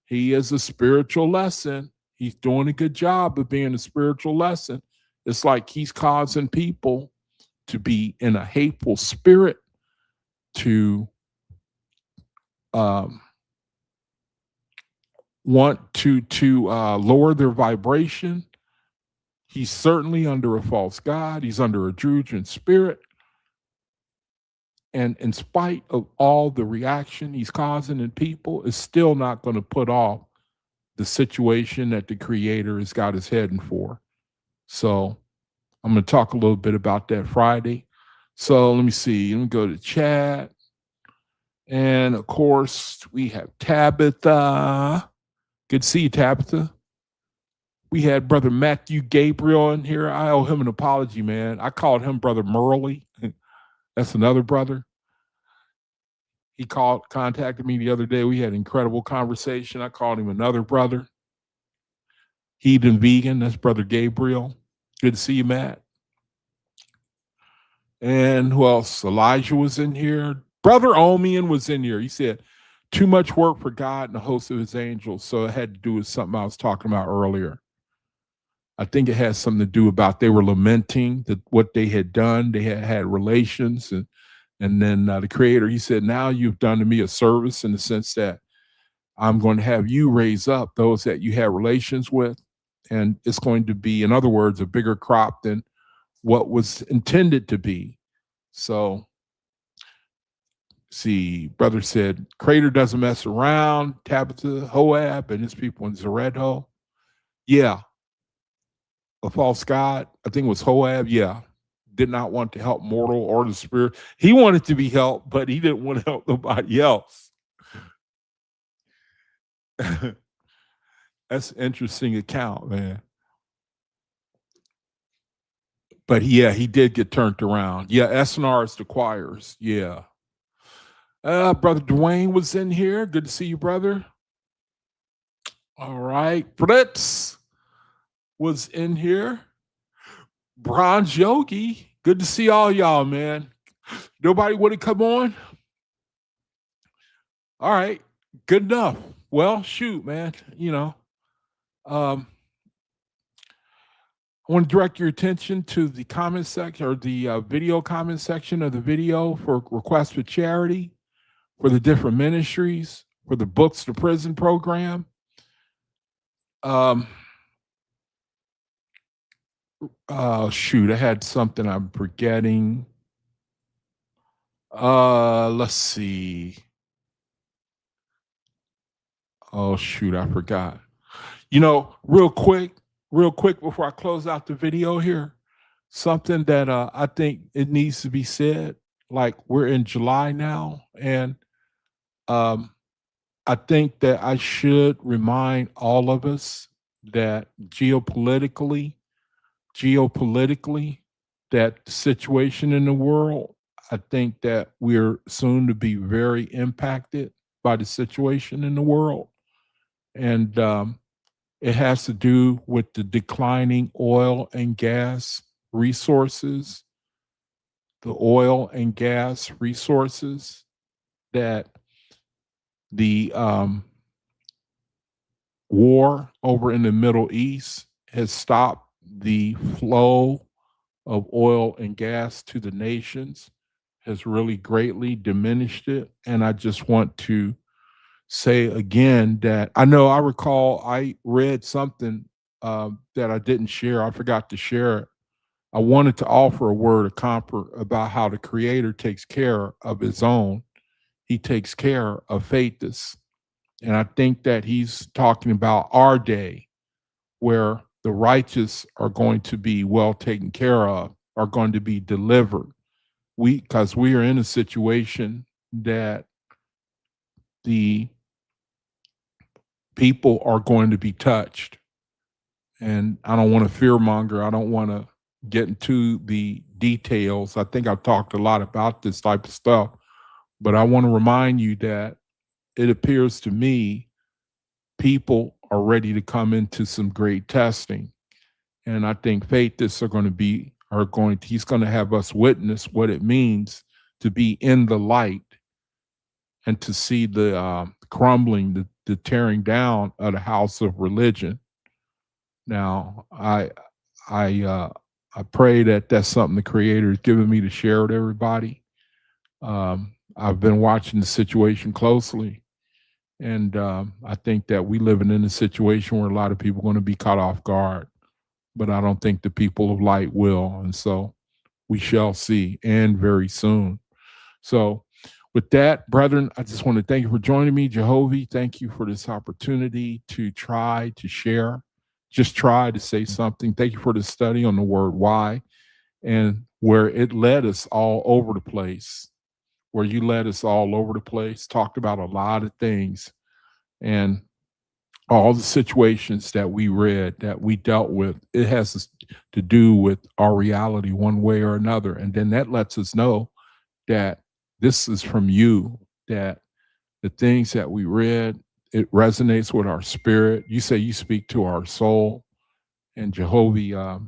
He is a spiritual lesson. He's doing a good job of being a spiritual lesson. It's like he's causing people to be in a hateful spirit, to want to lower their vibration. He's certainly under a false god. He's under a Druidian spirit. And in spite of all the reaction he's causing in people, it's still not going to put off the situation that the creator has got us heading for. So I'm going to talk a little bit about that Friday. So let me see. Let me go to chat. And of course, we have Tabitha. Good to see you, Tabitha. We had Brother Matthew Gabriel in here. I owe him an apology, man. I called him Brother Murley. That's another brother. He contacted me the other day. We had an incredible conversation. I called him another brother. Heathen Vegan. That's Brother Gabriel. Good to see you, Matt. And who else? Elijah was in here. Brother Omian was in here. He said, too much work for God and the host of his angels. So it had to do with something I was talking about earlier. I think it has something to do about they were lamenting what they had done. They had relations, and then the Creator, he said, now you've done to me a service in the sense that I'm going to have you raise up those that you had relations with. And it's going to be, in other words, a bigger crop than what was intended to be. So, see, brother said, Creator doesn't mess around. Tabitha, Hoab, and his people in Zeredo. Yeah. A false god, I think it was Hoab, yeah, did not want to help mortal or the spirit. He wanted to be helped, but he didn't want to help nobody else. That's an interesting account, man. But yeah, he did get turned around. Yeah, SNR is the choirs. Yeah. Brother Dwayne was in here. Good to see you, brother. All right. Fritz was in here. Bronze Yogi. Good to see all y'all, man. Nobody want to come on? All right. Good enough. Well, shoot, man. I want to direct your attention to the comment section or the video comment section of the video for requests for charity, for the different ministries, for the Books to Prison program. Shoot, I had something I'm forgetting. Let's see. Oh, shoot, I forgot. Real quick before I close out the video here, something that I think it needs to be said. Like, we're in July now, and I think that I should remind all of us that geopolitically, that the situation in the world, I think that we're soon to be very impacted by the situation in the world. And it has to do with the declining oil and gas resources, the oil and gas resources that the war over in the Middle East has stopped the flow of oil and gas to the nations, has really greatly diminished it. And I just want to say again that I recall I read something that I didn't share. I forgot to share it. I wanted to offer a word of comfort about how the Creator takes care of his own. He takes care of Faithus. And I think that he's talking about our day where the righteous are going to be well taken care of, are going to be delivered. Because we are in a situation that the people are going to be touched. And I don't want to fearmonger. I don't want to get into the details. I think I've talked a lot about this type of stuff, but I want to remind you that it appears to me people are ready to come into some great testing. And I think Faithus he's going to have us witness what it means to be in the light and to see the crumbling, the tearing down of the house of religion. Now, I pray that that's something the Creator has given me to share with everybody. I've been watching the situation closely, and I think that we living in a situation where a lot of people are going to be caught off guard, but I don't think the people of light will, and so we shall see, and very soon. So with that, brethren, I just want to thank you for joining me. Jehovah, thank you for this opportunity to try to share, just try to say something. Thank you for the study on the word why, and where it led us all over the place, where you led us all over the place, talked about a lot of things, and all the situations that we read, that we dealt with, it has to do with our reality one way or another. And then that lets us know that this is from you, that the things that we read, it resonates with our spirit. You say you speak to our soul. And Jehovah,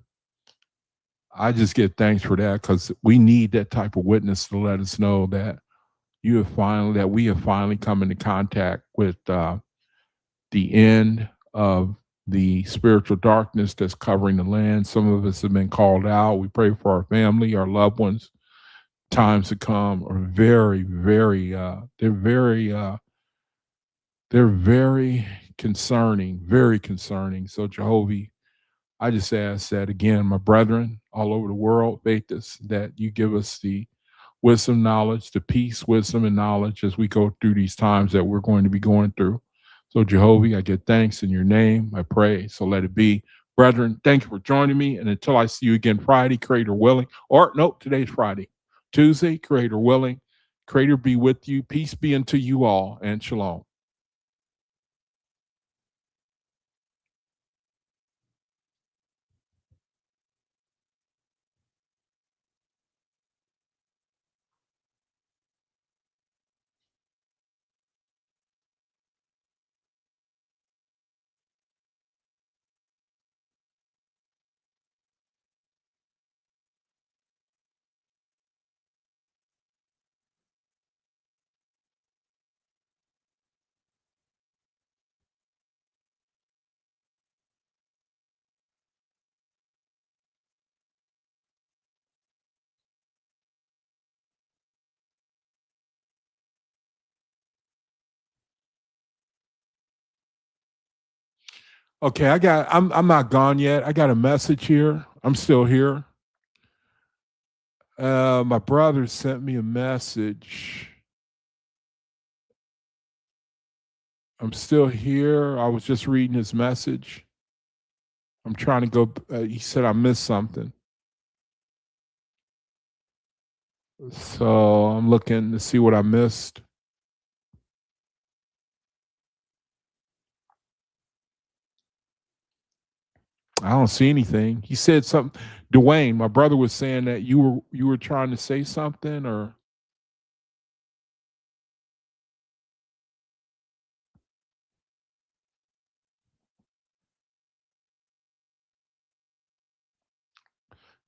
I just give thanks for that, because we need that type of witness to let us know that we have finally come into contact with the end of the spiritual darkness that's covering the land. Some of us have been called out. We pray for our family, our loved ones. Times to come are very, very, they're very concerning, very concerning. So, Jehovah, I just ask that again, my brethren all over the world, faith is that you give us the wisdom, knowledge, the peace, wisdom, and knowledge as we go through these times that we're going to be going through. So, Jehovah, I give thanks in your name. I pray. So let it be. Brethren, thank you for joining me. And until I see you again Friday, Creator willing, or nope, today's Friday. Tuesday, Creator willing. Creator be with you. Peace be unto you all, and shalom. Okay, I'm not gone yet. I got a message here. I'm still here. My brother sent me a message. I'm still here. I was just reading his message. I'm trying to go. He said I missed something. So I'm looking to see what I missed. I don't see anything. He said something. Dwayne, my brother was saying that you were trying to say something, or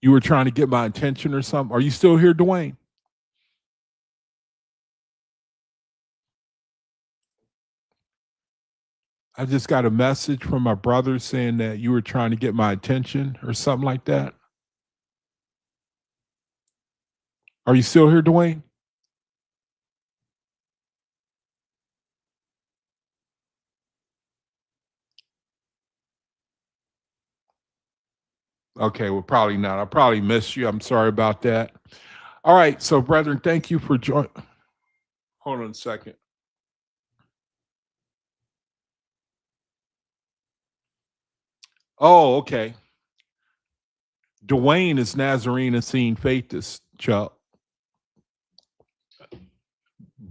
you were trying to get my attention or something. Are you still here, Dwayne? I just got a message from my brother saying that you were trying to get my attention or something like that. Are you still here, Dwayne? Okay, well, probably not. I probably missed you. I'm sorry about that. All right, so brethren, thank you for joining. Hold on a second. Oh, okay. Dwayne is Nazarene and seeing Faithist, Chuck.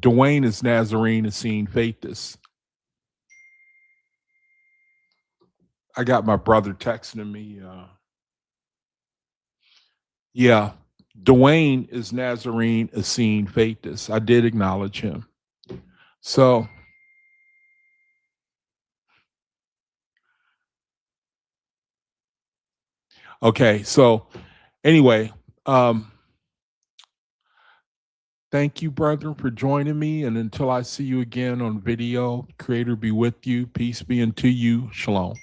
Dwayne is Nazarene and seeing Faithist. I got my brother texting me. Yeah, Dwayne is Nazarene Essene Faithist. I did acknowledge him. So, okay. So, anyway, thank you, brethren, for joining me. And until I see you again on video, Creator be with you. Peace be unto you. Shalom.